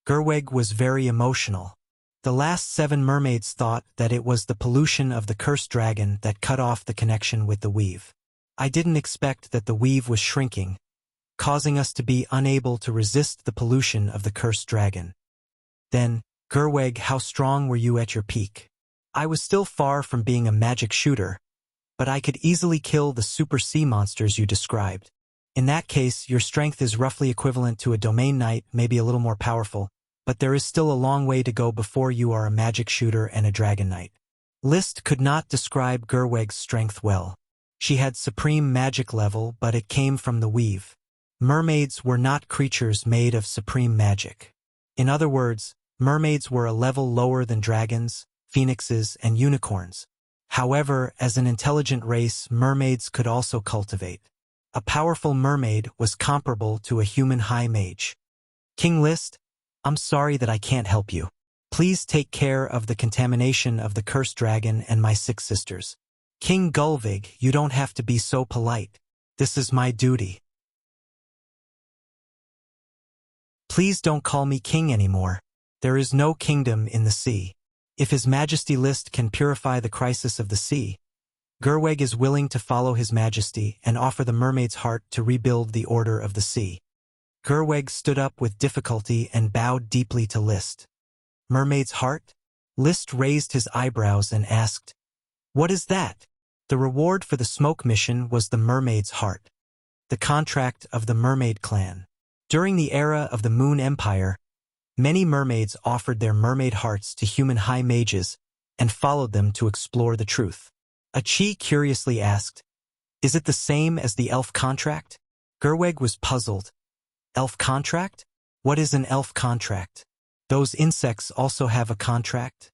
Gerweg was very emotional. The last 7 mermaids thought that it was the pollution of the cursed dragon that cut off the connection with the weave. I didn't expect that the weave was shrinking, causing us to be unable to resist the pollution of the cursed dragon. Then, Gerweg, how strong were you at your peak? I was still far from being a magic shooter, but I could easily kill the super sea monsters you described. In that case, your strength is roughly equivalent to a domain knight, maybe a little more powerful, but there is still a long way to go before you are a magic shooter and a dragon knight. List could not describe Gerweg's strength well. She had supreme magic level, but it came from the weave. Mermaids were not creatures made of supreme magic. In other words, mermaids were a level lower than dragons, phoenixes, and unicorns. However, as an intelligent race, mermaids could also cultivate. A powerful mermaid was comparable to a human high mage. King List, I'm sorry that I can't help you. Please take care of the contamination of the cursed dragon and my 6 sisters. King Gulvig, you don't have to be so polite. This is my duty. Please don't call me king anymore. There is no kingdom in the sea. If His Majesty List can purify the crisis of the sea, Gerweg is willing to follow His Majesty and offer the mermaid's heart to rebuild the order of the sea. Gerweg stood up with difficulty and bowed deeply to List. Mermaid's heart? List raised his eyebrows and asked, "What is that?" The reward for the smoke mission was the mermaid's heart, the contract of the mermaid clan. During the era of the Moon Empire, many mermaids offered their mermaid hearts to human high mages and followed them to explore the truth. Achi curiously asked, "Is it the same as the elf contract?" Gerweg was puzzled. Elf contract? What is an elf contract? Those insects also have a contract?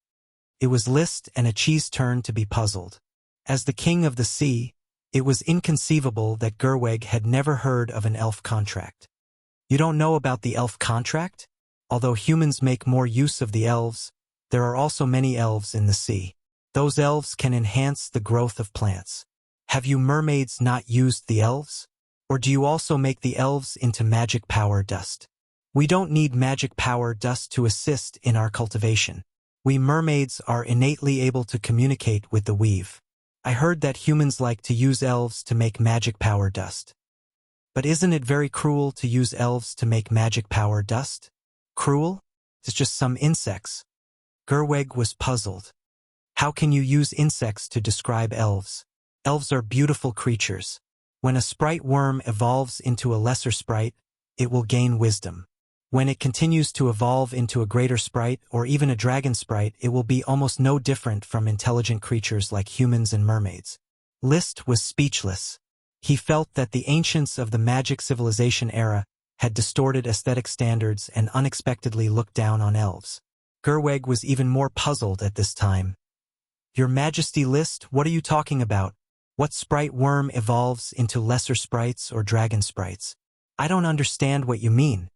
It was List and Achi's turn to be puzzled. As the king of the sea, it was inconceivable that Gerweg had never heard of an elf contract. You don't know about the elf contract? Although humans make more use of the elves, there are also many elves in the sea. Those elves can enhance the growth of plants. Have you mermaids not used the elves? Or do you also make the elves into magic power dust? We don't need magic power dust to assist in our cultivation. We mermaids are innately able to communicate with the weave. I heard that humans like to use elves to make magic power dust. But isn't it very cruel to use elves to make magic power dust? Cruel? It's just some insects. Gerweg was puzzled. How can you use insects to describe elves? Elves are beautiful creatures. When a sprite worm evolves into a lesser sprite, it will gain wisdom. When it continues to evolve into a greater sprite or even a dragon sprite, it will be almost no different from intelligent creatures like humans and mermaids. List was speechless. He felt that the ancients of the magic civilization era had distorted aesthetic standards and unexpectedly looked down on elves. Gerweg was even more puzzled at this time. Your Majesty List, what are you talking about? What sprite worm evolves into lesser sprites or dragon sprites? I don't understand what you mean.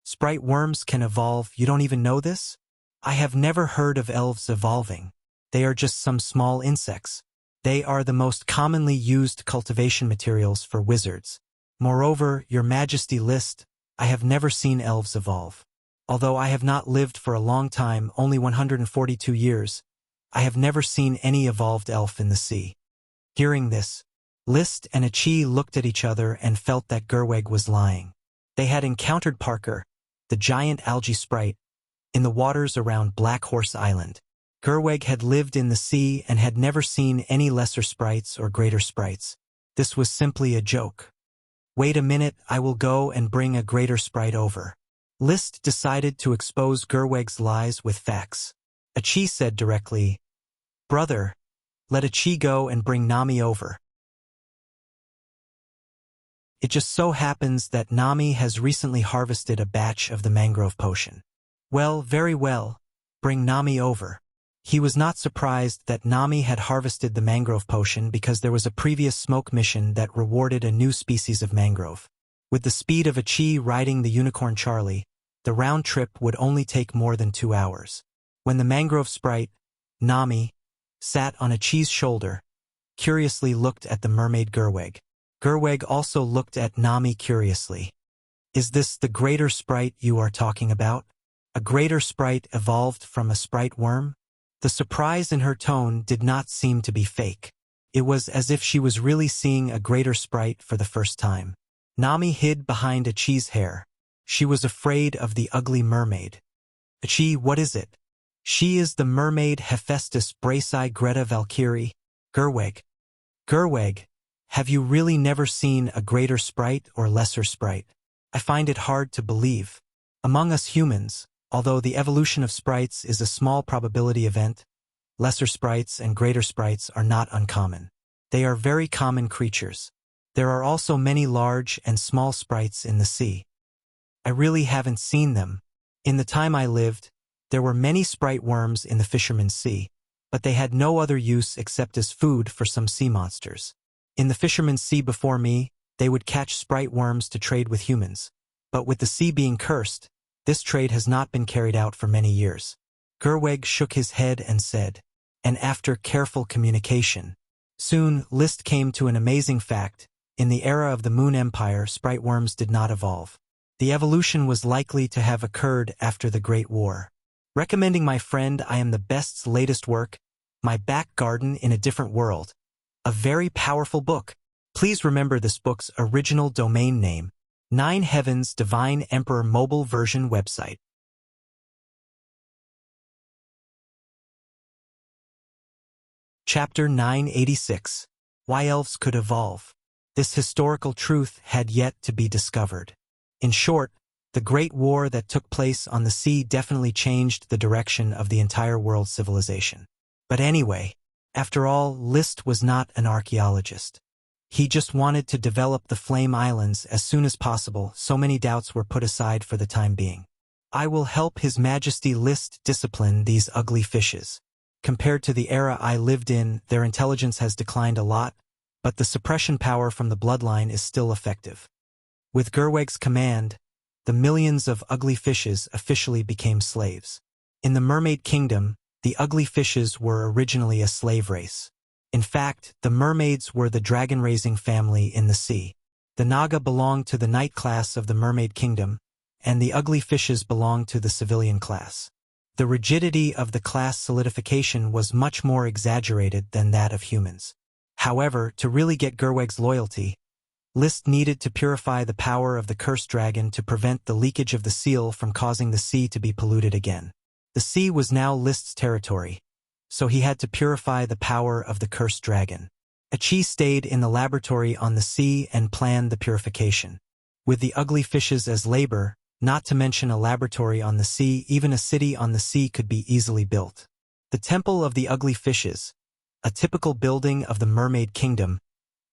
Sprite worms can evolve, you don't even know this? I have never heard of elves evolving. They are just some small insects. They are the most commonly used cultivation materials for wizards. Moreover, Your Majesty List, I have never seen elves evolve. Although I have not lived for a long time, only 142 years, I have never seen any evolved elf in the sea. Hearing this, List and Achi looked at each other and felt that Gerweg was lying. They had encountered Parker, the giant algae sprite, in the waters around Black Horse Island. Gerweg had lived in the sea and had never seen any lesser sprites or greater sprites. This was simply a joke. Wait a minute, I will go and bring a greater sprite over. List decided to expose Gerweg's lies with facts. Achi said directly, Brother, let Achi go and bring Nami over. It just so happens that Nami has recently harvested a batch of the mangrove potion. Well, very well, bring Nami over. He was not surprised that Nami had harvested the mangrove potion because there was a previous smoke mission that rewarded a new species of mangrove. With the speed of Achi riding the unicorn Charlie, the round trip would only take more than 2 hours. When the mangrove sprite, Nami, sat on Achi's shoulder, curiously looked at the mermaid Gerweg. Gerweg also looked at Nami curiously. Is this the greater sprite you are talking about? A greater sprite evolved from a sprite worm? The surprise in her tone did not seem to be fake. It was as if she was really seeing a greater sprite for the first time. Nami hid behind Achi's hair. She was afraid of the ugly mermaid. Achi, what is it? She is the mermaid Hephaestus Bracei Greta Valkyrie. Gerweg. Gerweg, have you really never seen a greater sprite or lesser sprite? I find it hard to believe. Among us humans, although the evolution of sprites is a small probability event, lesser sprites and greater sprites are not uncommon. They are very common creatures. There are also many large and small sprites in the sea. I really haven't seen them. In the time I lived, there were many sprite worms in the Fisherman's Sea, but they had no other use except as food for some sea monsters. In the Fisherman's Sea before me, they would catch sprite worms to trade with humans. But with the sea being cursed, this trade has not been carried out for many years. Gerweg shook his head and said, and after careful communication, soon List came to an amazing fact. In the era of the Moon Empire, sprite worms did not evolve. The evolution was likely to have occurred after the Great War. Recommending my friend I Am the Best's latest work, My Back Garden in a Different World. A very powerful book. Please remember this book's original domain name, 9 Heavens Divine Emperor Mobile Version website. Chapter 986. Why Elves Could Evolve. This historical truth had yet to be discovered. In short, the Great War that took place on the sea definitely changed the direction of the entire world civilization. But anyway, after all, List was not an archaeologist. He just wanted to develop the Flame Islands as soon as possible, so many doubts were put aside for the time being. I will help His Majesty List discipline these ugly fishes. Compared to the era I lived in, their intelligence has declined a lot, but the suppression power from the bloodline is still effective. With Gerweg's command, the millions of ugly fishes officially became slaves. In the Mermaid Kingdom, the ugly fishes were originally a slave race. In fact, the mermaids were the dragon-raising family in the sea. The Naga belonged to the knight class of the Mermaid Kingdom, and the ugly fishes belonged to the civilian class. The rigidity of the class solidification was much more exaggerated than that of humans. However, to really get Gerweg's loyalty, List needed to purify the power of the cursed dragon to prevent the leakage of the seal from causing the sea to be polluted again. The sea was now List's territory, so he had to purify the power of the cursed dragon. Achi stayed in the laboratory on the sea and planned the purification. With the ugly fishes as labor, not to mention a laboratory on the sea, even a city on the sea could be easily built. The Temple of the Ugly Fishes, a typical building of the Mermaid Kingdom,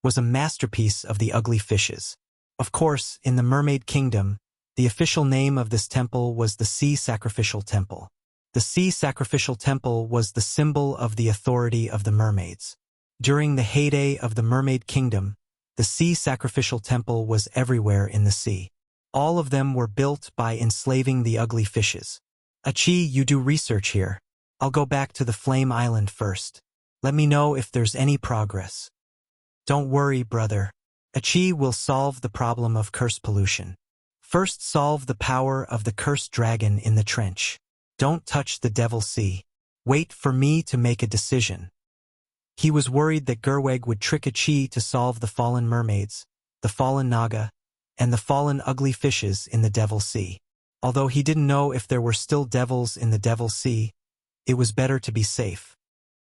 was a masterpiece of the ugly fishes. Of course, in the Mermaid Kingdom, the official name of this temple was the Sea Sacrificial Temple. The sea sacrificial temple was the symbol of the authority of the mermaids. During the heyday of the mermaid kingdom, the sea sacrificial temple was everywhere in the sea. All of them were built by enslaving the ugly fishes. Achi, you do research here. I'll go back to the Flame Island first. Let me know if there's any progress. Don't worry, brother. Achi will solve the problem of curse pollution. First solve the power of the cursed dragon in the trench. Don't touch the Devil Sea. Wait for me to make a decision. He was worried that Gerweg would trick Achi to solve the fallen mermaids, the fallen Naga, and the fallen ugly fishes in the Devil Sea. Although he didn't know if there were still devils in the Devil Sea, it was better to be safe.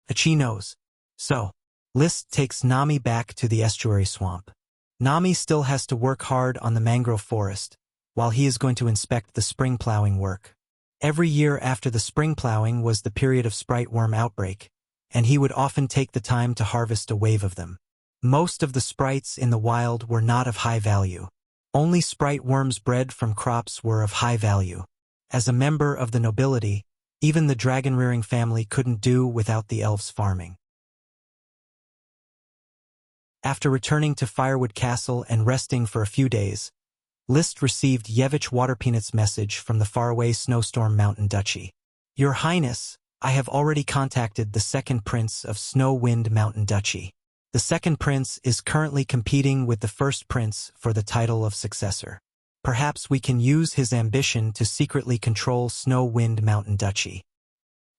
Achi knows. So, List takes Nami back to the estuary swamp. Nami still has to work hard on the mangrove forest, while he is going to inspect the spring plowing work. Every year after the spring plowing was the period of sprite worm outbreak, and he would often take the time to harvest a wave of them. Most of the sprites in the wild were not of high value. Only sprite worms bred from crops were of high value. As a member of the nobility, even the dragon-rearing family couldn't do without the elves farming. After returning to Firewood Castle and resting for a few days, List received Yevich Waterpeanut's message from the faraway Snowstorm Mountain Duchy. Your Highness, I have already contacted the second prince of Snow Wind Mountain Duchy. The second prince is currently competing with the first prince for the title of successor. Perhaps we can use his ambition to secretly control Snow Wind Mountain Duchy.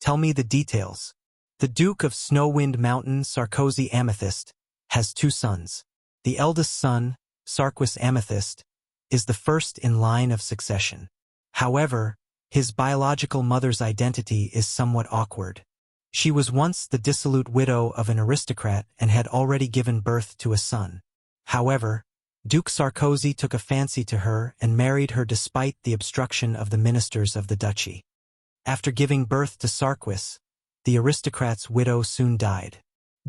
Tell me the details. The Duke of Snow Wind Mountain, Sarkozy Amethyst, has 2 sons. The eldest son, Sarquis Amethyst, is the first in line of succession. However, his biological mother's identity is somewhat awkward. She was once the dissolute widow of an aristocrat and had already given birth to a son. However, Duke Sarkozy took a fancy to her and married her despite the obstruction of the ministers of the duchy. After giving birth to Sarquis, the aristocrat's widow soon died.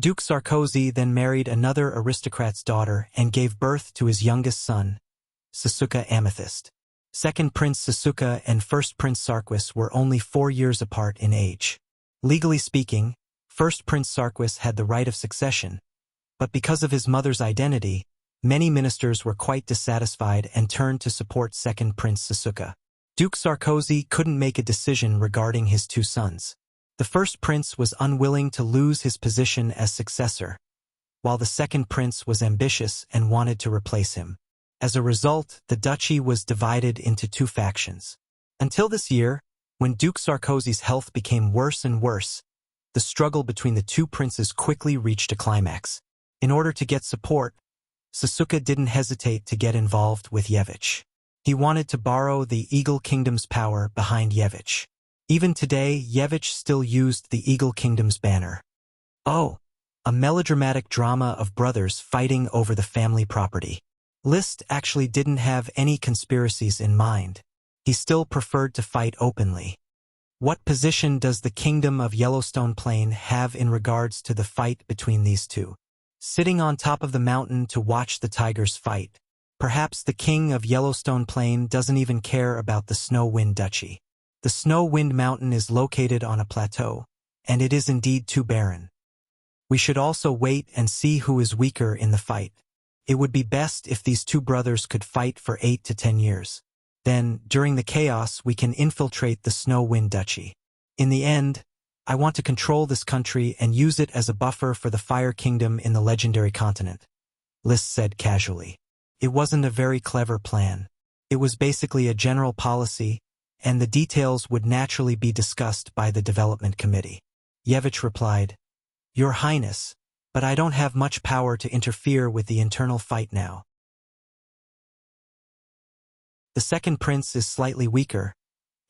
Duke Sarkozy then married another aristocrat's daughter and gave birth to his youngest son, Sasuke Amethyst. Second Prince Sasuke and First Prince Sarquis were only 4 years apart in age. Legally speaking, First Prince Sarquis had the right of succession, but because of his mother's identity, many ministers were quite dissatisfied and turned to support Second Prince Sasuke. Duke Sarkozy couldn't make a decision regarding his 2 sons. The first prince was unwilling to lose his position as successor, while the second prince was ambitious and wanted to replace him. As a result, the duchy was divided into 2 factions. Until this year, when Duke Sarkozy's health became worse and worse, the struggle between the 2 princes quickly reached a climax. In order to get support, Sasuke didn't hesitate to get involved with Yevich. He wanted to borrow the Eagle Kingdom's power behind Yevich. Even today, Yevich still used the Eagle Kingdom's banner. Oh, a melodramatic drama of brothers fighting over the family property. List actually didn't have any conspiracies in mind. He still preferred to fight openly. What position does the Kingdom of Yellowstone Plain have in regards to the fight between these 2? Sitting on top of the mountain to watch the tigers fight. Perhaps the King of Yellowstone Plain doesn't even care about the Snow Wind Duchy. The Snow Wind Mountain is located on a plateau, and it is indeed too barren. We should also wait and see who is weaker in the fight. It would be best if these 2 brothers could fight for 8 to 10 years. Then, during the chaos, we can infiltrate the Snow Wind Duchy. In the end, I want to control this country and use it as a buffer for the Fire Kingdom in the legendary continent, List said casually. It wasn't a very clever plan. It was basically a general policy, and the details would naturally be discussed by the development committee. Yevich replied, Your Highness, but I don't have much power to interfere with the internal fight now. The second prince is slightly weaker,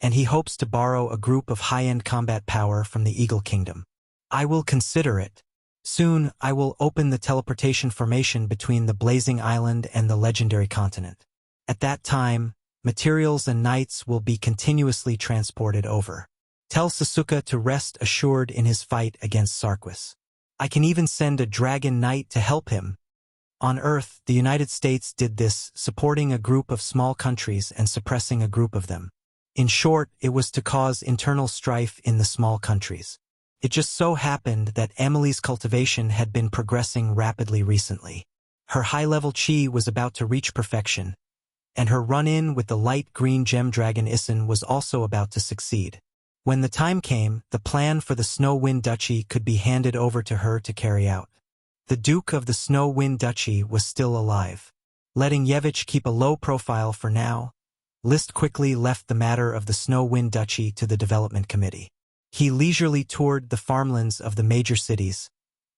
and he hopes to borrow a group of high-end combat power from the Eagle Kingdom. I will consider it. Soon, I will open the teleportation formation between the Blazing Island and the legendary continent. At that time, materials and knights will be continuously transported over. Tell Sasuke to rest assured in his fight against Sarquis. I can even send a dragon knight to help him. On Earth, the United States did this, supporting a group of small countries and suppressing a group of them. In short, it was to cause internal strife in the small countries. It just so happened that Emily's cultivation had been progressing rapidly recently. Her high-level chi was about to reach perfection, and her run-in with the light green gem dragon Isin was also about to succeed. When the time came, the plan for the Snow Wind Duchy could be handed over to her to carry out. The Duke of the Snow Wind Duchy was still alive. Letting Yevich keep a low profile for now, Liszt quickly left the matter of the Snow Wind Duchy to the development committee. He leisurely toured the farmlands of the major cities,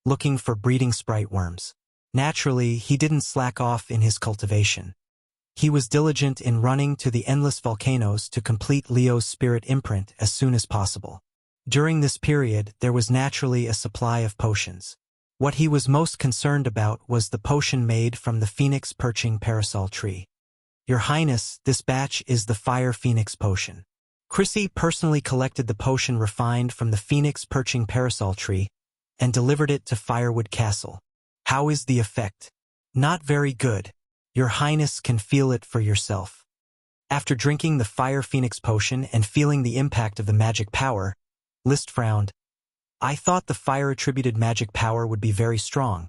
looking for breeding sprite worms. Naturally, he didn't slack off in his cultivation. He was diligent in running to the endless volcanoes to complete Leo's spirit imprint as soon as possible. During this period, there was naturally a supply of potions. What he was most concerned about was the potion made from the phoenix perching parasol tree. Your Highness, this batch is the Fire Phoenix Potion. Chrissy personally collected the potion refined from the phoenix perching parasol tree and delivered it to Firewood Castle. How is the effect? Not very good. Your Highness can feel it for yourself. After drinking the Fire Phoenix Potion and feeling the impact of the magic power, Liszt frowned. I thought the fire-attributed magic power would be very strong,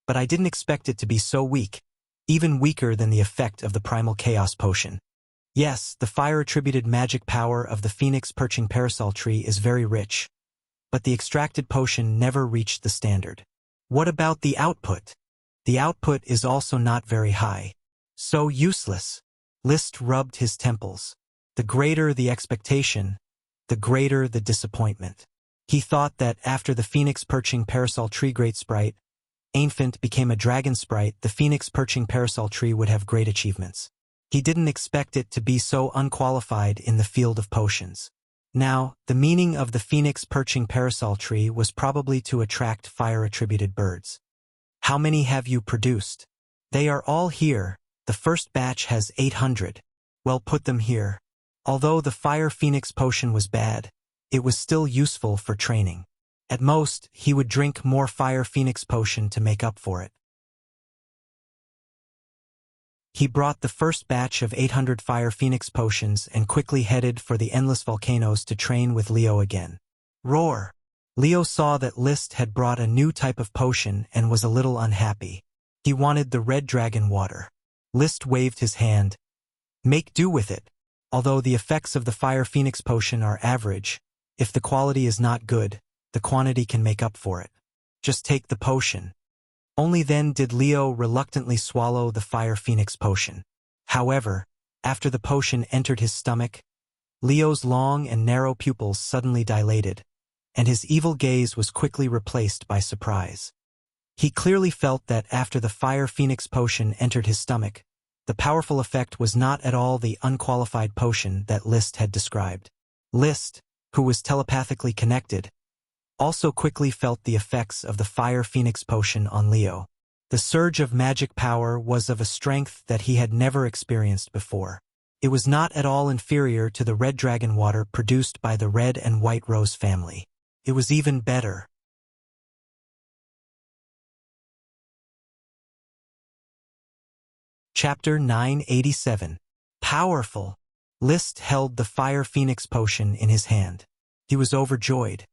but I didn't expect it to be so weak. Even weaker than the effect of the Primal Chaos Potion. Yes, the fire-attributed magic power of the Phoenix Perching Parasol Tree is very rich, but the extracted potion never reached the standard. What about the output? The output is also not very high. So useless. Liszt rubbed his temples. The greater the expectation, the greater the disappointment. He thought that after the Phoenix Perching Parasol Tree Great Sprite, Infant became a dragon sprite, the Phoenix Perching Parasol Tree would have great achievements. He didn't expect it to be so unqualified in the field of potions. Now, the meaning of the Phoenix Perching Parasol Tree was probably to attract fire-attributed birds. How many have you produced? They are all here. The first batch has 800. Well, put them here. Although the Fire Phoenix Potion was bad, it was still useful for training. At most, he would drink more Fire Phoenix Potion to make up for it. He brought the first batch of 800 Fire Phoenix Potions and quickly headed for the endless volcanoes to train with Leo again. Roar! Leo saw that Liszt had brought a new type of potion and was a little unhappy. He wanted the red dragon water. Liszt waved his hand. Make do with it. Although the effects of the Fire Phoenix Potion are average, if the quality is not good, the quantity can make up for it. Just take the potion. Only then did Leo reluctantly swallow the Fire Phoenix Potion. However, after the potion entered his stomach, Leo's long and narrow pupils suddenly dilated, and his evil gaze was quickly replaced by surprise. He clearly felt that after the Fire Phoenix Potion entered his stomach, the powerful effect was not at all the unqualified potion that Liszt had described. Liszt, who was telepathically connected, also quickly felt the effects of the Fire Phoenix Potion on Leo. The surge of magic power was of a strength that he had never experienced before. It was not at all inferior to the red dragon water produced by the Red and White Rose family. It was even better. Chapter 987. Powerful. Liszt held the Fire Phoenix Potion in his hand. He was overjoyed.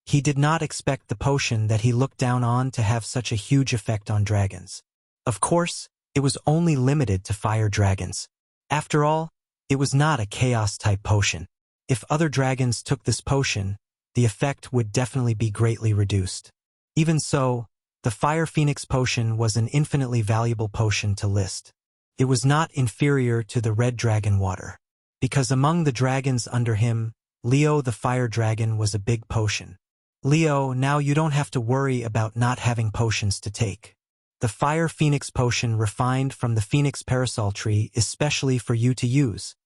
He did not expect the potion that he looked down on to have such a huge effect on dragons. Of course, it was only limited to fire dragons. After all, it was not a chaos-type potion. If other dragons took this potion, the effect would definitely be greatly reduced. Even so, the Fire Phoenix Potion was an infinitely valuable potion to Liszt. It was not inferior to the red dragon water. Because among the dragons under him, Leo the Fire Dragon was a big potion. Leo, now you don't have to worry about not having potions to take. The Fire Phoenix Potion refined from the Phoenix Parasol Tree is specially for you to use.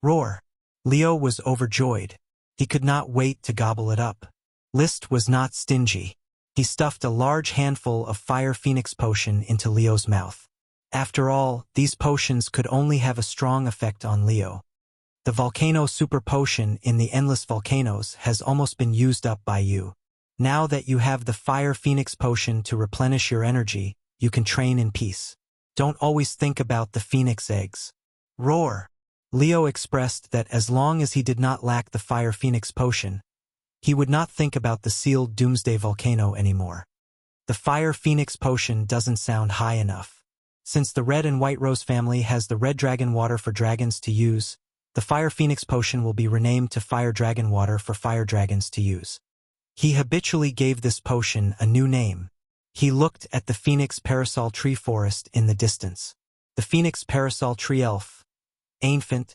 Roar! Leo was overjoyed. He could not wait to gobble it up. Liszt was not stingy. He stuffed a large handful of Fire Phoenix Potion into Leo's mouth. After all, these potions could only have a strong effect on Leo. The Volcano Super Potion in the Endless Volcanoes has almost been used up by you. Now that you have the Fire Phoenix Potion to replenish your energy, you can train in peace. Don't always think about the phoenix eggs. Roar! Leo expressed that as long as he did not lack the Fire Phoenix potion, he would not think about the sealed Doomsday Volcano anymore. The Fire Phoenix potion doesn't sound high enough. Since the Red and White Rose family has the Red Dragon Water for dragons to use, the Fire Phoenix potion will be renamed to Fire Dragon Water for fire dragons to use. He habitually gave this potion a new name. He looked at the Phoenix Parasol Tree Forest in the distance. The Phoenix Parasol Tree Elf, Ancient,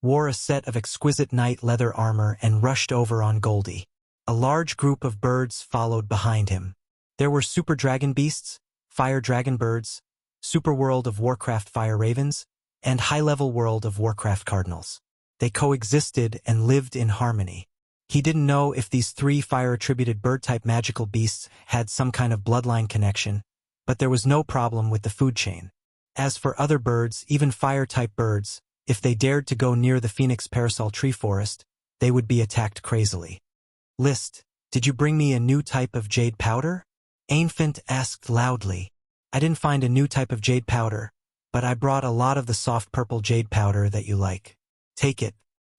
wore a set of exquisite knight leather armor and rushed over on Goldie. A large group of birds followed behind him. There were Super Dragon Beasts, Fire Dragon Birds, Super World of Warcraft Fire Ravens, and High-Level World of Warcraft Cardinals. They coexisted and lived in harmony. He didn't know if these three fire-attributed bird-type magical beasts had some kind of bloodline connection, but there was no problem with the food chain. As for other birds, even fire-type birds, if they dared to go near the Phoenix Parasol Tree Forest, they would be attacked crazily. List, did you bring me a new type of jade powder? Ancient asked loudly. I didn't find a new type of jade powder, but I brought a lot of the soft purple jade powder that you like. Take it.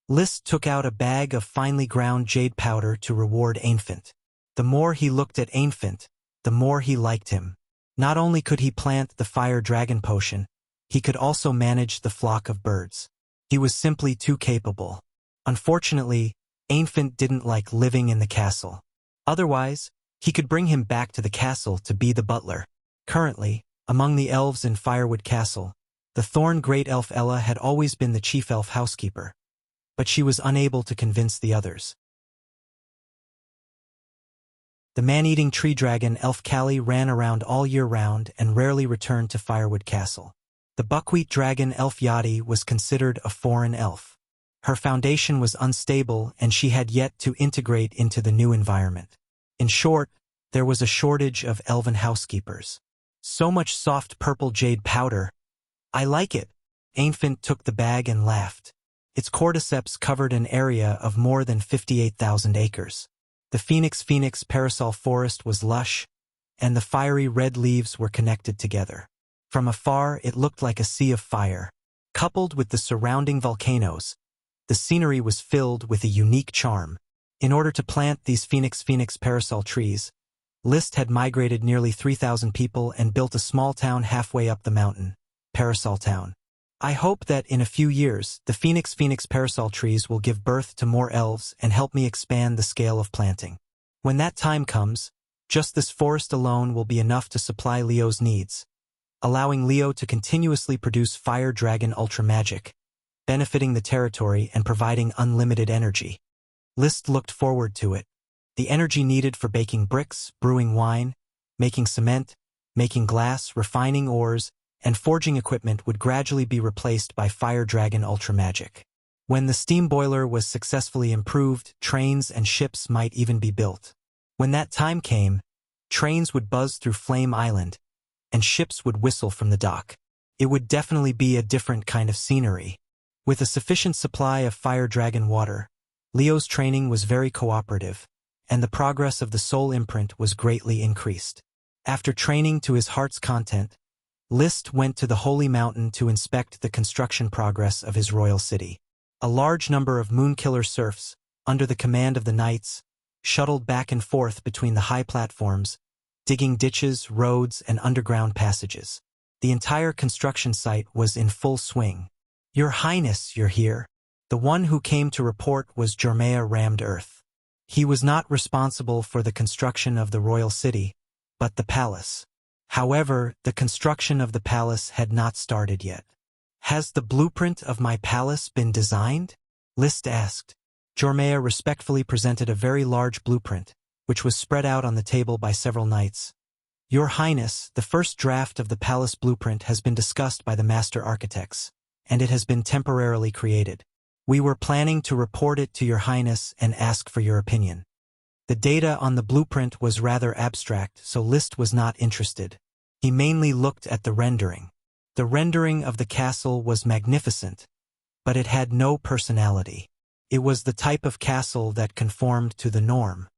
List took out a bag of finely ground jade powder to reward Ancient. The more he looked at Ancient, the more he liked him. Not only could he plant the Fire Dragon Potion, he could also manage the flock of birds. He was simply too capable. Unfortunately, Ancient didn't like living in the castle. Otherwise, he could bring him back to the castle to be the butler. Currently, among the elves in Firewood Castle, the Thorn Great Elf Ella had always been the chief elf housekeeper, but she was unable to convince the others. The man-eating tree dragon Elf Callie ran around all year round and rarely returned to Firewood Castle. The buckwheat dragon Elf Yachty was considered a foreign elf. Her foundation was unstable and she had yet to integrate into the new environment. In short, there was a shortage of elven housekeepers. So much soft purple jade powder. I like it. Ancient took the bag and laughed. Its cordyceps covered an area of more than 58,000 acres. The Phoenix Parasol Forest was lush, and the fiery red leaves were connected together. From afar, it looked like a sea of fire. Coupled with the surrounding volcanoes, the scenery was filled with a unique charm. In order to plant these Phoenix Parasol trees, List had migrated nearly 3,000 people and built a small town halfway up the mountain, Parasol Town. I hope that in a few years, the Phoenix Parasol trees will give birth to more elves and help me expand the scale of planting. When that time comes, just this forest alone will be enough to supply Leo's needs, allowing Leo to continuously produce Fire Dragon Ultra Magic, benefiting the territory and providing unlimited energy. List looked forward to it. The energy needed for baking bricks, brewing wine, making cement, making glass, refining ores, and forging equipment would gradually be replaced by Fire Dragon Ultra Magic. When the steam boiler was successfully improved, trains and ships might even be built. When that time came, trains would buzz through Flame Island, and ships would whistle from the dock. It would definitely be a different kind of scenery. With a sufficient supply of Fire Dragon water, Leo's training was very cooperative, and the progress of the soul imprint was greatly increased. After training to his heart's content, List went to the Holy Mountain to inspect the construction progress of his royal city. A large number of Moonkiller serfs, under the command of the knights, shuttled back and forth between the high platforms, digging ditches, roads, and underground passages. The entire construction site was in full swing. Your Highness, you're here. The one who came to report was Jormea Rammed Earth. He was not responsible for the construction of the royal city, but the palace. However, the construction of the palace had not started yet. Has the blueprint of my palace been designed? List asked. Jormea respectfully presented a very large blueprint, which was spread out on the table by several knights. Your Highness, the first draft of the palace blueprint has been discussed by the master architects, and it has been temporarily created. We were planning to report it to Your Highness and ask for your opinion. The data on the blueprint was rather abstract, so List was not interested. He mainly looked at the rendering. The rendering of the castle was magnificent, but it had no personality. It was the type of castle that conformed to the norm.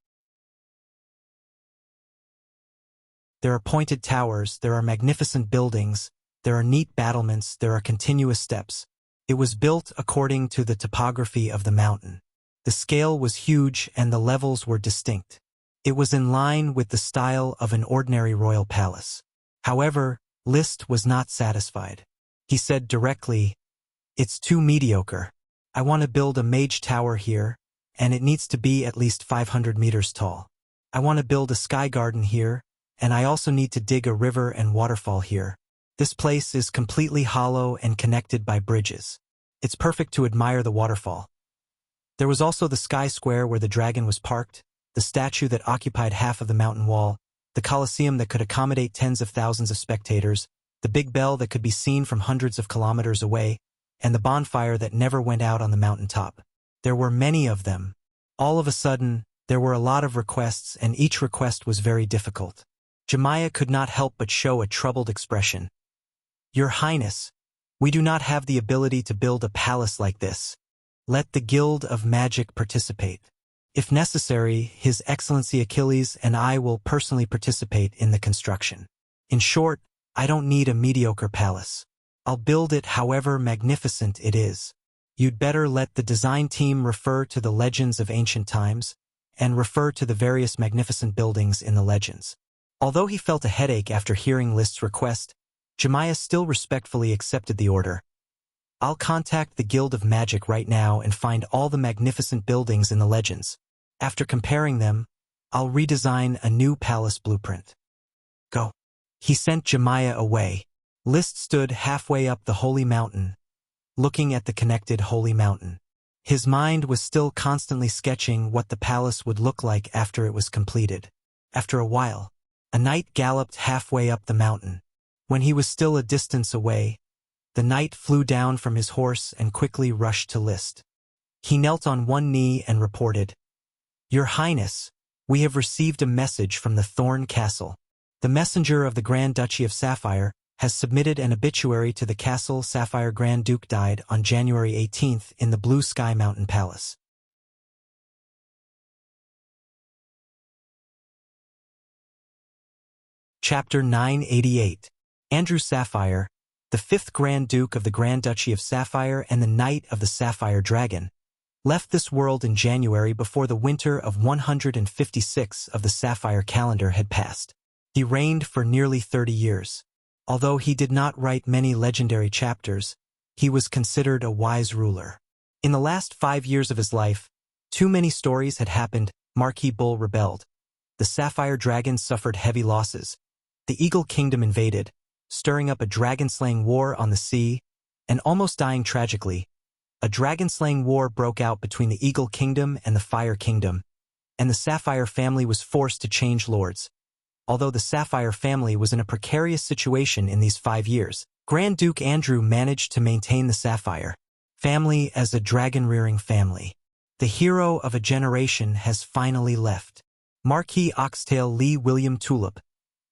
There are pointed towers, there are magnificent buildings, there are neat battlements, there are continuous steps, It was built according to the topography of the mountain. The scale was huge and the levels were distinct. It was in line with the style of an ordinary royal palace. However, Liszt was not satisfied. He said directly, "It's too mediocre. I want to build a mage tower here, and it needs to be at least 500 meters tall. I want to build a sky garden here, and I also need to dig a river and waterfall here. This place is completely hollow and connected by bridges. It's perfect to admire the waterfall." There was also the sky square where the dragon was parked, the statue that occupied half of the mountain wall, the Colosseum that could accommodate tens of thousands of spectators, the big bell that could be seen from hundreds of kilometers away, and the bonfire that never went out on the mountaintop. There were many of them. All of a sudden, there were a lot of requests, and each request was very difficult. Jemiah could not help but show a troubled expression. "Your Highness, we do not have the ability to build a palace like this. Let the Guild of Magic participate. If necessary, His Excellency Achilles and I will personally participate in the construction. In short, I don't need a mediocre palace. I'll build it however magnificent it is. You'd better let the design team refer to the legends of ancient times and refer to the various magnificent buildings in the legends." Although he felt a headache after hearing Liszt's request, Jemiah still respectfully accepted the order. "I'll contact the Guild of Magic right now and find all the magnificent buildings in the legends. After comparing them, I'll redesign a new palace blueprint. Go." He sent Jemiah away. Liszt stood halfway up the holy mountain, looking at the connected holy mountain. His mind was still constantly sketching what the palace would look like after it was completed. After a while, a knight galloped halfway up the mountain. When he was still a distance away, the knight flew down from his horse and quickly rushed to Liszt. He knelt on one knee and reported, "Your Highness, we have received a message from the Thorn Castle. The messenger of the Grand Duchy of Sapphire has submitted an obituary to the castle. Sapphire Grand Duke died on January 18th in the Blue Sky Mountain Palace." Chapter 988. Andrew Sapphire, the 5th Grand Duke of the Grand Duchy of Sapphire and the Knight of the Sapphire Dragon, left this world in January before the winter of 156 of the Sapphire calendar had passed. He reigned for nearly 30 years. Although he did not write many legendary chapters, he was considered a wise ruler. In the last 5 years of his life, too many stories had happened. Marquis Bull rebelled. The Sapphire Dragon suffered heavy losses. The Eagle Kingdom invaded, stirring up a dragon-slaying war on the sea, and almost dying tragically. A dragon-slaying war broke out between the Eagle Kingdom and the Fire Kingdom, and the Sapphire family was forced to change lords. Although the Sapphire family was in a precarious situation in these 5 years, Grand Duke Andrew managed to maintain the Sapphire family as a dragon-rearing family. The hero of a generation has finally left. Marquis Oxtail Lee William Tulip,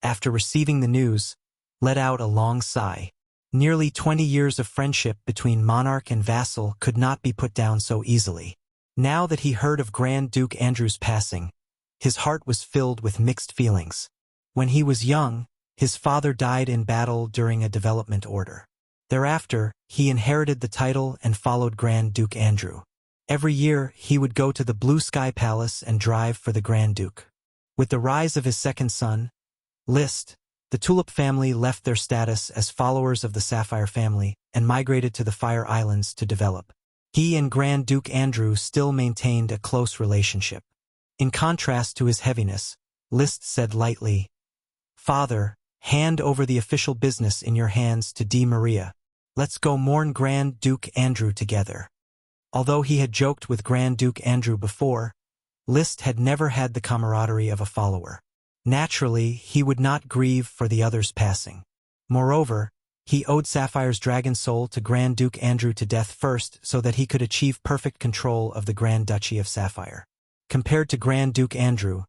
after receiving the news, let out a long sigh. Nearly 20 years of friendship between monarch and vassal could not be put down so easily. Now that he heard of Grand Duke Andrew's passing, his heart was filled with mixed feelings. When he was young, his father died in battle during a development order. Thereafter, he inherited the title and followed Grand Duke Andrew. Every year, he would go to the Blue Sky Palace and drive for the Grand Duke. With the rise of his second son, Liszt, the Tulip family left their status as followers of the Sapphire family and migrated to the Fire Islands to develop. He and Grand Duke Andrew still maintained a close relationship. In contrast to his heaviness, Liszt said lightly, "Father, hand over the official business in your hands to D. Maria. Let's go mourn Grand Duke Andrew together." Although he had joked with Grand Duke Andrew before, Liszt had never had the camaraderie of a follower. Naturally, he would not grieve for the other's passing. Moreover, he owed Sapphire's dragon soul to Grand Duke Andrew to death first so that he could achieve perfect control of the Grand Duchy of Sapphire. Compared to Grand Duke Andrew,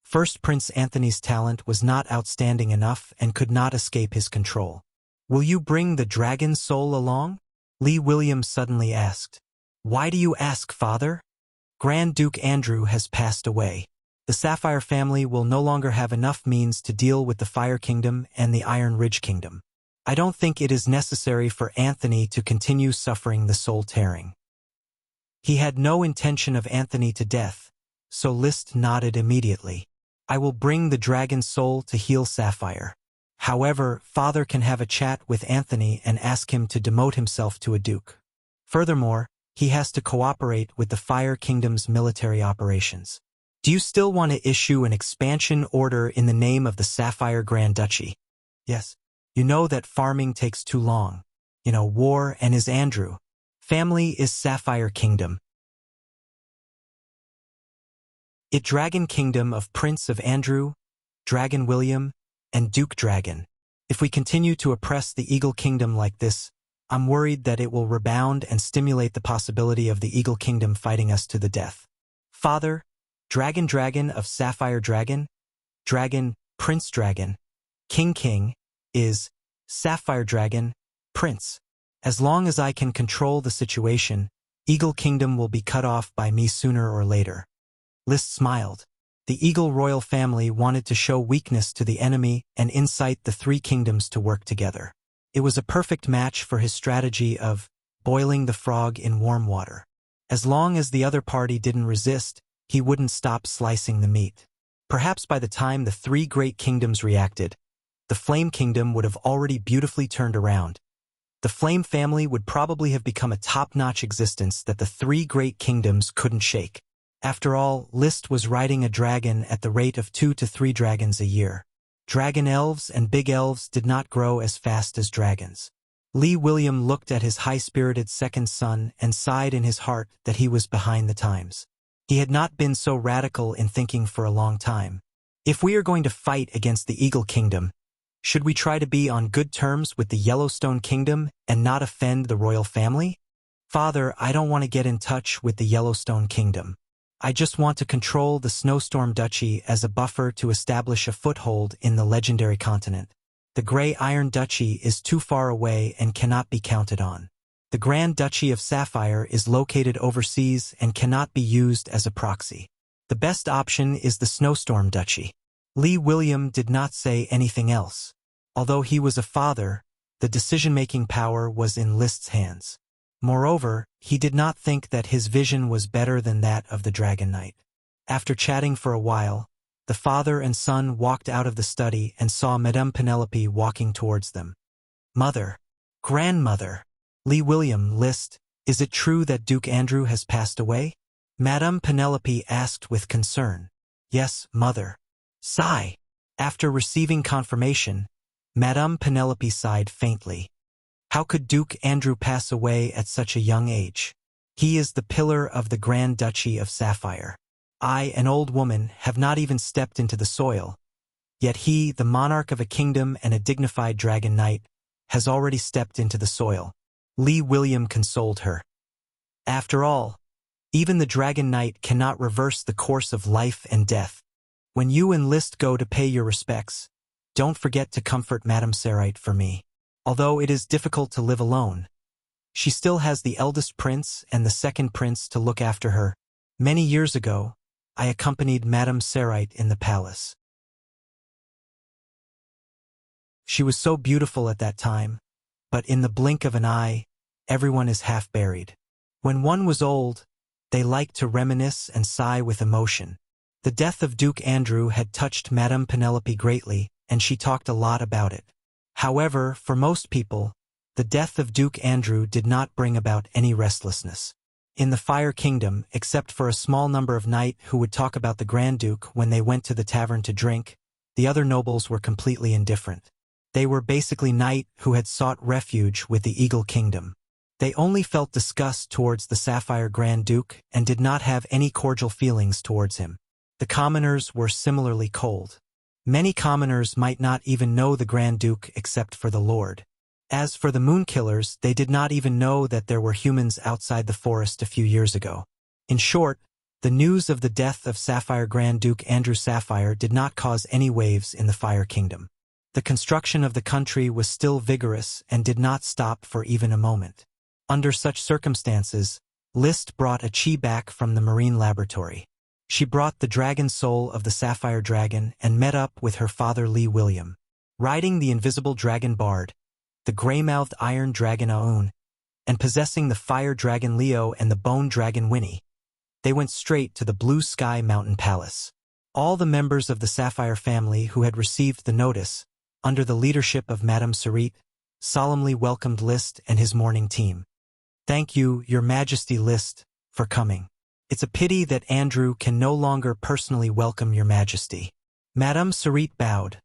First Prince Anthony's talent was not outstanding enough and could not escape his control. "Will you bring the dragon soul along?" Lee William suddenly asked. "Why do you ask, father?" "Grand Duke Andrew has passed away. The Sapphire family will no longer have enough means to deal with the Fire Kingdom and the Iron Ridge Kingdom. I don't think it is necessary for Anthony to continue suffering the soul tearing. He had no intention of Anthony to death, so Liszt nodded immediately. I will bring the dragon's soul to heal Sapphire. However, Father can have a chat with Anthony and ask him to demote himself to a duke. Furthermore, he has to cooperate with the Fire Kingdom's military operations. Do you still want to issue an expansion order in the name of the Sapphire Grand Duchy? Yes. You know that farming takes too long. War and is Andrew. Family is Sapphire Kingdom. It Dragon Kingdom of Prince of Andrew, Dragon William, and Duke Dragon. If we continue to oppress the Eagle Kingdom like this, I'm worried that it will rebound and stimulate the possibility of the Eagle Kingdom fighting us to the death. Father, Dragon of Sapphire Dragon, Dragon, Prince Dragon, King is Sapphire Dragon, Prince. As long as I can control the situation, Eagle Kingdom will be cut off by me sooner or later. Liszt smiled. The Eagle royal family wanted to show weakness to the enemy and incite the three kingdoms to work together. It was a perfect match for his strategy of boiling the frog in warm water. As long as the other party didn't resist, he wouldn't stop slicing the meat. Perhaps by the time the three great kingdoms reacted, the Flame Kingdom would have already beautifully turned around. The Flame family would probably have become a top-notch existence that the three great kingdoms couldn't shake. After all, Liszt was riding a dragon at the rate of 2 to 3 dragons a year. Dragon elves and big elves did not grow as fast as dragons. Lee William looked at his high-spirited second son and sighed in his heart that he was behind the times. He had not been so radical in thinking for a long time. If we are going to fight against the Eagle Kingdom, should we try to be on good terms with the Yellowstone Kingdom and not offend the royal family? Father, I don't want to get in touch with the Yellowstone Kingdom. I just want to control the Snowstorm Duchy as a buffer to establish a foothold in the legendary continent. The Grey Iron Duchy is too far away and cannot be counted on. The Grand Duchy of Sapphire is located overseas and cannot be used as a proxy. The best option is the Snowstorm Duchy. Lee William did not say anything else. Although he was a father, the decision-making power was in Liszt's hands. Moreover, he did not think that his vision was better than that of the Dragon Knight. After chatting for a while, the father and son walked out of the study and saw Madame Penelope walking towards them. Mother, grandmother, Lee William, Liszt, is it true that Duke Andrew has passed away? Madame Penelope asked with concern. Yes, mother. Sigh. After receiving confirmation, Madame Penelope sighed faintly. How could Duke Andrew pass away at such a young age? He is the pillar of the Grand Duchy of Sapphire. I, an old woman, have not even stepped into the soil. Yet he, the monarch of a kingdom and a dignified dragon knight, has already stepped into the soil. Lee William consoled her. After all, even the dragon knight cannot reverse the course of life and death. When you and Liszt go to pay your respects, don't forget to comfort Madame Sarite for me. Although it is difficult to live alone, she still has the eldest prince and the second prince to look after her. Many years ago, I accompanied Madame Sarite in the palace. She was so beautiful at that time, but in the blink of an eye, everyone is half buried. When one was old, they liked to reminisce and sigh with emotion. The death of Duke Andrew had touched Madame Penelope greatly, and she talked a lot about it. However, for most people, the death of Duke Andrew did not bring about any restlessness. In the Fire Kingdom, except for a small number of knights who would talk about the Grand Duke when they went to the tavern to drink, the other nobles were completely indifferent. They were basically knights who had sought refuge with the Eagle Kingdom. They only felt disgust towards the Sapphire Grand Duke and did not have any cordial feelings towards him. The commoners were similarly cold. Many commoners might not even know the Grand Duke except for the Lord. As for the Moonkillers, they did not even know that there were humans outside the forest a few years ago. In short, the news of the death of Sapphire Grand Duke Andrew Sapphire did not cause any waves in the Fire Kingdom. The construction of the country was still vigorous and did not stop for even a moment. Under such circumstances, Liszt brought a chi back from the marine laboratory. She brought the dragon soul of the Sapphire Dragon and met up with her father Lee William. Riding the invisible dragon Bard, the gray-mouthed iron dragon Aoun, and possessing the fire dragon Leo and the bone dragon Winnie. They went straight to the Blue Sky Mountain Palace. All the members of the Sapphire family who had received the notice, under the leadership of Madame Sarit, solemnly welcomed Liszt and his mourning team. "Thank you, Your Majesty Liszt, for coming. It's a pity that Andrew can no longer personally welcome Your Majesty." Madame Sarit bowed,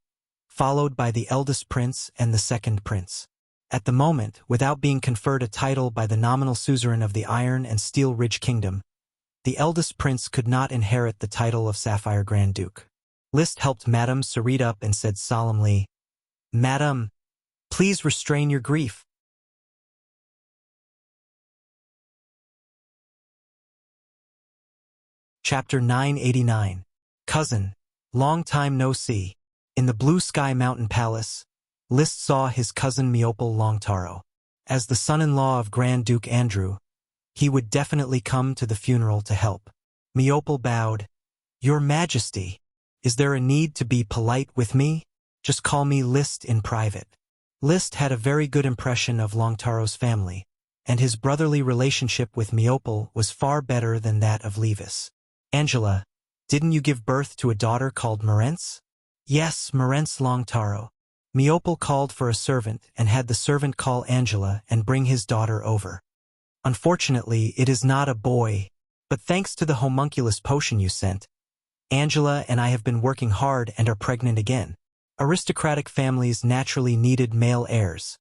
followed by the eldest prince and the second prince. At the moment, without being conferred a title by the nominal suzerain of the Iron and Steel Ridge Kingdom, the eldest prince could not inherit the title of Sapphire Grand Duke. Liszt helped Madame Sarit up and said solemnly, "Madame, please restrain your grief." Chapter 989. Cousin, long time no see. In the Blue Sky Mountain Palace, Liszt saw his cousin Meopel Longtaro. As the son-in-law of Grand Duke Andrew, he would definitely come to the funeral to help. Meopel bowed. "Your Majesty, is there a need to be polite with me? Just call me Liszt in private." Liszt had a very good impression of Longtaro's family, and his brotherly relationship with Meopel was far better than that of Levis. "Angela, didn't you give birth to a daughter called Marentz?" "Yes, Marentz Longtaro." Meopel called for a servant and had the servant call Angela and bring his daughter over. "Unfortunately, it is not a boy, but thanks to the homunculus potion you sent, Angela and I have been working hard and are pregnant again." Aristocratic families naturally needed male heirs.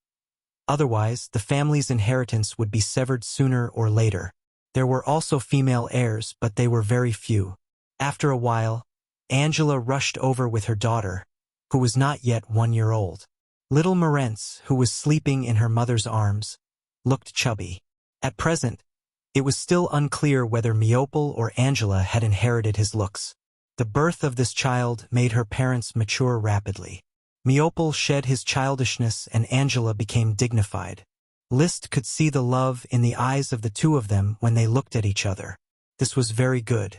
Otherwise, the family's inheritance would be severed sooner or later. There were also female heirs, but they were very few. After a while, Angela rushed over with her daughter, who was not yet 1 year old. Little Marentz, who was sleeping in her mother's arms, looked chubby. At present, it was still unclear whether Meopel or Angela had inherited his looks. The birth of this child made her parents mature rapidly. Meopel shed his childishness and Angela became dignified. Liszt could see the love in the eyes of the two of them when they looked at each other. This was very good.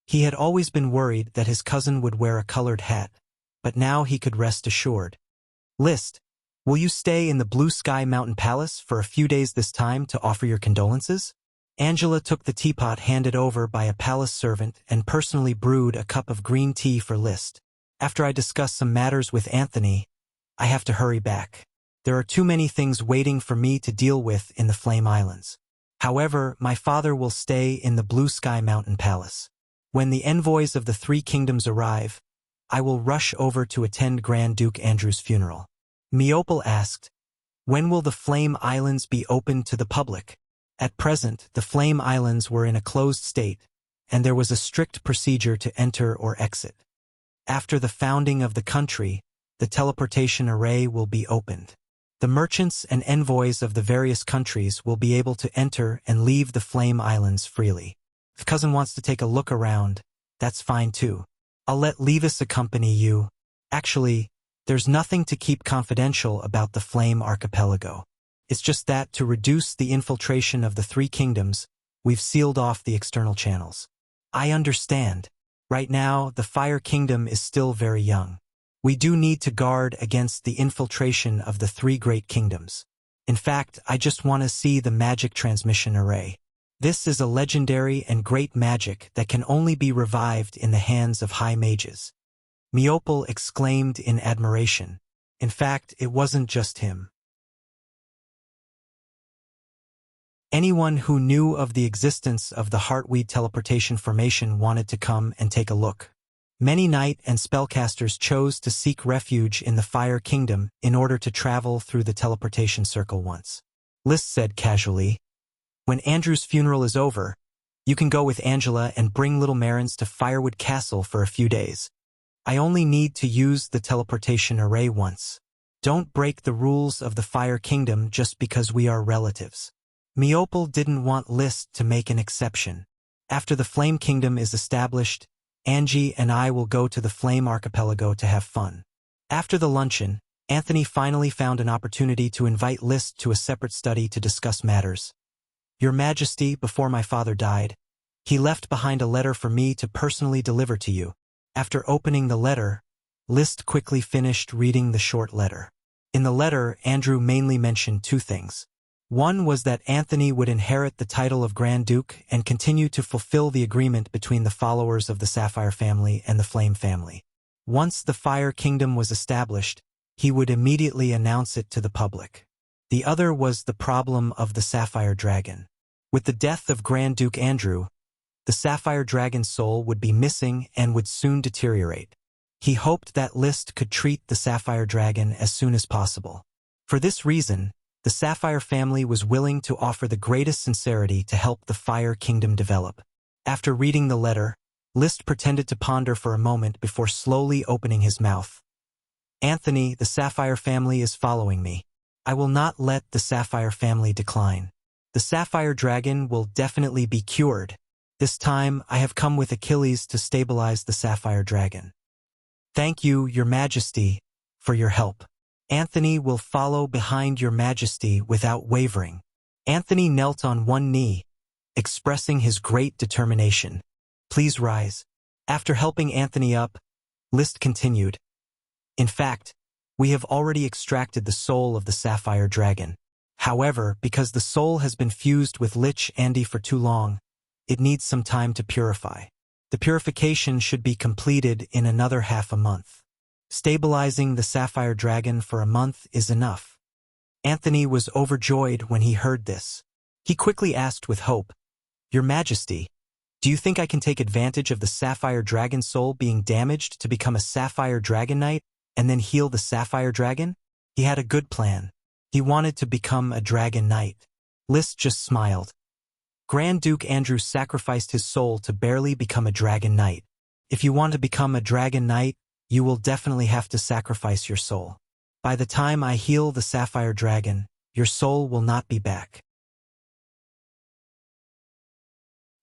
He had always been worried that his cousin would wear a colored hat, but now he could rest assured. "Liszt, will you stay in the Blue Sky Mountain Palace for a few days this time to offer your condolences?" Angela took the teapot handed over by a palace servant and personally brewed a cup of green tea for Liszt. "After I discuss some matters with Anthony, I have to hurry back. There are too many things waiting for me to deal with in the Flame Islands. However, my father will stay in the Blue Sky Mountain Palace. When the envoys of the 3 kingdoms arrive, I will rush over to attend Grand Duke Andrew's funeral." Meopel asked, "When will the Flame Islands be open to the public?" At present, the Flame Islands were in a closed state, and there was a strict procedure to enter or exit. After the founding of the country, the teleportation array will be opened. The merchants and envoys of the various countries will be able to enter and leave the Flame Islands freely. If cousin wants to take a look around, that's fine too. I'll let Levis accompany you. Actually, there's nothing to keep confidential about the Flame Archipelago. It's just that to reduce the infiltration of the 3 kingdoms, we've sealed off the external channels. I understand. Right now, the Fire Kingdom is still very young. We do need to guard against the infiltration of the 3 great kingdoms. In fact, I just want to see the magic transmission array. This is a legendary and great magic that can only be revived in the hands of high mages." Meopel exclaimed in admiration. In fact, it wasn't just him. Anyone who knew of the existence of the Heartweed teleportation formation wanted to come and take a look. Many knight and spellcasters chose to seek refuge in the Fire Kingdom in order to travel through the teleportation circle once. Liszt said casually, "When Andrew's funeral is over, you can go with Angela and bring little Marentz to Firewood Castle for a few days. I only need to use the teleportation array once. Don't break the rules of the Fire Kingdom just because we are relatives." Meopel didn't want Liszt to make an exception. After the Flame Kingdom is established, Angie and I will go to the Flame Archipelago to have fun. After the luncheon, Anthony finally found an opportunity to invite Liszt to a separate study to discuss matters. "Your Majesty, before my father died, he left behind a letter for me to personally deliver to you." After opening the letter, Liszt quickly finished reading the short letter. In the letter, Andrew mainly mentioned two things. One was that Anthony would inherit the title of Grand Duke and continue to fulfill the agreement between the followers of the Sapphire family and the Flame family. Once the Fire Kingdom was established, he would immediately announce it to the public. The other was the problem of the Sapphire Dragon. With the death of Grand Duke Andrew, the Sapphire Dragon's soul would be missing and would soon deteriorate. He hoped that List could treat the Sapphire Dragon as soon as possible. For this reason, the Sapphire family was willing to offer the greatest sincerity to help the Fire Kingdom develop. After reading the letter, List pretended to ponder for a moment before slowly opening his mouth. Anthony, the Sapphire family is following me. I will not let the Sapphire family decline. The Sapphire Dragon will definitely be cured. This time, I have come with Achilles to stabilize the Sapphire Dragon. Thank you, Your Majesty, for your help. Anthony will follow behind Your Majesty without wavering. Anthony knelt on one knee, expressing his great determination. Please rise. After helping Anthony up, List continued. In fact, we have already extracted the soul of the Sapphire Dragon. However, because the soul has been fused with Lich Andy for too long, it needs some time to purify. The purification should be completed in another half a month. Stabilizing the Sapphire Dragon for a month is enough. Anthony was overjoyed when he heard this. He quickly asked with hope, Your Majesty, do you think I can take advantage of the Sapphire Dragon soul being damaged to become a Sapphire Dragon Knight and then heal the Sapphire Dragon? He had a good plan. He wanted to become a Dragon Knight. List just smiled. Grand Duke Andrew sacrificed his soul to barely become a Dragon Knight. If you want to become a Dragon Knight, you will definitely have to sacrifice your soul. By the time I heal the Sapphire Dragon, your soul will not be back.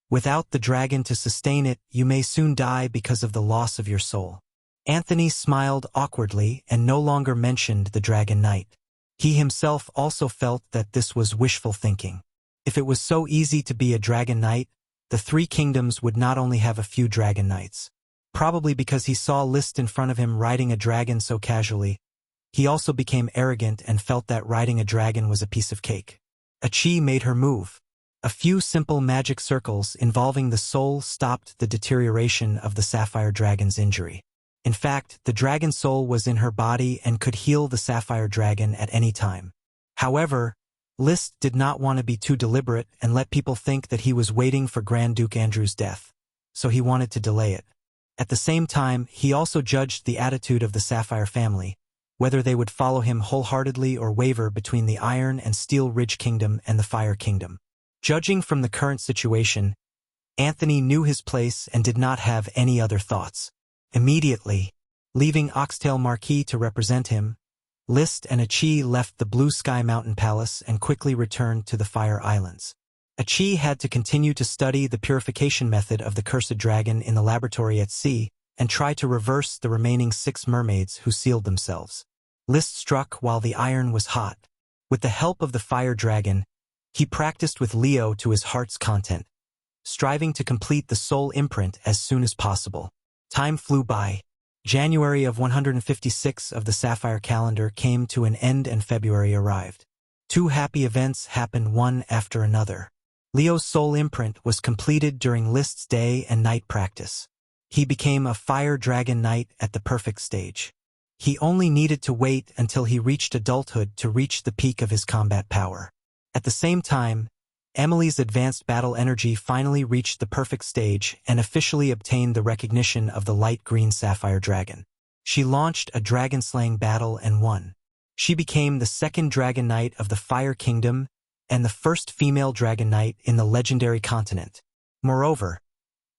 Without the dragon to sustain it, you may soon die because of the loss of your soul. Anthony smiled awkwardly and no longer mentioned the Dragon Knight. He himself also felt that this was wishful thinking. If it was so easy to be a Dragon Knight, the three kingdoms would not only have a few Dragon Knights. Probably because he saw List in front of him riding a dragon so casually, he also became arrogant and felt that riding a dragon was a piece of cake. Achi made her move. A few simple magic circles involving the soul stopped the deterioration of the Sapphire Dragon's injury. In fact, the dragon soul was in her body and could heal the Sapphire Dragon at any time. However, List did not want to be too deliberate and let people think that he was waiting for Grand Duke Andrew's death, so he wanted to delay it. At the same time, he also judged the attitude of the Sapphire family, whether they would follow him wholeheartedly or waver between the Iron and Steel Ridge Kingdom and the Fire Kingdom. Judging from the current situation, Anthony knew his place and did not have any other thoughts. Immediately, leaving Oxtail Marquis to represent him, List and Achi left the Blue Sky Mountain Palace and quickly returned to the Fire Islands. Achi had to continue to study the purification method of the Cursed Dragon in the laboratory at sea and try to reverse the remaining 6 mermaids who sealed themselves. List struck while the iron was hot. With the help of the Fire Dragon, he practiced with Leo to his heart's content, striving to complete the soul imprint as soon as possible. Time flew by. January of 156 of the Sapphire calendar came to an end and February arrived. 2 happy events happened one after another. Leo's soul imprint was completed during List's day and night practice. He became a Fire Dragon Knight at the perfect stage. He only needed to wait until he reached adulthood to reach the peak of his combat power. At the same time, Emily's advanced battle energy finally reached the perfect stage and officially obtained the recognition of the light green Sapphire Dragon. She launched a dragon-slaying battle and won. She became the 2nd Dragon Knight of the Fire Kingdom and the first female Dragon Knight in the legendary continent. Moreover,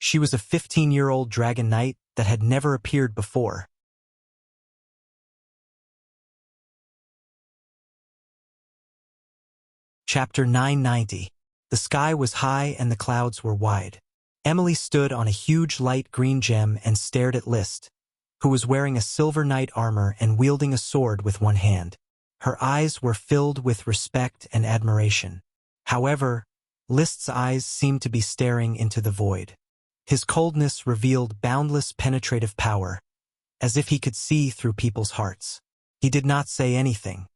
she was a 15-year-old Dragon Knight that had never appeared before. Chapter 990. The sky was high and the clouds were wide. Emily stood on a huge light green gem and stared at List, who was wearing a silver knight armor and wielding a sword with one hand. Her eyes were filled with respect and admiration. However, List's eyes seemed to be staring into the void. His coldness revealed boundless penetrative power, as if he could see through people's hearts. He did not say anything.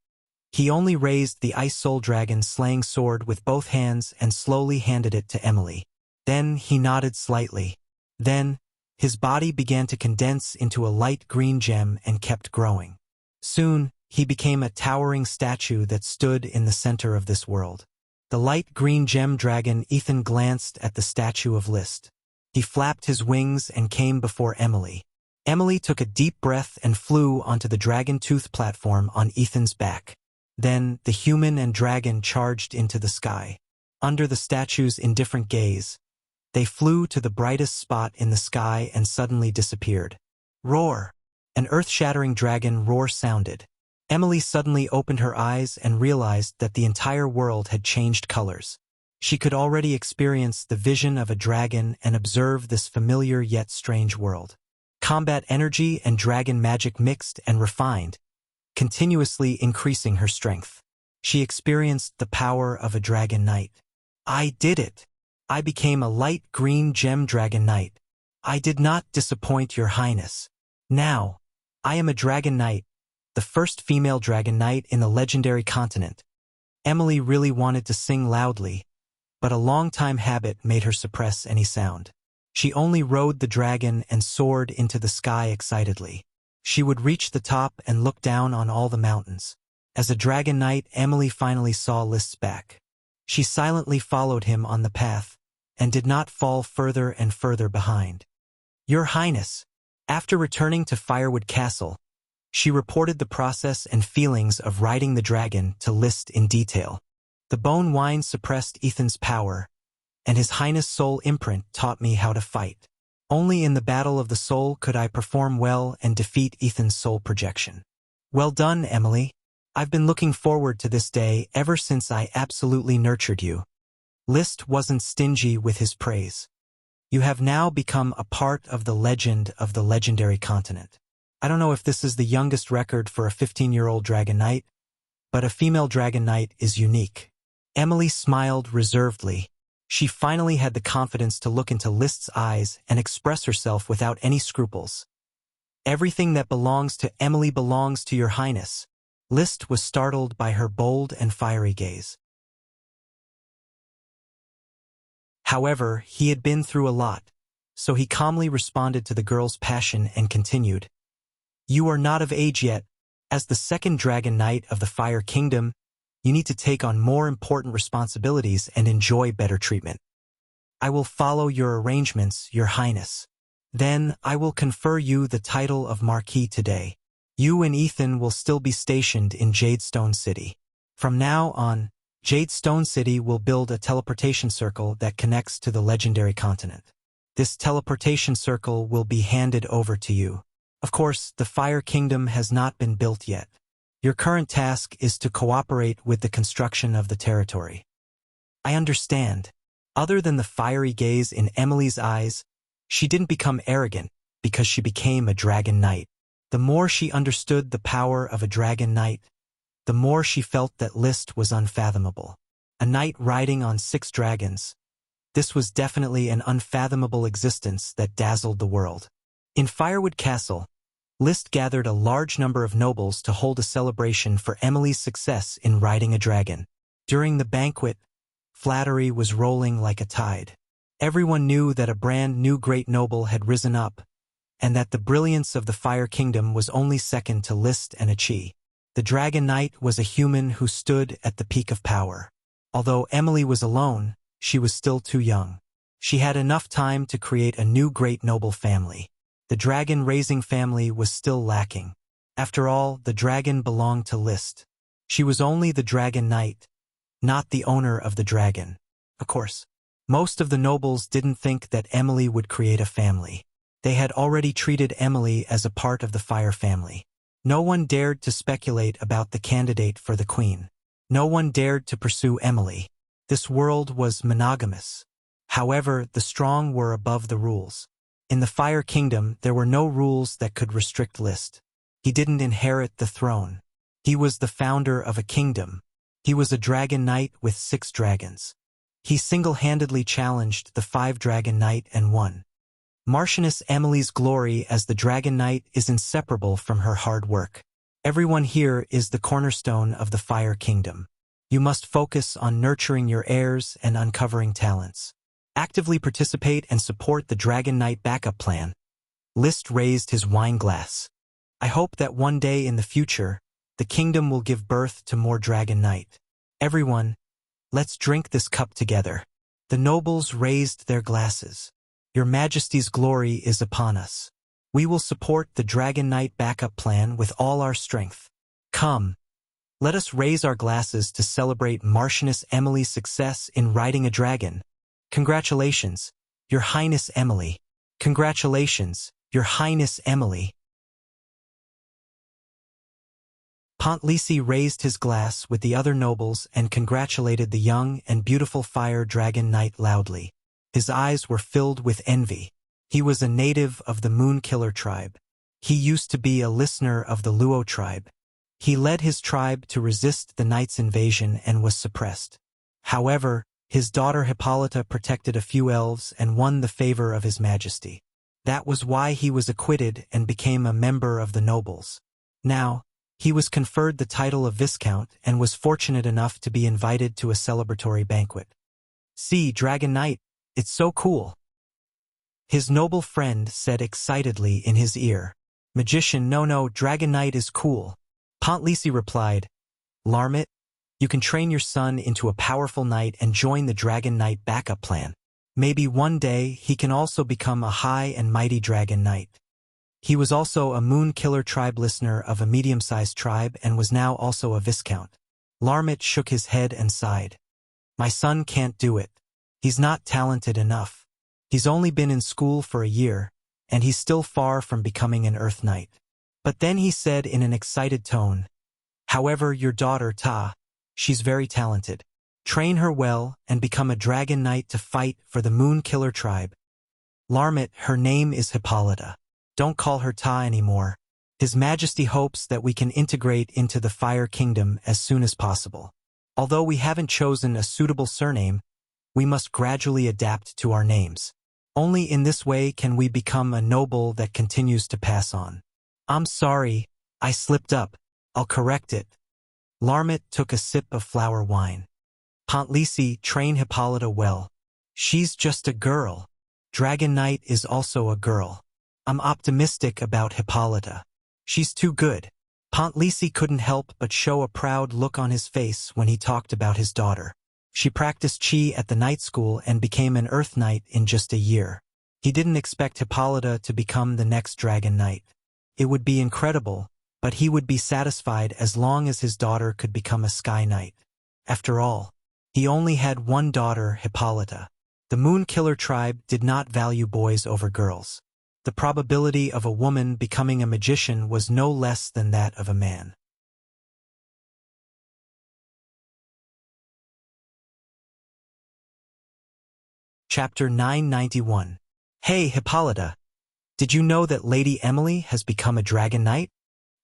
He only raised the Ice Soul Dragon slaying sword with both hands and slowly handed it to Emily. Then he nodded slightly. Then, his body began to condense into a light green gem and kept growing. Soon, he became a towering statue that stood in the center of this world. The light green gem dragon Ethan glanced at the statue of List. He flapped his wings and came before Emily. Emily took a deep breath and flew onto the dragon tooth platform on Ethan's back. Then, the human and dragon charged into the sky. Under the statue's indifferent gaze, they flew to the brightest spot in the sky and suddenly disappeared. Roar! An earth-shattering dragon roar sounded. Emily suddenly opened her eyes and realized that the entire world had changed colors. She could already experience the vision of a dragon and observe this familiar yet strange world. Combat energy and dragon magic mixed and refined, continuously increasing her strength. She experienced the power of a dragon knight. I did it! I became a light green gem dragon knight. I did not disappoint your highness. Now, I am a dragon knight, the first female dragon knight in the legendary continent. Emily really wanted to sing loudly, but a long-time habit made her suppress any sound. She only rode the dragon and soared into the sky excitedly. She would reach the top and look down on all the mountains. As a dragon knight, Emily finally saw List's back. She silently followed him on the path, and did not fall further and further behind. Your Highness, after returning to Firewood Castle, she reported the process and feelings of riding the dragon to List in detail. The bone wine suppressed Ethan's power, and his Highness' soul imprint taught me how to fight. Only in the battle of the soul could I perform well and defeat Ethan's soul projection. Well done, Emily. I've been looking forward to this day ever since I absolutely nurtured you. List wasn't stingy with his praise. You have now become a part of the legend of the legendary continent. I don't know if this is the youngest record for a 15-year-old dragon knight, but a female dragon knight is unique. Emily smiled reservedly. She finally had the confidence to look into List's eyes and express herself without any scruples. Everything that belongs to Emily belongs to your highness. List was startled by her bold and fiery gaze. However, he had been through a lot, so he calmly responded to the girl's passion and continued. You are not of age yet. As the second dragon knight of the Fire Kingdom, you need to take on more important responsibilities and enjoy better treatment. I will follow your arrangements, your highness. Then I will confer you the title of Marquis today. You and Ethan will still be stationed in Jadestone City. From now on, Jadestone City will build a teleportation circle that connects to the legendary continent. This teleportation circle will be handed over to you. Of course, the Fire Kingdom has not been built yet. Your current task is to cooperate with the construction of the territory. I understand. Other than the fiery gaze in Emily's eyes, she didn't become arrogant because she became a dragon knight. The more she understood the power of a dragon knight, the more she felt that List was unfathomable. A knight riding on 6 dragons. This was definitely an unfathomable existence that dazzled the world. In Firewood Castle, List gathered a large number of nobles to hold a celebration for Emily's success in riding a dragon. During the banquet, flattery was rolling like a tide. Everyone knew that a brand new great noble had risen up, and that the brilliance of the Fire Kingdom was only second to List and Achi. The Dragon Knight was a human who stood at the peak of power. Although Emily was alone, she was still too young. She had enough time to create a new great noble family. The dragon-raising family was still lacking. After all, the dragon belonged to List. She was only the Dragon Knight, not the owner of the dragon. Of course, most of the nobles didn't think that Emily would create a family. They had already treated Emily as a part of the Fire family. No one dared to speculate about the candidate for the queen. No one dared to pursue Emily. This world was monogamous. However, the strong were above the rules. In the Fire Kingdom, there were no rules that could restrict List. He didn't inherit the throne. He was the founder of a kingdom. He was a dragon knight with 6 dragons. He single-handedly challenged the 5-dragon knight and won. Marchioness Emily's glory as the Dragon Knight is inseparable from her hard work. Everyone here is the cornerstone of the Fire Kingdom. You must focus on nurturing your heirs and uncovering talents. Actively participate and support the Dragon Knight backup plan. List raised his wine glass. I hope that one day in the future, the kingdom will give birth to more Dragon Knight. Everyone, let's drink this cup together. The nobles raised their glasses. Your Majesty's glory is upon us. We will support the Dragon Knight backup plan with all our strength. Come, let us raise our glasses to celebrate Marchioness Emily's success in riding a dragon. Congratulations, Your Highness Emily. Congratulations, Your Highness Emily. Pontlisi raised his glass with the other nobles and congratulated the young and beautiful Fire Dragon Knight loudly. His eyes were filled with envy. He was a native of the Moon Killer tribe. He used to be a listener of the Luo tribe. He led his tribe to resist the Knight's invasion and was suppressed. However, his daughter Hippolyta protected a few elves and won the favor of His Majesty. That was why he was acquitted and became a member of the nobles. Now, he was conferred the title of Viscount and was fortunate enough to be invited to a celebratory banquet. See, Dragon Knight, it's so cool. His noble friend said excitedly in his ear. Magician, no, Dragon Knight is cool. Pontlisi replied, Larmit, you can train your son into a powerful knight and join the Dragon Knight backup plan. Maybe one day he can also become a high and mighty Dragon Knight. He was also a Moon Killer tribe listener of a medium-sized tribe and was now also a Viscount. Larmit shook his head and sighed. My son can't do it. He's not talented enough. He's only been in school for a year, and he's still far from becoming an Earth Knight. But then he said in an excited tone, however, your daughter Ta, she's very talented. Train her well and become a Dragon Knight to fight for the Moon Killer tribe. Larmit, her name is Hippolyta. Don't call her Ta anymore. His Majesty hopes that we can integrate into the Fire Kingdom as soon as possible. Although we haven't chosen a suitable surname, we must gradually adapt to our names. Only in this way can we become a noble that continues to pass on. I'm sorry, I slipped up. I'll correct it. Larmit took a sip of flower wine. Pontlisi, train Hippolyta well. She's just a girl. Dragon Knight is also a girl. I'm optimistic about Hippolyta. She's too good. Pontlisi couldn't help but show a proud look on his face when he talked about his daughter. She practiced Qi at the night school and became an Earth Knight in just a year. He didn't expect Hippolyta to become the next Dragon Knight. It would be incredible, but he would be satisfied as long as his daughter could become a Sky Knight. After all, he only had one daughter, Hippolyta. The Moon Killer tribe did not value boys over girls. The probability of a woman becoming a magician was no less than that of a man. Chapter 991. Hey, Hippolyta. Did you know that Lady Emily has become a Dragon Knight?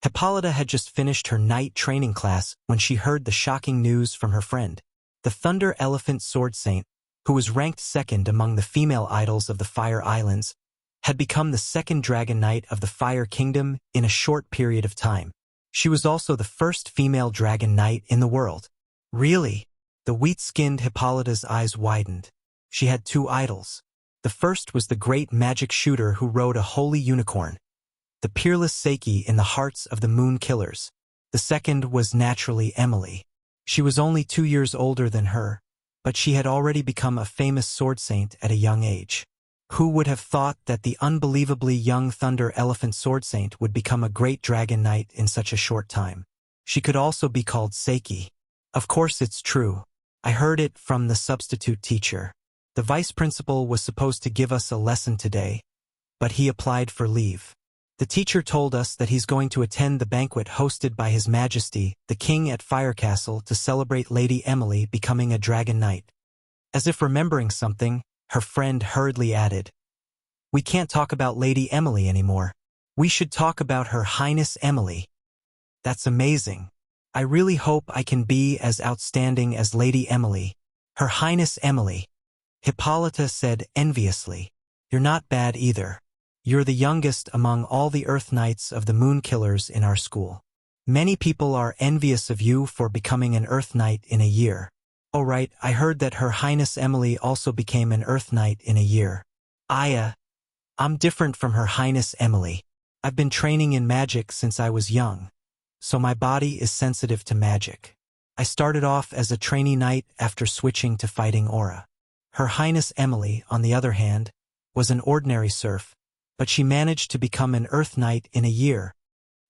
Hippolyta had just finished her knight training class when she heard the shocking news from her friend. The Thunder Elephant Sword Saint, who was ranked second among the female idols of the Fire Islands, had become the second Dragon Knight of the Fire Kingdom in a short period of time. She was also the first female Dragon Knight in the world. Really? The wheat-skinned Hippolyta's eyes widened. She had two idols. The first was the great magic shooter who rode a holy unicorn, the peerless Seiki in the hearts of the Moon Killers. The second was naturally Emily. She was only 2 years older than her, but she had already become a famous sword saint at a young age. Who would have thought that the unbelievably young Thunder Elephant Sword Saint would become a great Dragon Knight in such a short time? She could also be called Seiki. Of course it's true. I heard it from the substitute teacher. The vice principal was supposed to give us a lesson today, but he applied for leave. The teacher told us that he's going to attend the banquet hosted by His Majesty, the King at Firecastle, to celebrate Lady Emily becoming a Dragon Knight. As if remembering something, her friend hurriedly added, "We can't talk about Lady Emily anymore. We should talk about Her Highness Emily." That's amazing. I really hope I can be as outstanding as Lady Emily. Her Highness Emily. Hippolyta said enviously. You're not bad either. You're the youngest among all the Earth Knights of the Moon Killers in our school. Many people are envious of you for becoming an Earth Knight in a year. Oh right, I heard that Her Highness Emily also became an Earth Knight in a year. I'm different from Her Highness Emily. I've been training in magic since I was young, so my body is sensitive to magic. I started off as a trainee knight after switching to fighting aura. Her Highness Emily, on the other hand, was an ordinary serf, but she managed to become an Earth Knight in a year.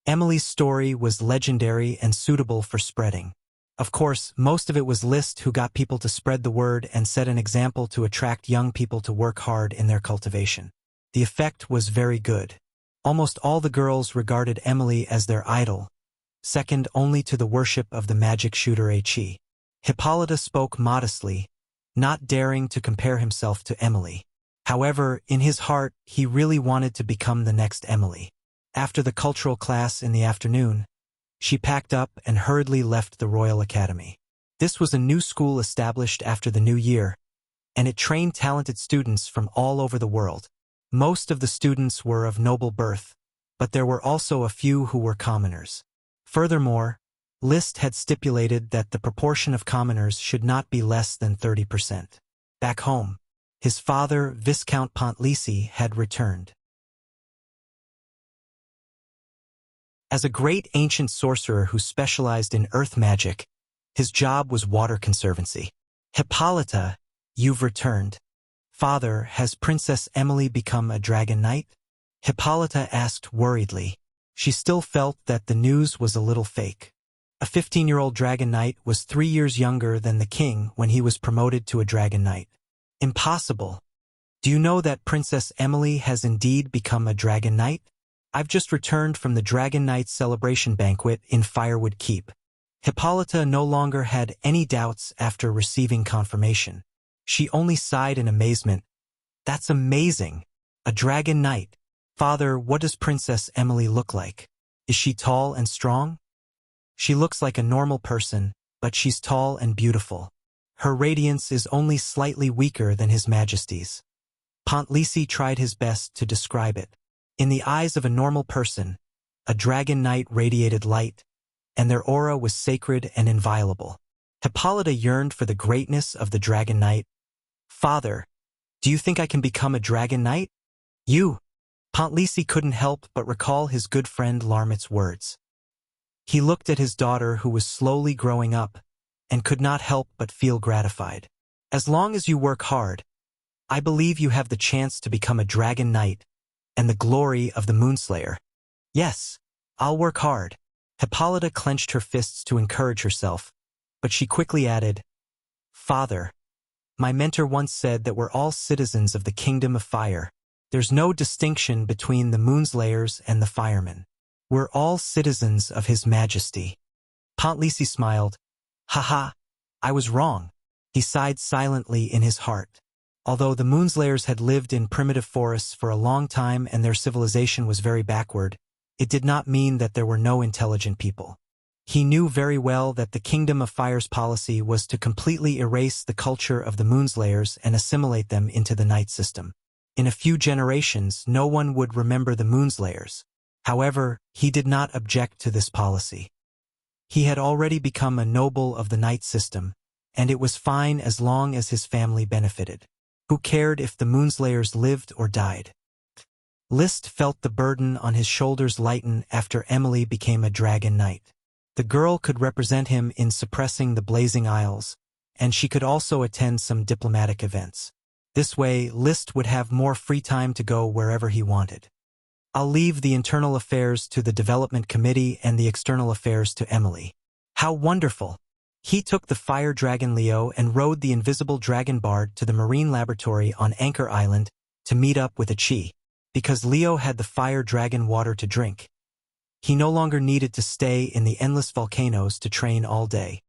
Emily's story was legendary and suitable for spreading. Of course, most of it was List who got people to spread the word and set an example to attract young people to work hard in their cultivation. The effect was very good. Almost all the girls regarded Emily as their idol, second only to the worship of the magic shooter Chi. Hippolyta spoke modestly, not daring to compare himself to Emily. However, in his heart, he really wanted to become the next Emily. After the cultural class in the afternoon, she packed up and hurriedly left the Royal Academy. This was a new school established after the new year, and it trained talented students from all over the world. Most of the students were of noble birth, but there were also a few who were commoners. Furthermore, List had stipulated that the proportion of commoners should not be less than 30%. Back home, his father, Viscount Pontlisi, had returned. As a great ancient sorcerer who specialized in earth magic, his job was water conservancy. Hippolyta, you've returned. Father, has Princess Emily become a dragon knight? Hippolyta asked worriedly. She still felt that the news was a little fake. A 15-year-old dragon knight was 3 years younger than the king when he was promoted to a dragon knight. Impossible. Do you know that Princess Emily has indeed become a dragon knight? I've just returned from the Dragon Knight celebration banquet in Firewood Keep. Hippolyta no longer had any doubts after receiving confirmation. She only sighed in amazement. That's amazing! A dragon knight. Father, what does Princess Emily look like? Is she tall and strong? She looks like a normal person, but she's tall and beautiful. Her radiance is only slightly weaker than His Majesty's. Pontlisi tried his best to describe it. In the eyes of a normal person, a dragon knight radiated light, and their aura was sacred and inviolable. Hippolyta yearned for the greatness of the dragon knight. Father, do you think I can become a dragon knight? You! Pontlisi couldn't help but recall his good friend Larmit's words. He looked at his daughter who was slowly growing up, and could not help but feel gratified. As long as you work hard, I believe you have the chance to become a dragon knight, and the glory of the Moonslayer. Yes, I'll work hard. Hippolyta clenched her fists to encourage herself, but she quickly added, Father, my mentor once said that we're all citizens of the Kingdom of Fire. There's no distinction between the Moonslayers and the firemen. We're all citizens of His Majesty. Pontlisi smiled. Haha, I was wrong. He sighed silently in his heart. Although the Moonslayers had lived in primitive forests for a long time and their civilization was very backward, it did not mean that there were no intelligent people. He knew very well that the Kingdom of Fire's policy was to completely erase the culture of the Moonslayers and assimilate them into the Night system. In a few generations, no one would remember the Moonslayers. However, he did not object to this policy. He had already become a noble of the Night system, and it was fine as long as his family benefited. Who cared if the Moonslayers lived or died? List felt the burden on his shoulders lighten after Emily became a dragon knight. The girl could represent him in suppressing the Blazing Isles, and she could also attend some diplomatic events. This way, List would have more free time to go wherever he wanted. I'll leave the internal affairs to the development committee and the external affairs to Emily. How wonderful! He took the fire dragon Leo and rode the invisible dragon Bard to the marine laboratory on Anchor Island to meet up with Chi. Because Leo had the fire dragon water to drink, he no longer needed to stay in the endless volcanoes to train all day.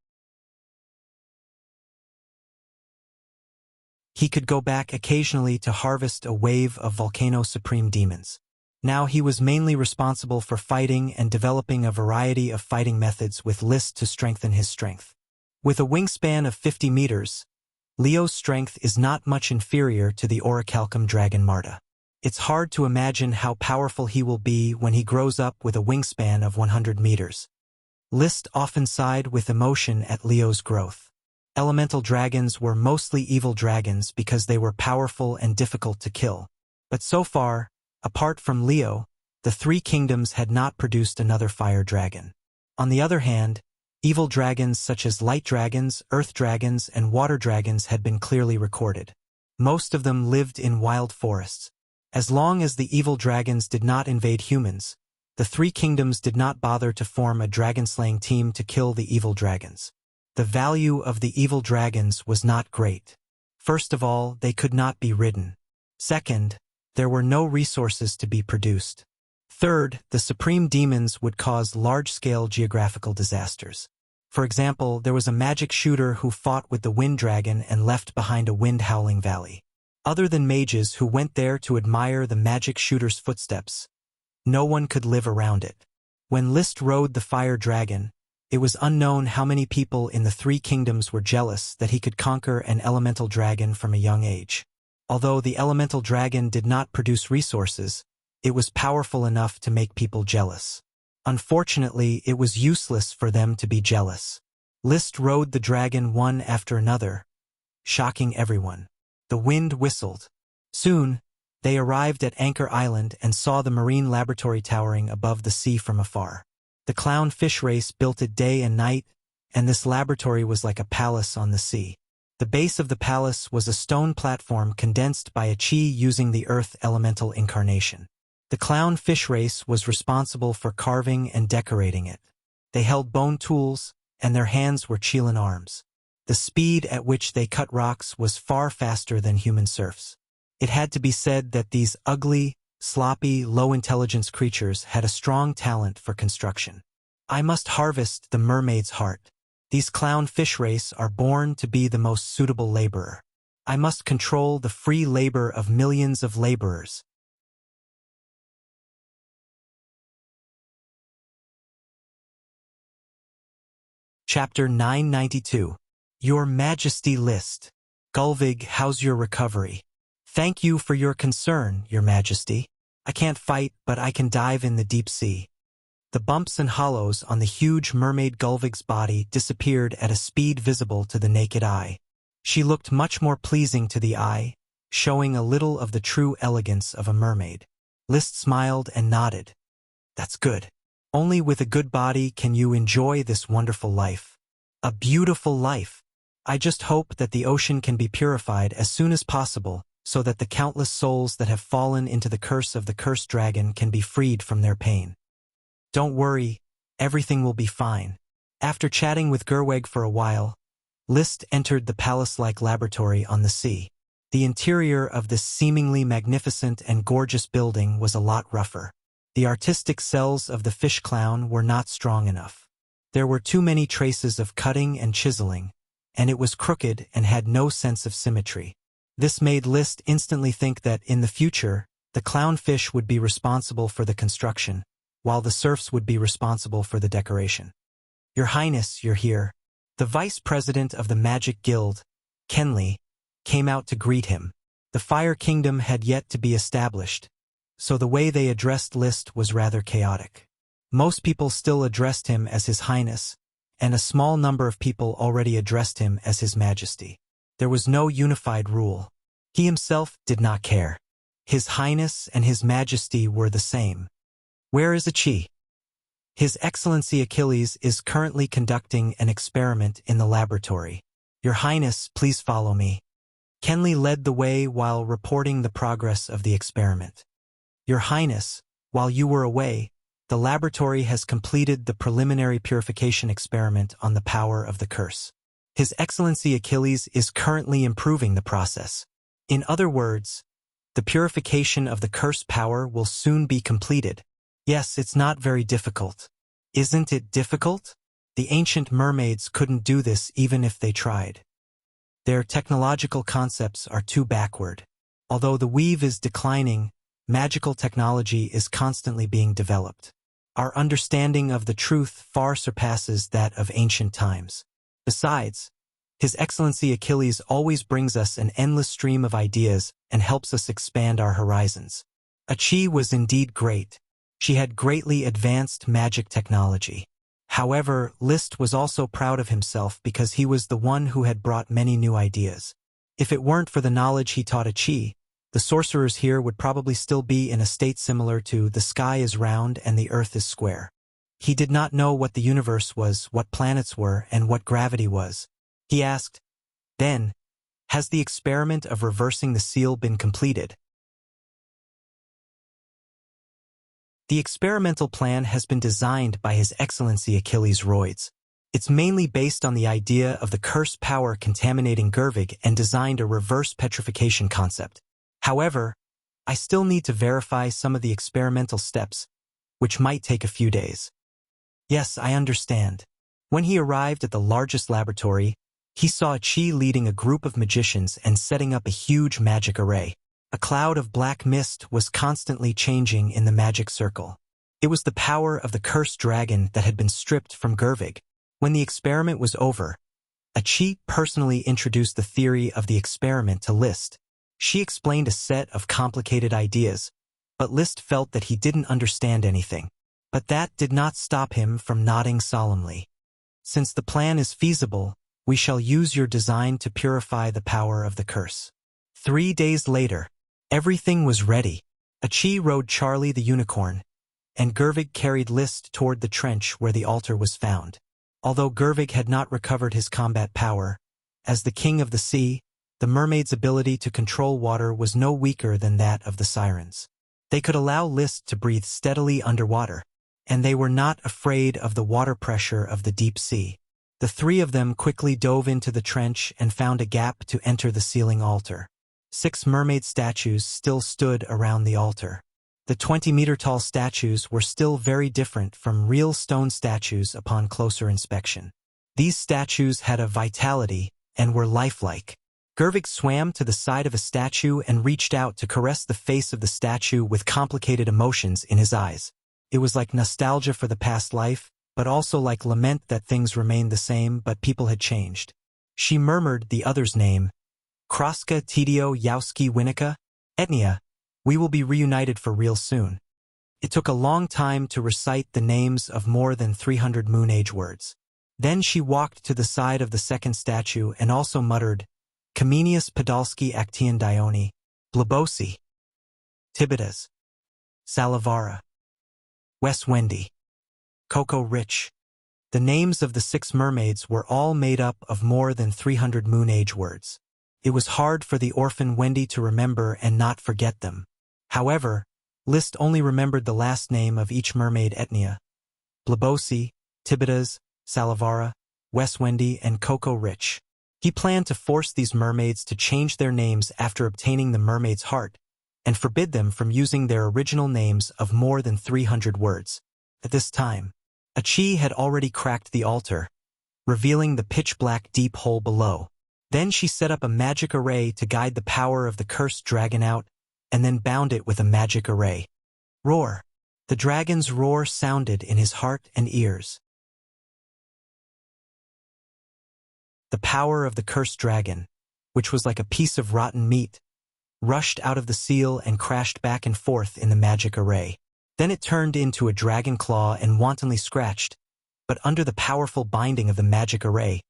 He could go back occasionally to harvest a wave of Volcano Supreme demons. Now he was mainly responsible for fighting and developing a variety of fighting methods with List to strengthen his strength. With a wingspan of 50 meters, Leo's strength is not much inferior to the Orichalcum dragon Marta. It's hard to imagine how powerful he will be when he grows up with a wingspan of 100 meters. Liszt often sighed with emotion at Leo's growth. Elemental dragons were mostly evil dragons because they were powerful and difficult to kill. But so far, apart from Leo, the three kingdoms had not produced another fire dragon. On the other hand, evil dragons such as light dragons, earth dragons, and water dragons had been clearly recorded. Most of them lived in wild forests. As long as the evil dragons did not invade humans, the three kingdoms did not bother to form a dragon-slaying team to kill the evil dragons. The value of the evil dragons was not great. First of all, they could not be ridden. Second, there were no resources to be produced. Third, the supreme demons would cause large-scale geographical disasters. For example, there was a magic shooter who fought with the wind dragon and left behind a wind-howling valley. Other than mages who went there to admire the magic shooter's footsteps, no one could live around it. When Liszt rode the fire dragon, it was unknown how many people in the three kingdoms were jealous that he could conquer an elemental dragon from a young age. Although the elemental dragon did not produce resources, it was powerful enough to make people jealous. Unfortunately, it was useless for them to be jealous. Liszt rode the dragon one after another, shocking everyone. The wind whistled. Soon, they arrived at Anchor Island and saw the marine laboratory towering above the sea from afar. The clown fish race built it day and night, and this laboratory was like a palace on the sea. The base of the palace was a stone platform condensed by a chi using the earth elemental incarnation. The clown fish race was responsible for carving and decorating it. They held bone tools, and their hands were Chilan arms. The speed at which they cut rocks was far faster than human serfs. It had to be said that these ugly, sloppy, low-intelligence creatures had a strong talent for construction. I must harvest the mermaid's heart. These clown fish race are born to be the most suitable laborer. I must control the free labor of millions of laborers. Chapter 992. Your Majesty Liszt. Gulvig, how's your recovery? Thank you for your concern, Your Majesty. I can't fight, but I can dive in the deep sea. The bumps and hollows on the huge mermaid Gulvig's body disappeared at a speed visible to the naked eye. She looked much more pleasing to the eye, showing a little of the true elegance of a mermaid. Liszt smiled and nodded. That's good. Only with a good body can you enjoy this wonderful life. A beautiful life. I just hope that the ocean can be purified as soon as possible, so that the countless souls that have fallen into the curse of the cursed dragon can be freed from their pain. Don't worry, everything will be fine. After chatting with Gerweg for a while, Liszt entered the palace-like laboratory on the sea. The interior of this seemingly magnificent and gorgeous building was a lot rougher. The artistic cells of the fish clown were not strong enough. There were too many traces of cutting and chiseling, and it was crooked and had no sense of symmetry. This made Liszt instantly think that, in the future, the clownfish would be responsible for the construction, while the serfs would be responsible for the decoration. Your Highness, you're here. The vice president of the Magic Guild, Kenley, came out to greet him. The Fire Kingdom had yet to be established, so the way they addressed Liszt was rather chaotic. Most people still addressed him as His Highness, and a small number of people already addressed him as His Majesty. There was no unified rule. He himself did not care. His Highness and His Majesty were the same. Where is Achi? His Excellency Achilles is currently conducting an experiment in the laboratory. Your Highness, please follow me. Kenley led the way while reporting the progress of the experiment. Your Highness, while you were away, the laboratory has completed the preliminary purification experiment on the power of the curse. His Excellency Achilles is currently improving the process. In other words, the purification of the curse power will soon be completed. Yes, it's not very difficult. Isn't it difficult? The ancient mermaids couldn't do this even if they tried. Their technological concepts are too backward. Although the weave is declining, magical technology is constantly being developed. Our understanding of the truth far surpasses that of ancient times. Besides, His Excellency Achilles always brings us an endless stream of ideas and helps us expand our horizons. Achi was indeed great. She had greatly advanced magic technology. However, Liszt was also proud of himself because he was the one who had brought many new ideas. If it weren't for the knowledge he taught Achi, the sorcerers here would probably still be in a state similar to the sky is round and the earth is square. He did not know what the universe was, what planets were, and what gravity was. He asked, "Then, has the experiment of reversing the seal been completed?" The experimental plan has been designed by His Excellency Achilles Roids. It's mainly based on the idea of the cursed power contaminating Gervig and designed a reverse petrification concept. However, I still need to verify some of the experimental steps, which might take a few days. Yes, I understand. When he arrived at the largest laboratory, he saw Chi leading a group of magicians and setting up a huge magic array. A cloud of black mist was constantly changing in the magic circle. It was the power of the cursed dragon that had been stripped from Gervig. When the experiment was over, Achi personally introduced the theory of the experiment to Liszt. She explained a set of complicated ideas, but Liszt felt that he didn't understand anything. But that did not stop him from nodding solemnly. "Since the plan is feasible, we shall use your design to purify the power of the curse." 3 days later, everything was ready. Achi rode Charlie the unicorn, and Gervig carried Liszt toward the trench where the altar was found. Although Gervig had not recovered his combat power, as the king of the sea, the mermaid's ability to control water was no weaker than that of the sirens. They could allow Liszt to breathe steadily underwater, and they were not afraid of the water pressure of the deep sea. The three of them quickly dove into the trench and found a gap to enter the sealing altar. 6 mermaid statues still stood around the altar. The 20-meter-tall statues were still very different from real stone statues upon closer inspection. These statues had a vitality and were lifelike. Gervig swam to the side of a statue and reached out to caress the face of the statue with complicated emotions in his eyes. It was like nostalgia for the past life, but also like lament that things remained the same but people had changed. She murmured the other's name, Kraska Tidio Yowski Winika, Etnia. We will be reunited for real soon. It took a long time to recite the names of more than 300 Moon Age words. Then she walked to the side of the second statue and also muttered, Kamenius Podolski Actian Dione, Blabosi, Tibitas, Salavara, Wes Wendy, Coco Rich. The names of the 6 mermaids were all made up of more than 300 Moon Age words. It was hard for the orphan Wendy to remember and not forget them. However, Liszt only remembered the last name of each mermaid Etnia, Blabosi, Tibitas, Salavara, Wes Wendy, and Coco Rich. He planned to force these mermaids to change their names after obtaining the mermaid's heart, and forbid them from using their original names of more than 300 words. At this time, Achi had already cracked the altar, revealing the pitch-black deep hole below. Then she set up a magic array to guide the power of the cursed dragon out, and then bound it with a magic array. Roar! The dragon's roar sounded in his heart and ears. The power of the cursed dragon, which was like a piece of rotten meat, rushed out of the seal and crashed back and forth in the magic array. Then it turned into a dragon claw and wantonly scratched, but under the powerful binding of the magic array,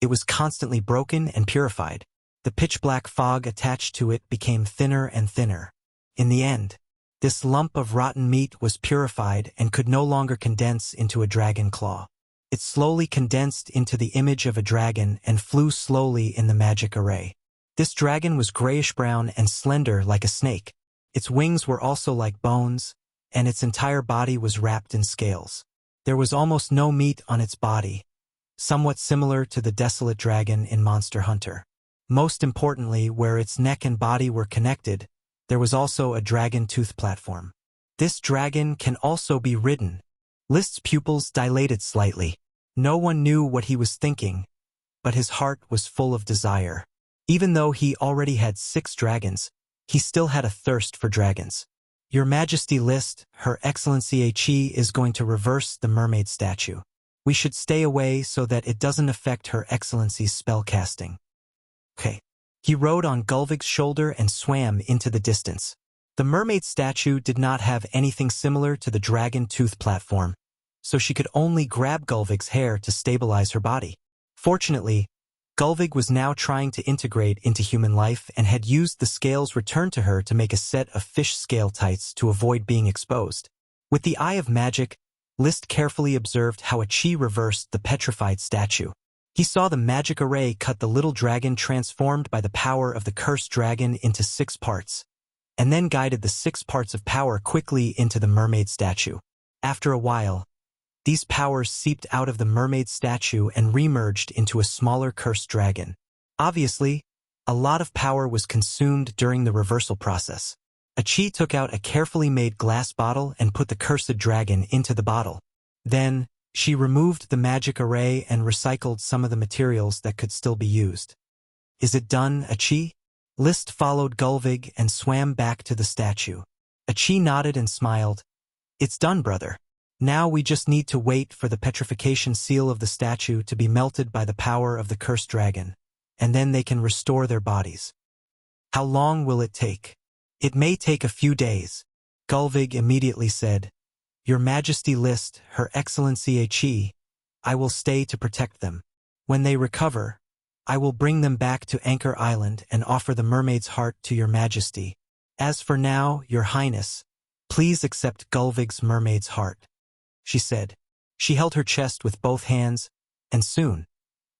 it was constantly broken and purified. The pitch-black fog attached to it became thinner and thinner. In the end, this lump of rotten meat was purified and could no longer condense into a dragon claw. It slowly condensed into the image of a dragon and flew slowly in the magic array. This dragon was grayish-brown and slender like a snake. Its wings were also like bones, and its entire body was wrapped in scales. There was almost no meat on its body, somewhat similar to the desolate dragon in Monster Hunter. Most importantly, where its neck and body were connected, there was also a dragon tooth platform. This dragon can also be ridden. Liszt's pupils dilated slightly. No one knew what he was thinking, but his heart was full of desire. Even though he already had 6 dragons, he still had a thirst for dragons. Your Majesty, Liszt, Her Excellency Achi is going to reverse the mermaid statue. We should stay away so that it doesn't affect Her Excellency's spellcasting. Okay. He rode on Gulvig's shoulder and swam into the distance. The mermaid statue did not have anything similar to the dragon tooth platform, so she could only grab Gulvig's hair to stabilize her body. Fortunately, Gulvig was now trying to integrate into human life and had used the scales returned to her to make a set of fish scale tights to avoid being exposed. With the eye of magic, List carefully observed how a chi reversed the petrified statue. He saw the magic array cut the little dragon transformed by the power of the cursed dragon into 6 parts, and then guided the 6 parts of power quickly into the mermaid statue. After a while, these powers seeped out of the mermaid statue and remerged into a smaller cursed dragon. Obviously, a lot of power was consumed during the reversal process. Achi took out a carefully made glass bottle and put the cursed dragon into the bottle. Then, she removed the magic array and recycled some of the materials that could still be used. "Is it done, Achi?" List followed Gulvig and swam back to the statue. Achi nodded and smiled. "It's done, brother. Now we just need to wait for the petrification seal of the statue to be melted by the power of the cursed dragon, and then they can restore their bodies." "How long will it take?" "It may take a few days," Gulvig immediately said. "Your Majesty, List, Her Excellency Achi, I will stay to protect them. When they recover, I will bring them back to Anchor Island and offer the mermaid's heart to your Majesty. As for now, your Highness, please accept Gulvig's mermaid's heart," she said. She held her chest with both hands, and soon,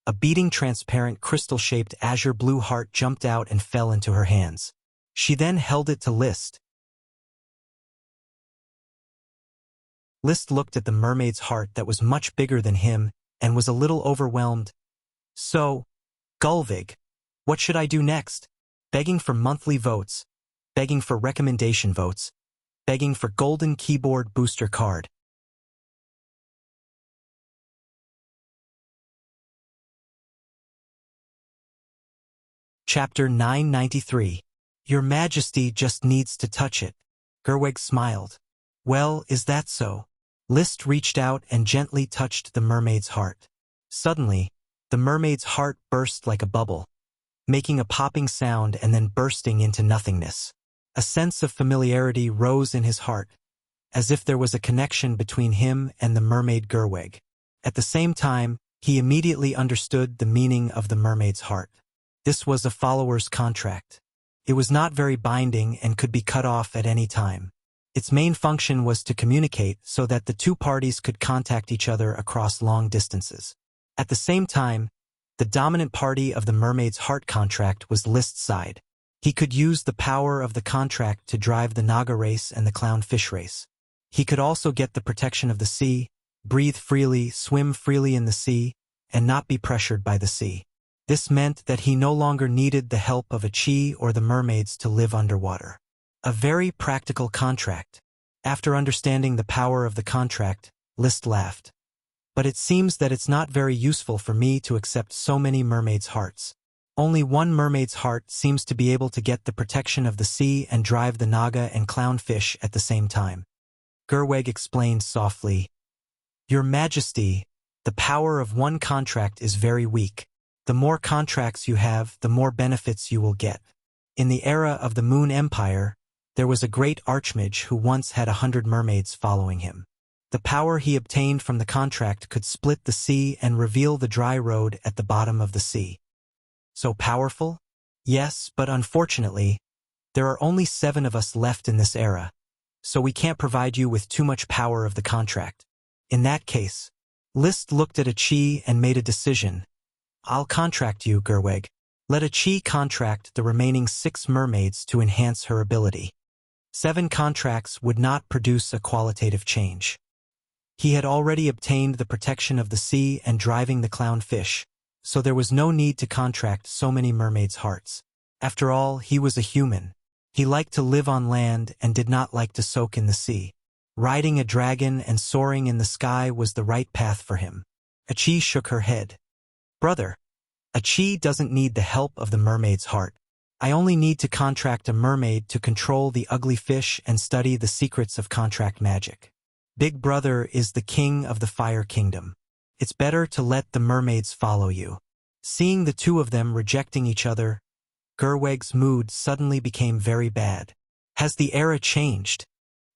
a beating transparent crystal-shaped azure blue heart jumped out and fell into her hands. She then held it to List. List looked at the mermaid's heart that was much bigger than him and was a little overwhelmed. "So, Gulvig, what should I do next? Begging for monthly votes, begging for recommendation votes, begging for golden keyboard booster card." Chapter 993. Your Majesty just needs to touch it. Gerwig smiled. "Well, is that so?" List reached out and gently touched the mermaid's heart. Suddenly, the mermaid's heart burst like a bubble, making a popping sound and then bursting into nothingness. A sense of familiarity rose in his heart, as if there was a connection between him and the mermaid Gerwig. At the same time, he immediately understood the meaning of the mermaid's heart. This was a follower's contract. It was not very binding and could be cut off at any time. Its main function was to communicate so that the two parties could contact each other across long distances. At the same time, the dominant party of the mermaid's heart contract was List's side. He could use the power of the contract to drive the Naga race and the clownfish race. He could also get the protection of the sea, breathe freely, swim freely in the sea, and not be pressured by the sea. This meant that he no longer needed the help of Achi or the mermaids to live underwater. A very practical contract. After understanding the power of the contract, List laughed. "But it seems that it's not very useful for me to accept so many mermaids' hearts. Only one mermaid's heart seems to be able to get the protection of the sea and drive the Naga and clownfish at the same time." Gerwig explained softly. "Your Majesty, the power of one contract is very weak. The more contracts you have, the more benefits you will get. In the era of the Moon Empire, there was a great archmage who once had 100 mermaids following him. The power he obtained from the contract could split the sea and reveal the dry road at the bottom of the sea." "So powerful?" "Yes, but unfortunately, there are only 7 of us left in this era, so we can't provide you with too much power of the contract." In that case, List looked at Achi and made a decision. "I'll contract you, Gerwig. Let Achi contract the remaining 6 mermaids to enhance her ability." 7 contracts would not produce a qualitative change. He had already obtained the protection of the sea and driving the clownfish, so there was no need to contract so many mermaids' hearts. After all, he was a human. He liked to live on land and did not like to soak in the sea. Riding a dragon and soaring in the sky was the right path for him. Achi shook her head. "Brother, Achi doesn't need the help of the mermaid's heart. I only need to contract a mermaid to control the ugly fish and study the secrets of contract magic. Big Brother is the king of the Fire Kingdom. It's better to let the mermaids follow you." Seeing the two of them rejecting each other, Gerwig's mood suddenly became very bad. Has the era changed?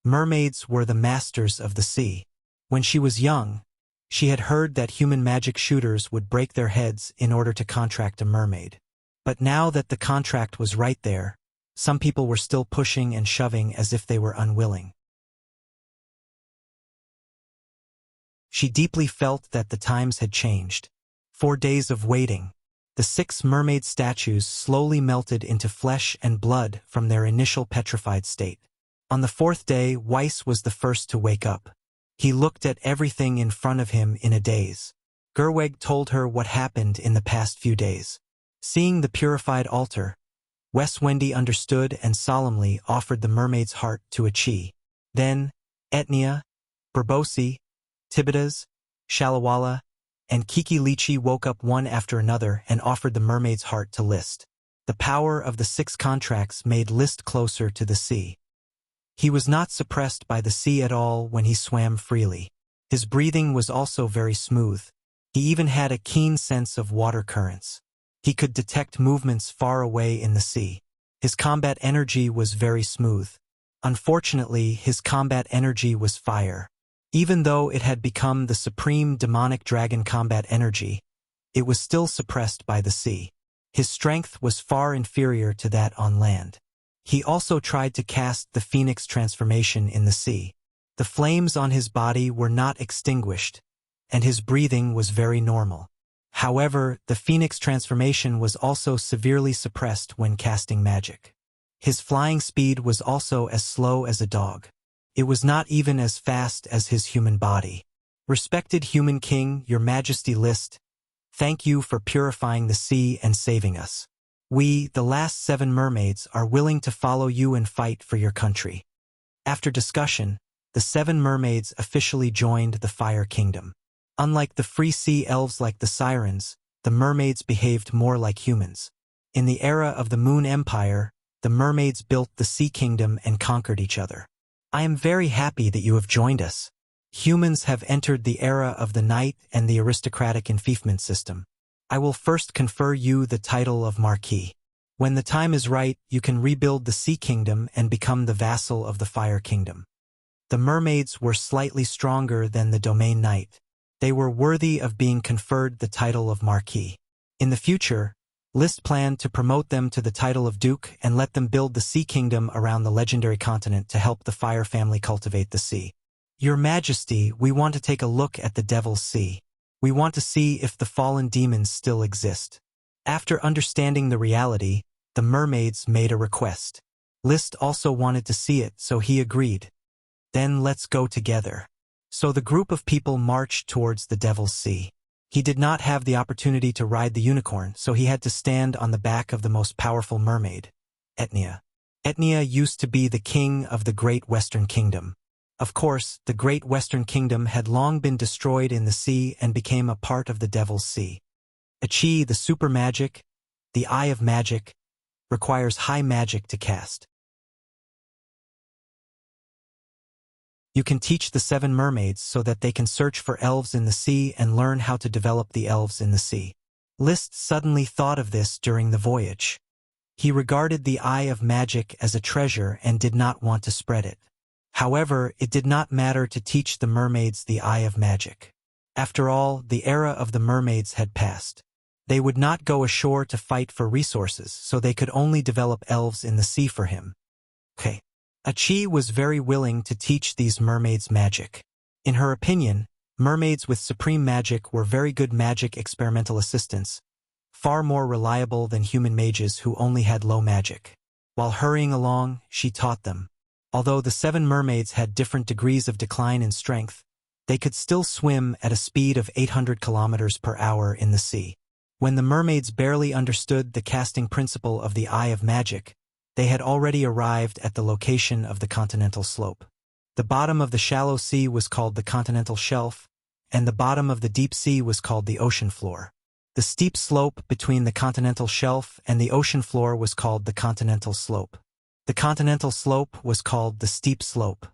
Mermaids were the masters of the sea. When she was young, she had heard that human magic shooters would break their heads in order to contract a mermaid. But now that the contract was right there, some people were still pushing and shoving as if they were unwilling. She deeply felt that the times had changed. 4 days of waiting. The 6 mermaid statues slowly melted into flesh and blood from their initial petrified state. On the 4th day, Weiss was the first to wake up. He looked at everything in front of him in a daze. Gerweg told her what happened in the past few days. Seeing the purified altar, Wes Wendy understood and solemnly offered the mermaid's heart to Achi. Then, Etnia, Berbosi, Tibitas, Shalawala, and Kiki Lichi woke up one after another and offered the mermaid's heart to List. The power of the 6 contracts made List closer to the sea. He was not suppressed by the sea at all when he swam freely. His breathing was also very smooth. He even had a keen sense of water currents. He could detect movements far away in the sea. His combat energy was very smooth. Unfortunately, his combat energy was fire. Even though it had become the supreme demonic dragon combat energy, it was still suppressed by the sea. His strength was far inferior to that on land. He also tried to cast the phoenix transformation in the sea. The flames on his body were not extinguished, and his breathing was very normal. However, the phoenix transformation was also severely suppressed when casting magic. His flying speed was also as slow as a dog. It was not even as fast as his human body. Respected human king, your majesty List, thank you for purifying the sea and saving us. We, the last 7 mermaids, are willing to follow you and fight for your country. After discussion, the 7 mermaids officially joined the Fire Kingdom. Unlike the free sea elves like the sirens, the mermaids behaved more like humans. In the era of the Moon Empire, the mermaids built the Sea Kingdom and conquered each other. I am very happy that you have joined us. Humans have entered the era of the knight and the aristocratic enfeoffment system. I will first confer you the title of Marquis. When the time is right, you can rebuild the Sea Kingdom and become the vassal of the Fire Kingdom. The mermaids were slightly stronger than the Domain Knight. They were worthy of being conferred the title of Marquis. In the future, List planned to promote them to the title of Duke and let them build the Sea Kingdom around the legendary continent to help the Fire family cultivate the sea. Your Majesty, we want to take a look at the Devil's Sea. We want to see if the fallen demons still exist. After understanding the reality, the mermaids made a request. List also wanted to see it, so he agreed. Then let's go together. So the group of people marched towards the Devil's Sea. He did not have the opportunity to ride the unicorn, so he had to stand on the back of the most powerful mermaid, Etnia. Etnia used to be the king of the Great Western Kingdom. Of course, the Great Western Kingdom had long been destroyed in the sea and became a part of the Devil's Sea. Achi, the super magic, the Eye of Magic, requires high magic to cast. You can teach the 7 mermaids so that they can search for elves in the sea and learn how to develop the elves in the sea. List suddenly thought of this during the voyage. He regarded the Eye of Magic as a treasure and did not want to spread it. However, it did not matter to teach the mermaids the Eye of Magic. After all, the era of the mermaids had passed. They would not go ashore to fight for resources, so they could only develop elves in the sea for him. Achi was very willing to teach these mermaids magic. In her opinion, mermaids with supreme magic were very good magic experimental assistants, far more reliable than human mages who only had low magic. While hurrying along, she taught them. Although the 7 mermaids had different degrees of decline in strength, they could still swim at a speed of 800 kilometers per hour in the sea. When the mermaids barely understood the casting principle of the Eye of Magic, they had already arrived at the location of the continental slope. The bottom of the shallow sea was called the continental shelf, and the bottom of the deep sea was called the ocean floor. The steep slope between the continental shelf and the ocean floor was called the continental slope. The continental slope was called the steep slope.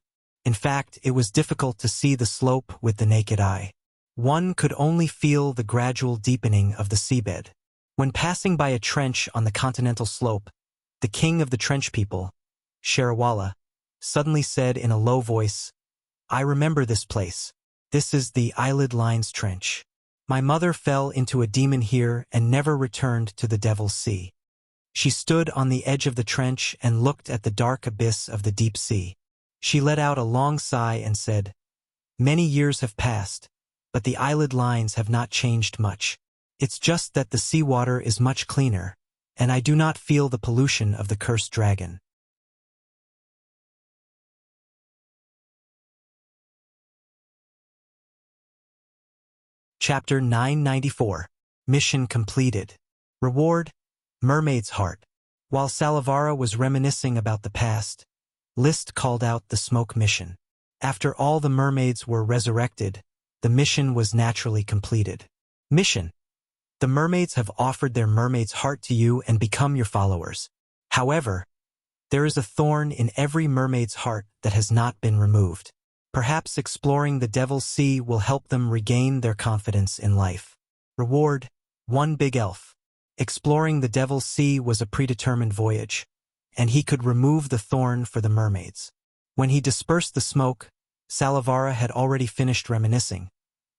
In fact, it was difficult to see the slope with the naked eye. One could only feel the gradual deepening of the seabed. When passing by a trench on the continental slope, the king of the trench people, Sharawala, suddenly said in a low voice, "I remember this place. This is the Eyelid Lines Trench. My mother fell into a demon here and never returned to the Devil's Sea. She stood on the edge of the trench and looked at the dark abyss of the deep sea. She let out a long sigh and said, "Many years have passed, but the eyelid lines have not changed much. It's just that the seawater is much cleaner, and I do not feel the pollution of the cursed dragon." Chapter 994. Mission completed. Reward: Mermaid's Heart. While Salavara was reminiscing about the past, List called out the smoke mission. After all the mermaids were resurrected, the mission was naturally completed. Mission: the mermaids have offered their mermaid's heart to you and become your followers. However, there is a thorn in every mermaid's heart that has not been removed. Perhaps exploring the Devil's Sea will help them regain their confidence in life. Reward: one big elf. Exploring the Devil's Sea was a predetermined voyage, and he could remove the thorn for the mermaids. When he dispersed the smoke, Salavara had already finished reminiscing,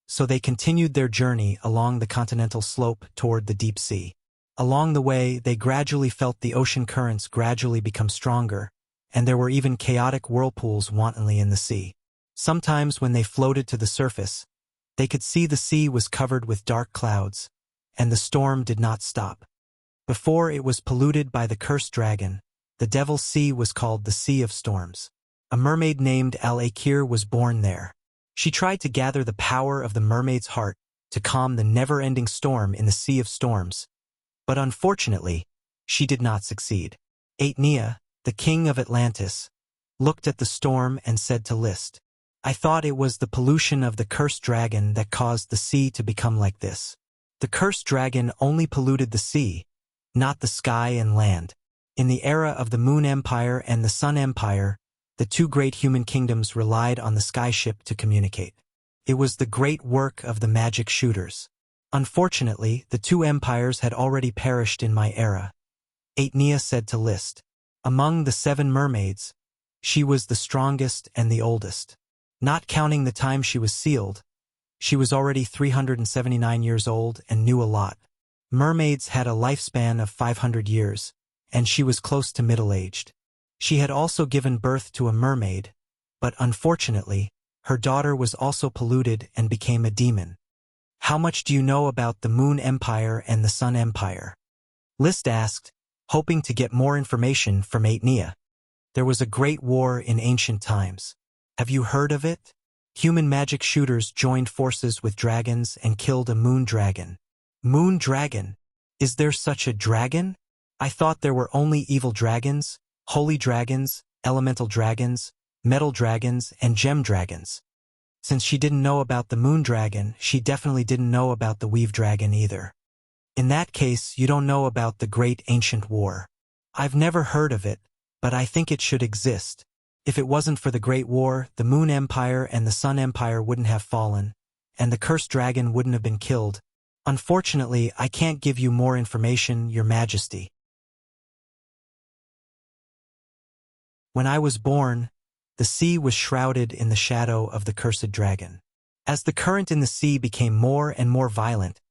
so they continued their journey along the continental slope toward the deep sea. Along the way, they gradually felt the ocean currents gradually become stronger, and there were even chaotic whirlpools wantonly in the sea. Sometimes when they floated to the surface, they could see the sea was covered with dark clouds, and the storm did not stop. Before it was polluted by the cursed dragon, the Devil's Sea was called the Sea of Storms. A mermaid named Al-Akir was born there. She tried to gather the power of the mermaid's heart to calm the never-ending storm in the Sea of Storms, but unfortunately, she did not succeed. Aetnia, the king of Atlantis, looked at the storm and said to List, "I thought it was the pollution of the cursed dragon that caused the sea to become like this. The cursed dragon only polluted the sea, not the sky and land." In the era of the Moon Empire and the Sun Empire, the two great human kingdoms relied on the skyship to communicate. It was the great work of the magic shooters. Unfortunately, the two empires had already perished in my era. Aetnia said to List, "Among the 7 mermaids, she was the strongest and the oldest. Not counting the time she was sealed, she was already 379 years old and knew a lot. Mermaids had a lifespan of 500 years, and she was close to middle-aged. She had also given birth to a mermaid, but unfortunately, her daughter was also polluted and became a demon." "How much do you know about the Moon Empire and the Sun Empire?" List asked, hoping to get more information from Aetnia. "There was a great war in ancient times. Have you heard of it? Human magic shooters joined forces with dragons and killed a moon dragon." "Moon dragon? Is there such a dragon? I thought there were only evil dragons, holy dragons, elemental dragons, metal dragons, and gem dragons." Since she didn't know about the moon dragon, she definitely didn't know about the weave dragon either. "In that case, you don't know about the great ancient war." "I've never heard of it, but I think it should exist. If it wasn't for the Great War, the Moon Empire and the Sun Empire wouldn't have fallen, and the cursed dragon wouldn't have been killed. Unfortunately, I can't give you more information, Your Majesty. When I was born, the sea was shrouded in the shadow of the cursed dragon. As the current in the sea became more and more violent,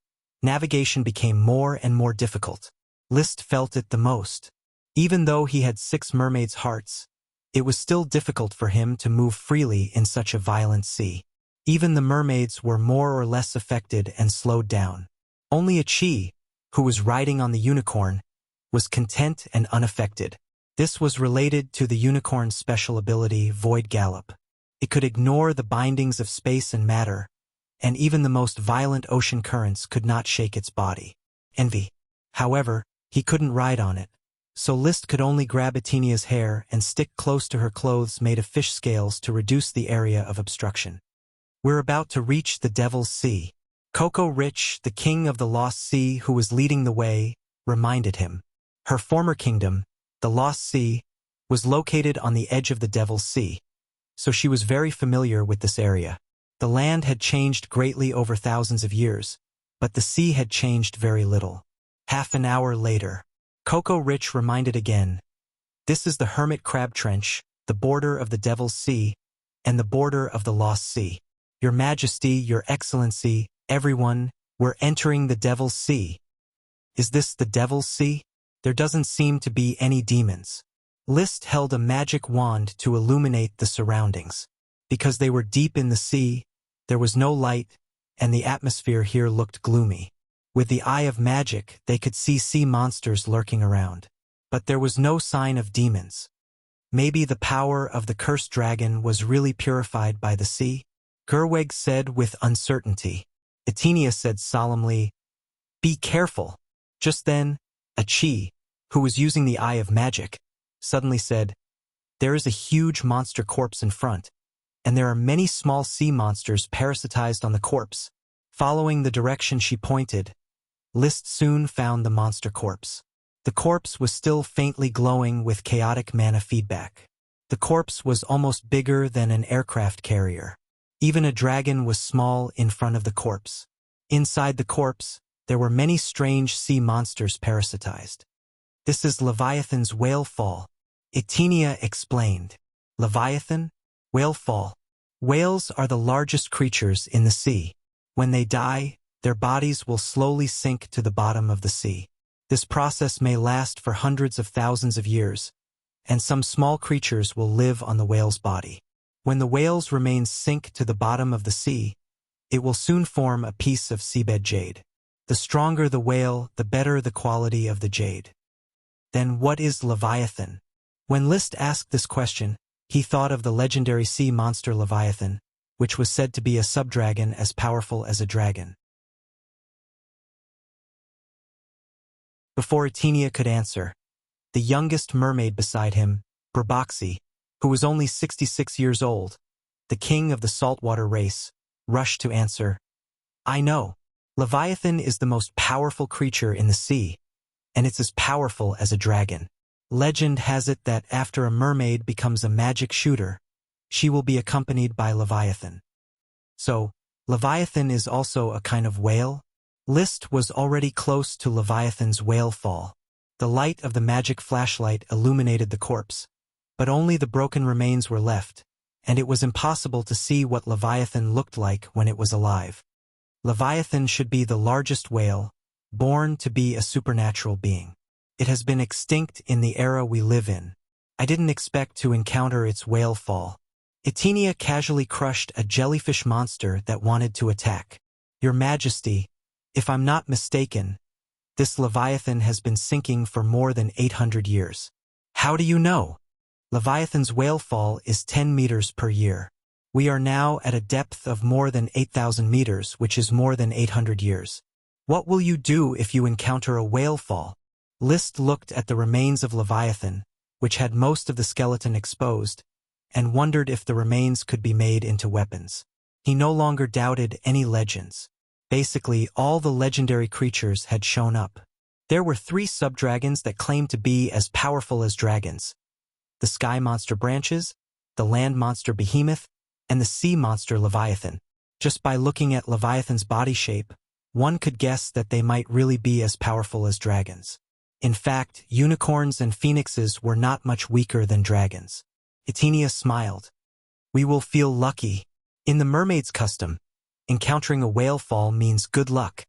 navigation became more and more difficult. List felt it the most. Even though he had 6 mermaids' hearts, it was still difficult for him to move freely in such a violent sea. Even the mermaids were more or less affected and slowed down. Only Achi, who was riding on the unicorn, was content and unaffected. This was related to the unicorn's special ability, Void Gallop. It could ignore the bindings of space and matter, and even the most violent ocean currents could not shake its body. Envy. However, he couldn't ride on it, so List could only grab Atenia's hair and stick close to her clothes made of fish scales to reduce the area of obstruction. "We're about to reach the Devil's Sea." Coco Rich, the king of the Lost Sea who was leading the way, reminded him. Her former kingdom, the Lost Sea, was located on the edge of the Devil's Sea, so she was very familiar with this area. The land had changed greatly over thousands of years, but the sea had changed very little. Half an hour later, Coco Rich reminded again, "This is the Hermit Crab Trench, the border of the Devil's Sea, and the border of the Lost Sea. Your Majesty, Your Excellency, everyone, we're entering the Devil's Sea. Is this the Devil's Sea? There doesn't seem to be any demons. List held a magic wand to illuminate the surroundings. Because they were deep in the sea, there was no light, and the atmosphere here looked gloomy. With the eye of magic, they could see sea monsters lurking around. But there was no sign of demons. Maybe the power of the cursed dragon was really purified by the sea? Gerweg said with uncertainty. Etenia said solemnly, "Be careful." Just then, a Chi, who was using the eye of magic, suddenly said, "There is a huge monster corpse in front, and there are many small sea monsters parasitized on the corpse." Following the direction she pointed, List soon found the monster corpse. The corpse was still faintly glowing with chaotic mana feedback. The corpse was almost bigger than an aircraft carrier. Even a dragon was small in front of the corpse. Inside the corpse, there were many strange sea monsters parasitized. "This is Leviathan's whale fall," Etenia explained. "Leviathan? Whale fall. Whales are the largest creatures in the sea. When they die, their bodies will slowly sink to the bottom of the sea. This process may last for hundreds of thousands of years, and some small creatures will live on the whale's body. When the whale's remains sink to the bottom of the sea, it will soon form a piece of seabed jade. The stronger the whale, the better the quality of the jade." Then what is Leviathan? When List asked this question, he thought of the legendary sea monster Leviathan, which was said to be a subdragon as powerful as a dragon. Before Etenia could answer, the youngest mermaid beside him, Brboxy, who was only 66 years old, the king of the saltwater race, rushed to answer. "I know. Leviathan is the most powerful creature in the sea, and it's as powerful as a dragon. Legend has it that after a mermaid becomes a magic shooter, she will be accompanied by Leviathan." So, Leviathan is also a kind of whale? List was already close to Leviathan's whale fall. The light of the magic flashlight illuminated the corpse, but only the broken remains were left, and it was impossible to see what Leviathan looked like when it was alive. Leviathan should be the largest whale, born to be a supernatural being. It has been extinct in the era we live in. I didn't expect to encounter its whale fall. Etenia casually crushed a jellyfish monster that wanted to attack. "Your Majesty, if I'm not mistaken, this Leviathan has been sinking for more than 800 years. "How do you know?" "Leviathan's whale fall is 10 meters per year. We are now at a depth of more than 8,000 meters, which is more than 800 years. What will you do if you encounter a whale fall?" List looked at the remains of Leviathan, which had most of the skeleton exposed, and wondered if the remains could be made into weapons. He no longer doubted any legends. Basically, all the legendary creatures had shown up. There were 3 subdragons that claimed to be as powerful as dragons: the sky monster Branches, the land monster Behemoth, and the sea monster Leviathan. Just by looking at Leviathan's body shape, one could guess that they might really be as powerful as dragons. In fact, unicorns and phoenixes were not much weaker than dragons. Etenia smiled. "We will feel lucky. In the mermaid's custom, encountering a whale fall means good luck."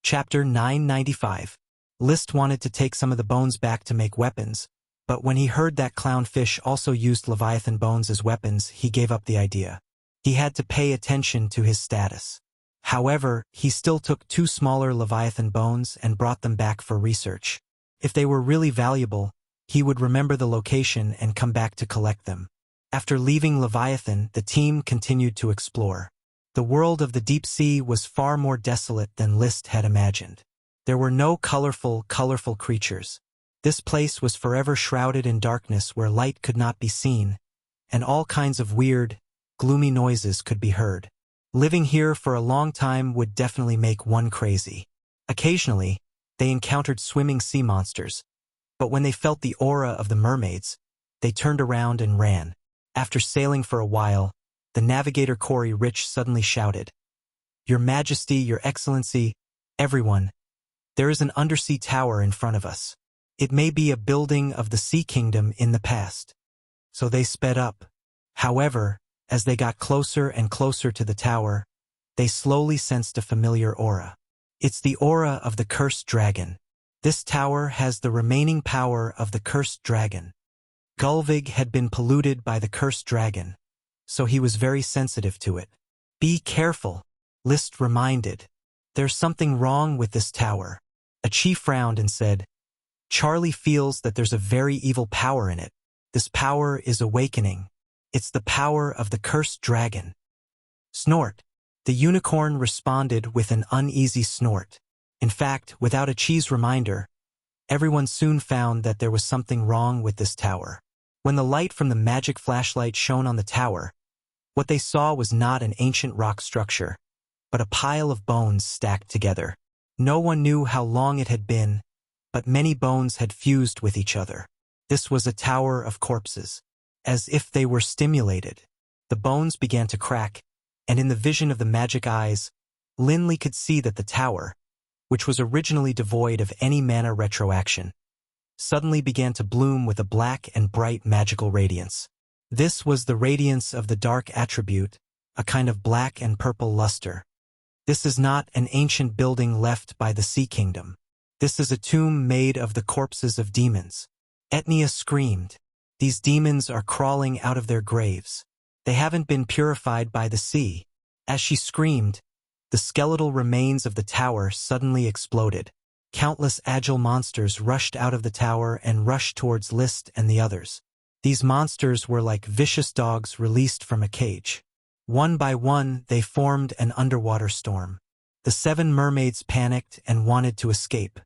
Chapter 995. List wanted to take some of the bones back to make weapons, but when he heard that clownfish also used Leviathan bones as weapons, he gave up the idea. He had to pay attention to his status. However, he still took 2 smaller Leviathan bones and brought them back for research. If they were really valuable, he would remember the location and come back to collect them. After leaving Leviathan, the team continued to explore. The world of the deep sea was far more desolate than List had imagined. There were no colorful creatures. This place was forever shrouded in darkness where light could not be seen, and all kinds of weird, gloomy noises could be heard. Living here for a long time would definitely make one crazy. Occasionally, they encountered swimming sea monsters, but when they felt the aura of the mermaids, they turned around and ran. After sailing for a while, the navigator Corey Rich suddenly shouted, "Your Majesty, Your Excellency, everyone, there is an undersea tower in front of us." It may be a building of the Sea Kingdom in the past. So they sped up. However, as they got closer and closer to the tower, they slowly sensed a familiar aura. It's the aura of the cursed dragon. This tower has the remaining power of the cursed dragon. Gulvig had been polluted by the cursed dragon, so he was very sensitive to it. Be careful, List reminded. There's something wrong with this tower. A chief frowned and said, Charlie feels that there's a very evil power in it. This power is awakening. It's the power of the cursed dragon. Snort. The unicorn responded with an uneasy snort. In fact, without a cheese reminder, everyone soon found that there was something wrong with this tower. When the light from the magic flashlight shone on the tower, what they saw was not an ancient rock structure, but a pile of bones stacked together. No one knew how long it had been, but many bones had fused with each other. This was a tower of corpses. As if they were stimulated, the bones began to crack, and in the vision of the magic eyes, Linley could see that the tower, which was originally devoid of any mana retroaction, suddenly began to bloom with a black and bright magical radiance. This was the radiance of the dark attribute, a kind of black and purple luster. This is not an ancient building left by the Sea Kingdom. This is a tomb made of the corpses of demons. Etnia screamed. These demons are crawling out of their graves. They haven't been purified by the sea. As she screamed, the skeletal remains of the tower suddenly exploded. Countless agile monsters rushed out of the tower and rushed towards List and the others. These monsters were like vicious dogs released from a cage. One by one, they formed an underwater storm. The 7 mermaids panicked and wanted to escape.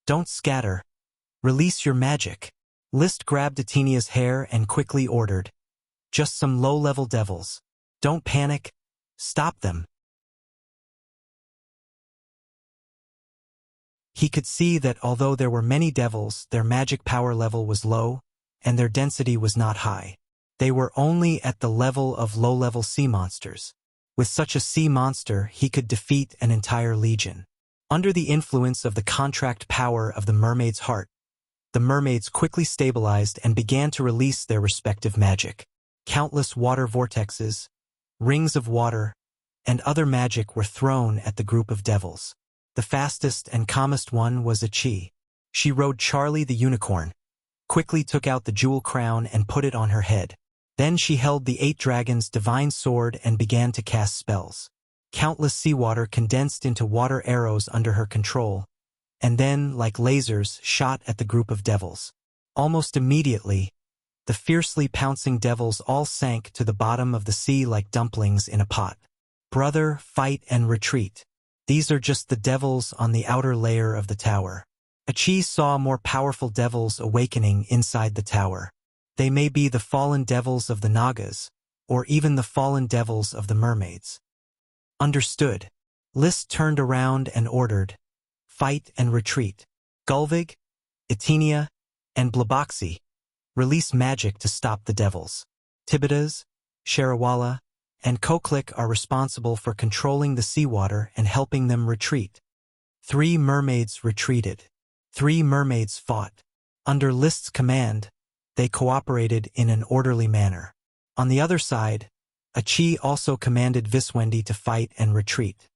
Don't scatter. Release your magic. List grabbed Atenia's hair and quickly ordered, just some low-level devils. Don't panic. Stop them. He could see that although there were many devils, their magic power level was low, and their density was not high. They were only at the level of low-level sea monsters. With such a sea monster, he could defeat an entire legion. Under the influence of the contract power of the mermaid's heart, the mermaids quickly stabilized and began to release their respective magic. Countless water vortexes, rings of water, and other magic were thrown at the group of devils. The fastest and calmest one was Achi. She rode Charlie the unicorn, quickly took out the jewel crown and put it on her head. Then she held the 8 dragons' divine sword and began to cast spells. Countless seawater condensed into water arrows under her control, and then, like lasers, shot at the group of devils. Almost immediately, the fiercely pouncing devils all sank to the bottom of the sea like dumplings in a pot. Brother, fight and retreat. These are just the devils on the outer layer of the tower. Achi saw more powerful devils awakening inside the tower. They may be the fallen devils of the Nagas, or even the fallen devils of the mermaids. Understood. List turned around and ordered, fight and retreat. Gulvig, Etenia, and Blaboxi, release magic to stop the devils. Tibidas, Sharawala, and Koklik are responsible for controlling the seawater and helping them retreat. 3 mermaids retreated. 3 mermaids fought. Under List's command, they cooperated in an orderly manner. On the other side, Achi also commanded Viswendi to fight and retreat.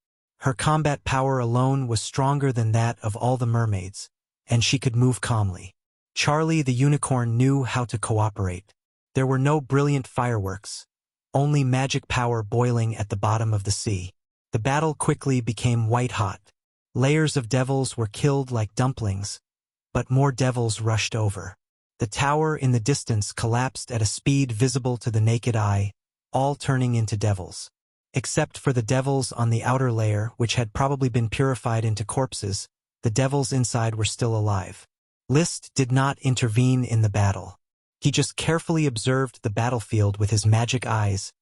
Her combat power alone was stronger than that of all the mermaids, and she could move calmly. Charlie the unicorn knew how to cooperate. There were no brilliant fireworks, only magic power boiling at the bottom of the sea. The battle quickly became white-hot. Layers of devils were killed like dumplings, but more devils rushed over. The tower in the distance collapsed at a speed visible to the naked eye, all turning into devils. Except for the devils on the outer layer, which had probably been purified into corpses, the devils inside were still alive. List did not intervene in the battle. He just carefully observed the battlefield with his magic eyes,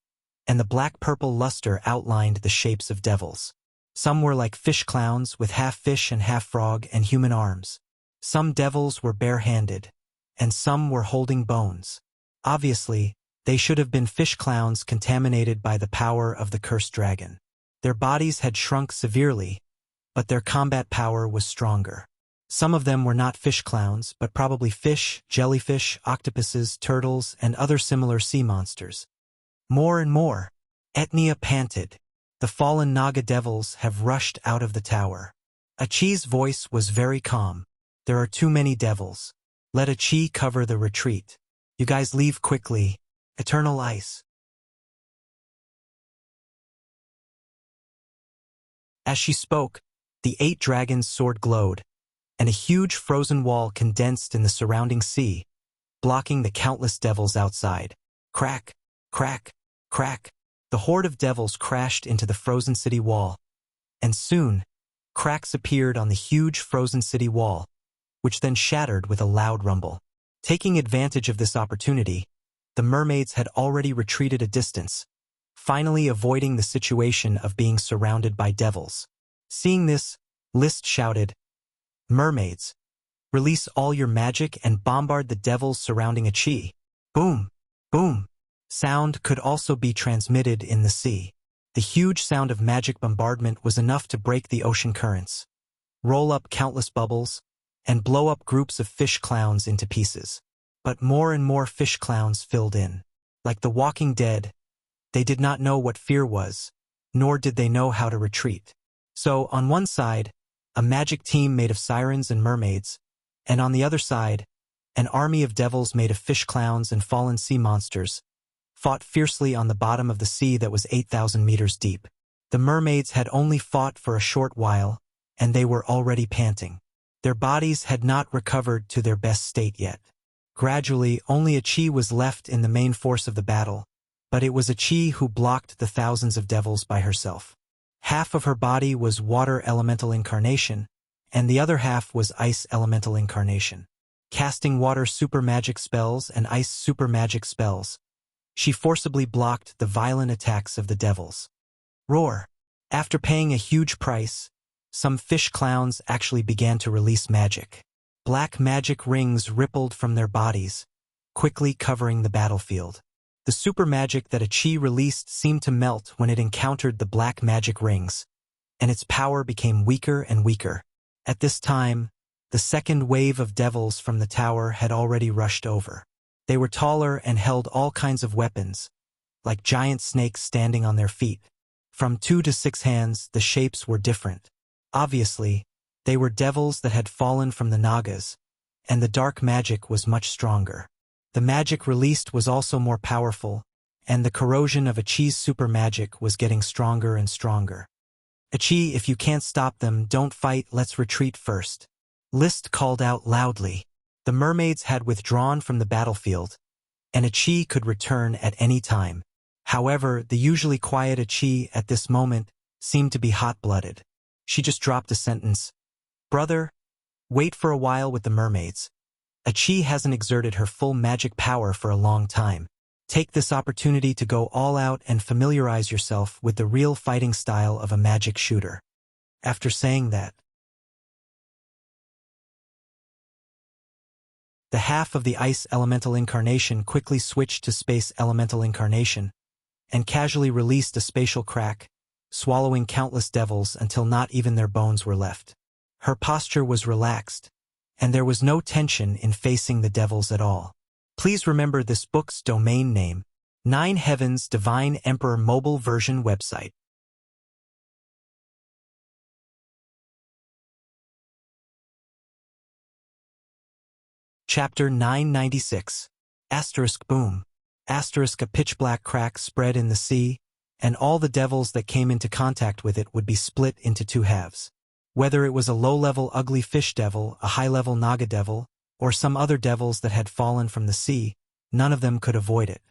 and the black-purple luster outlined the shapes of devils. Some were like fish clowns with half fish and half frog and human arms. Some devils were bare-handed, and some were holding bones. Obviously, they should have been fish clowns contaminated by the power of the cursed dragon. Their bodies had shrunk severely, but their combat power was stronger. Some of them were not fish clowns, but probably fish, jellyfish, octopuses, turtles, and other similar sea monsters. More and more. Etnia panted. The fallen Naga devils have rushed out of the tower. Achi's voice was very calm. There are too many devils. Let Achi cover the retreat. You guys leave quickly. Eternal ice. As she spoke, the 8 dragons' sword glowed, and a huge frozen wall condensed in the surrounding sea, blocking the countless devils outside. Crack, crack, crack. The horde of devils crashed into the frozen city wall, and soon, cracks appeared on the huge frozen city wall, which then shattered with a loud rumble. Taking advantage of this opportunity, the mermaids had already retreated a distance, finally avoiding the situation of being surrounded by devils. Seeing this, List shouted, "Mermaids, release all your magic and bombard the devils surrounding Achi." Boom, boom. Sound could also be transmitted in the sea. The huge sound of magic bombardment was enough to break the ocean currents, roll up countless bubbles, and blow up groups of fish clowns into pieces. But more and more fish clowns filled in. Like the Walking Dead, they did not know what fear was, nor did they know how to retreat. So, on one side, a magic team made of sirens and mermaids, and on the other side, an army of devils made of fish clowns and fallen sea monsters, fought fiercely on the bottom of the sea that was 8,000 meters deep. The mermaids had only fought for a short while, and they were already panting. Their bodies had not recovered to their best state yet. Gradually, only Achi was left in the main force of the battle, but it was Achi who blocked the thousands of devils by herself. Half of her body was water elemental incarnation, and the other half was ice elemental incarnation. Casting water super magic spells and ice super magic spells, she forcibly blocked the violent attacks of the devils. Roar! After paying a huge price, some fish clowns actually began to release magic. Black magic rings rippled from their bodies, quickly covering the battlefield. The super magic that Achi released seemed to melt when it encountered the black magic rings, and its power became weaker and weaker. At this time, the second wave of devils from the tower had already rushed over. They were taller and held all kinds of weapons, like giant snakes standing on their feet. From 2 to 6 hands, the shapes were different. Obviously, they were devils that had fallen from the Nagas, and the dark magic was much stronger. The magic released was also more powerful, and the corrosion of Achi's super magic was getting stronger and stronger. "Achi, if you can't stop them, don't fight, let's retreat first," List called out loudly. The mermaids had withdrawn from the battlefield, and Achi could return at any time. However, the usually quiet Achi at this moment seemed to be hot-blooded. She just dropped a sentence. "Brother, wait for a while with the mermaids. Achi hasn't exerted her full magic power for a long time. Take this opportunity to go all out and familiarize yourself with the real fighting style of a magic shooter." After saying that, the half of the ice elemental incarnation quickly switched to space elemental incarnation, and casually released a spatial crack, swallowing countless devils until not even their bones were left. Her posture was relaxed, and there was no tension in facing the devils at all. Please remember this book's domain name, 9 Heavens Divine Emperor Mobile Version website. Chapter 996. Asterisk boom. Asterisk a pitch-black crack spread in the sea, and all the devils that came into contact with it would be split into 2 halves. Whether it was a low-level ugly fish devil, a high-level Naga devil, or some other devils that had fallen from the sea, none of them could avoid it.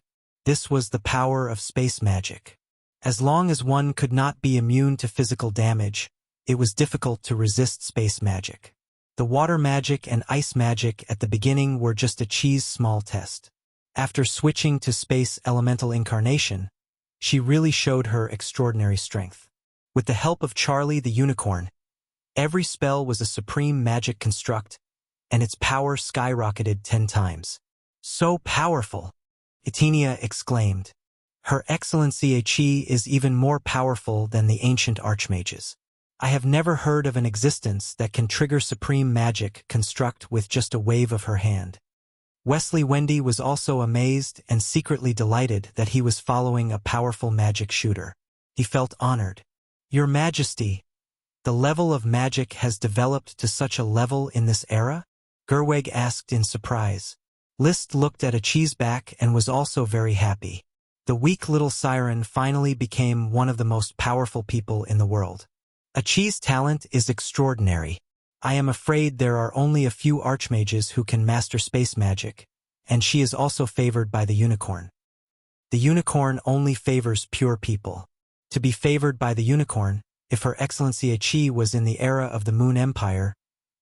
This was the power of space magic. As long as one could not be immune to physical damage, it was difficult to resist space magic. The water magic and ice magic at the beginning were just Achi's small test. After switching to space elemental incarnation, she really showed her extraordinary strength. With the help of Charlie the Unicorn, every spell was a supreme magic construct, and its power skyrocketed 10 times. "So powerful!" Etenia exclaimed. "Her Excellency Achi is even more powerful than the ancient archmages. I have never heard of an existence that can trigger supreme magic construct with just a wave of her hand. Wesley Wendy was also amazed and secretly delighted that he was following a powerful magic shooter. He felt honored. Your Majesty, the level of magic has developed to such a level in this era? Gerwig asked in surprise. List looked at Achi's back and was also very happy. The weak little siren finally became one of the most powerful people in the world. Achi's talent is extraordinary. I am afraid there are only a few archmages who can master space magic, and she is also favored by the unicorn. The unicorn only favors pure people. To be favored by the unicorn, if Her Excellency Achi was in the era of the Moon Empire,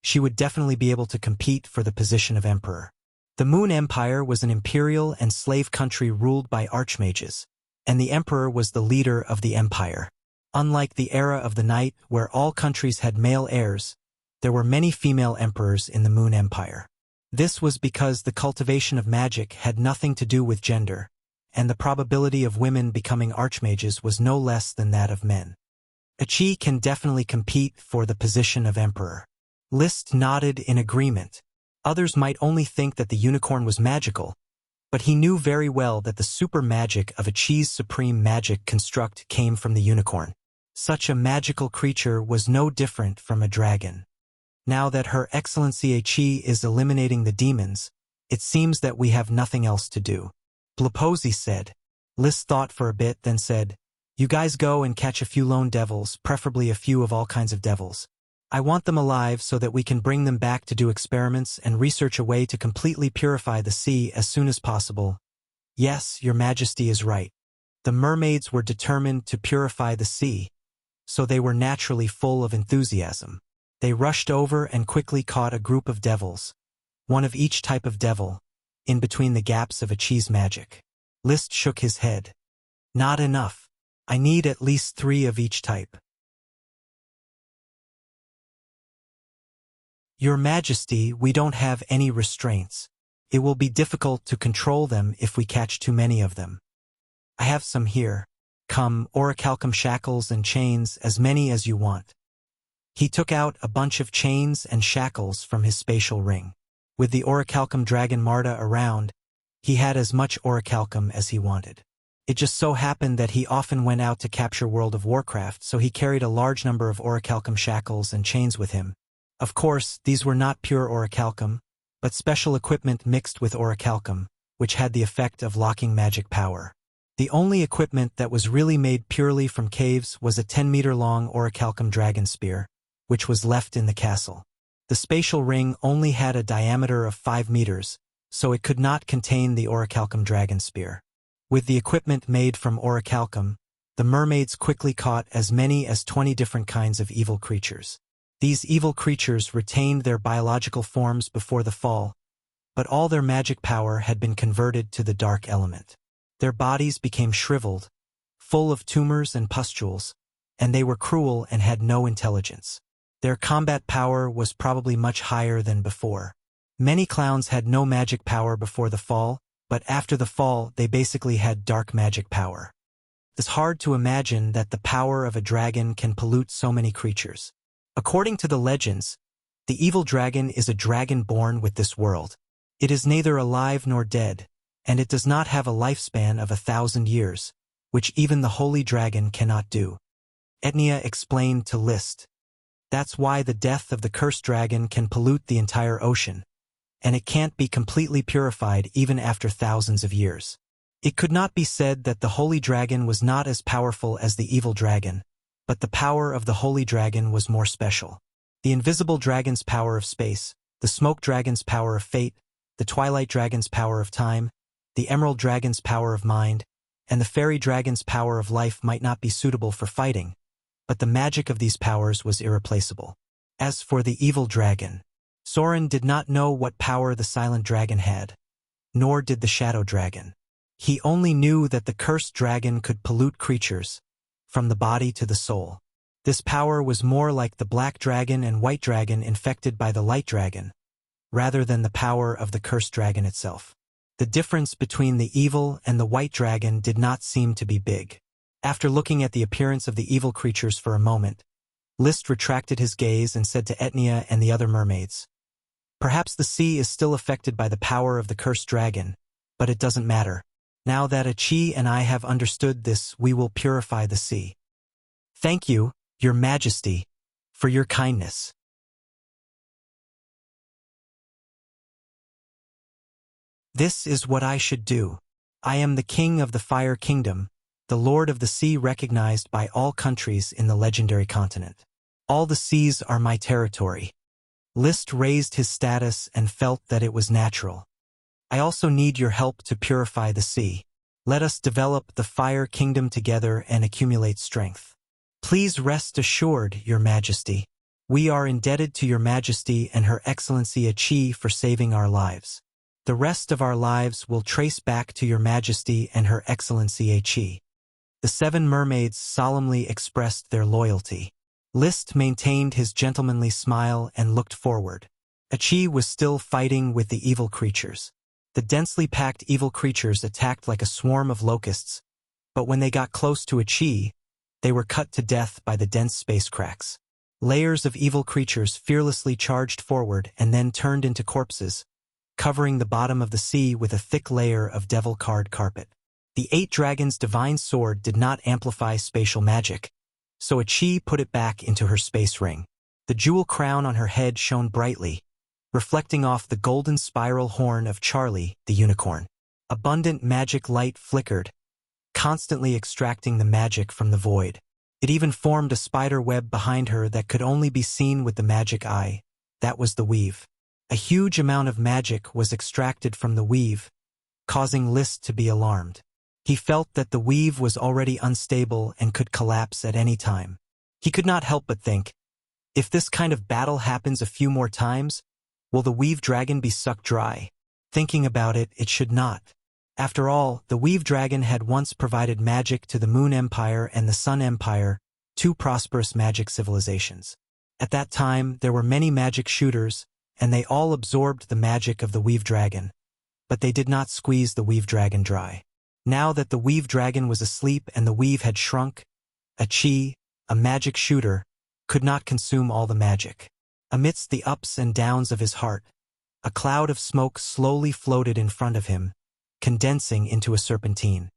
she would definitely be able to compete for the position of emperor. The Moon Empire was an imperial and slave country ruled by archmages, and the emperor was the leader of the empire. Unlike the era of the night where all countries had male heirs, there were many female emperors in the Moon Empire. This was because the cultivation of magic had nothing to do with gender, and the probability of women becoming archmages was no less than that of men. Achi can definitely compete for the position of emperor. List nodded in agreement. Others might only think that the unicorn was magical, but he knew very well that the super magic of Achi's supreme magic construct came from the unicorn. Such a magical creature was no different from a dragon. Now that Her Excellency Achi is eliminating the demons, it seems that we have nothing else to do. Bleposi said. List thought for a bit, then said, You guys go and catch a few lone devils, preferably a few of all kinds of devils. I want them alive so that we can bring them back to do experiments and research a way to completely purify the sea as soon as possible. Yes, Your Majesty is right. The mermaids were determined to purify the sea, so they were naturally full of enthusiasm. They rushed over and quickly caught a group of devils, one of each type of devil, in between the gaps of Achi's magic. List shook his head. Not enough. I need at least 3 of each type. Your Majesty, we don't have any restraints. It will be difficult to control them if we catch too many of them. I have some here. Come, orichalcum shackles and chains, as many as you want. He took out a bunch of chains and shackles from his spatial ring. With the orichalcum dragon Marta around, he had as much orichalcum as he wanted. It just so happened that he often went out to capture World of Warcraft, so he carried a large number of orichalcum shackles and chains with him. Of course, these were not pure orichalcum, but special equipment mixed with orichalcum, which had the effect of locking magic power. The only equipment that was really made purely from caves was a 10-meter-long orichalcum dragon spear, which was left in the castle. The spatial ring only had a diameter of 5 meters, so it could not contain the orichalcum dragon spear. With the equipment made from orichalcum, the mermaids quickly caught as many as 20 different kinds of evil creatures. These evil creatures retained their biological forms before the fall, but all their magic power had been converted to the dark element. Their bodies became shriveled, full of tumors and pustules, and they were cruel and had no intelligence. Their combat power was probably much higher than before. Many clowns had no magic power before the fall, but after the fall they basically had dark magic power. It's hard to imagine that the power of a dragon can pollute so many creatures. According to the legends, the evil dragon is a dragon born with this world. It is neither alive nor dead, and it does not have a lifespan of 1,000 years, which even the holy dragon cannot do. Etnia explained to List. That's why the death of the cursed dragon can pollute the entire ocean, and it can't be completely purified even after thousands of years. It could not be said that the holy dragon was not as powerful as the evil dragon, but the power of the holy dragon was more special. The invisible dragon's power of space, the smoke dragon's power of fate, the twilight dragon's power of time, the emerald dragon's power of mind, and the fairy dragon's power of life might not be suitable for fighting, but the magic of these powers was irreplaceable. As for the evil dragon, Soren did not know what power the silent dragon had, nor did the shadow dragon. He only knew that the cursed dragon could pollute creatures, from the body to the soul. This power was more like the black dragon and white dragon infected by the light dragon, rather than the power of the cursed dragon itself. The difference between the evil and the white dragon did not seem to be big. After looking at the appearance of the evil creatures for a moment, List retracted his gaze and said to Etnia and the other mermaids, "Perhaps the sea is still affected by the power of the cursed dragon, but it doesn't matter. Now that Achi and I have understood this, we will purify the sea. Thank you, Your Majesty, for your kindness." "This is what I should do. I am the king of the Fire Kingdom, the lord of the sea, recognized by all countries in the legendary continent. All the seas are my territory." List raised his status and felt that it was natural. "I also need your help to purify the sea. Let us develop the Fire Kingdom together and accumulate strength. Please rest assured, Your Majesty. We are indebted to Your Majesty and Her Excellency Achi for saving our lives. The rest of our lives will trace back to Your Majesty and Her Excellency Achi." The 7 mermaids solemnly expressed their loyalty. List maintained his gentlemanly smile and looked forward. Achi was still fighting with the evil creatures. The densely packed evil creatures attacked like a swarm of locusts, but when they got close to Achi, they were cut to death by the dense space cracks. Layers of evil creatures fearlessly charged forward and then turned into corpses, covering the bottom of the sea with a thick layer of devil card carpet. The 8 dragons' divine sword did not amplify spatial magic, so Achi put it back into her space ring. The jewel crown on her head shone brightly, reflecting off the golden spiral horn of Charlie, the unicorn. Abundant magic light flickered, constantly extracting the magic from the void. It even formed a spider web behind her that could only be seen with the magic eye. That was the weave. A huge amount of magic was extracted from the weave, causing List to be alarmed. He felt that the weave was already unstable and could collapse at any time. He could not help but think, if this kind of battle happens a few more times, will the weave dragon be sucked dry? Thinking about it, it should not. After all, the weave dragon had once provided magic to the Moon Empire and the Sun Empire, 2 prosperous magic civilizations. At that time, there were many magic shooters, and they all absorbed the magic of the weave dragon, but they did not squeeze the weave dragon dry. Now that the weave dragon was asleep and the weave had shrunk, Achi, a magic shooter, could not consume all the magic. Amidst the ups and downs of his heart, a cloud of smoke slowly floated in front of him, condensing into a serpentine.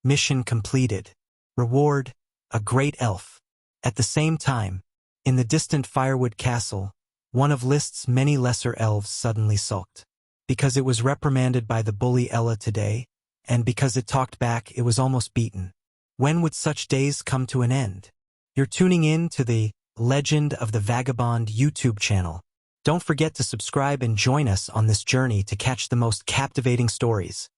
Mission completed. Reward, a great elf. At the same time, in the distant Firewood Castle, one of List's many lesser elves suddenly sulked. Because it was reprimanded by the bully Ella today, and because it talked back, it was almost beaten. When would such days come to an end? You're tuning in to the Legend of the Vagabond YouTube channel. Don't forget to subscribe and join us on this journey to catch the most captivating stories.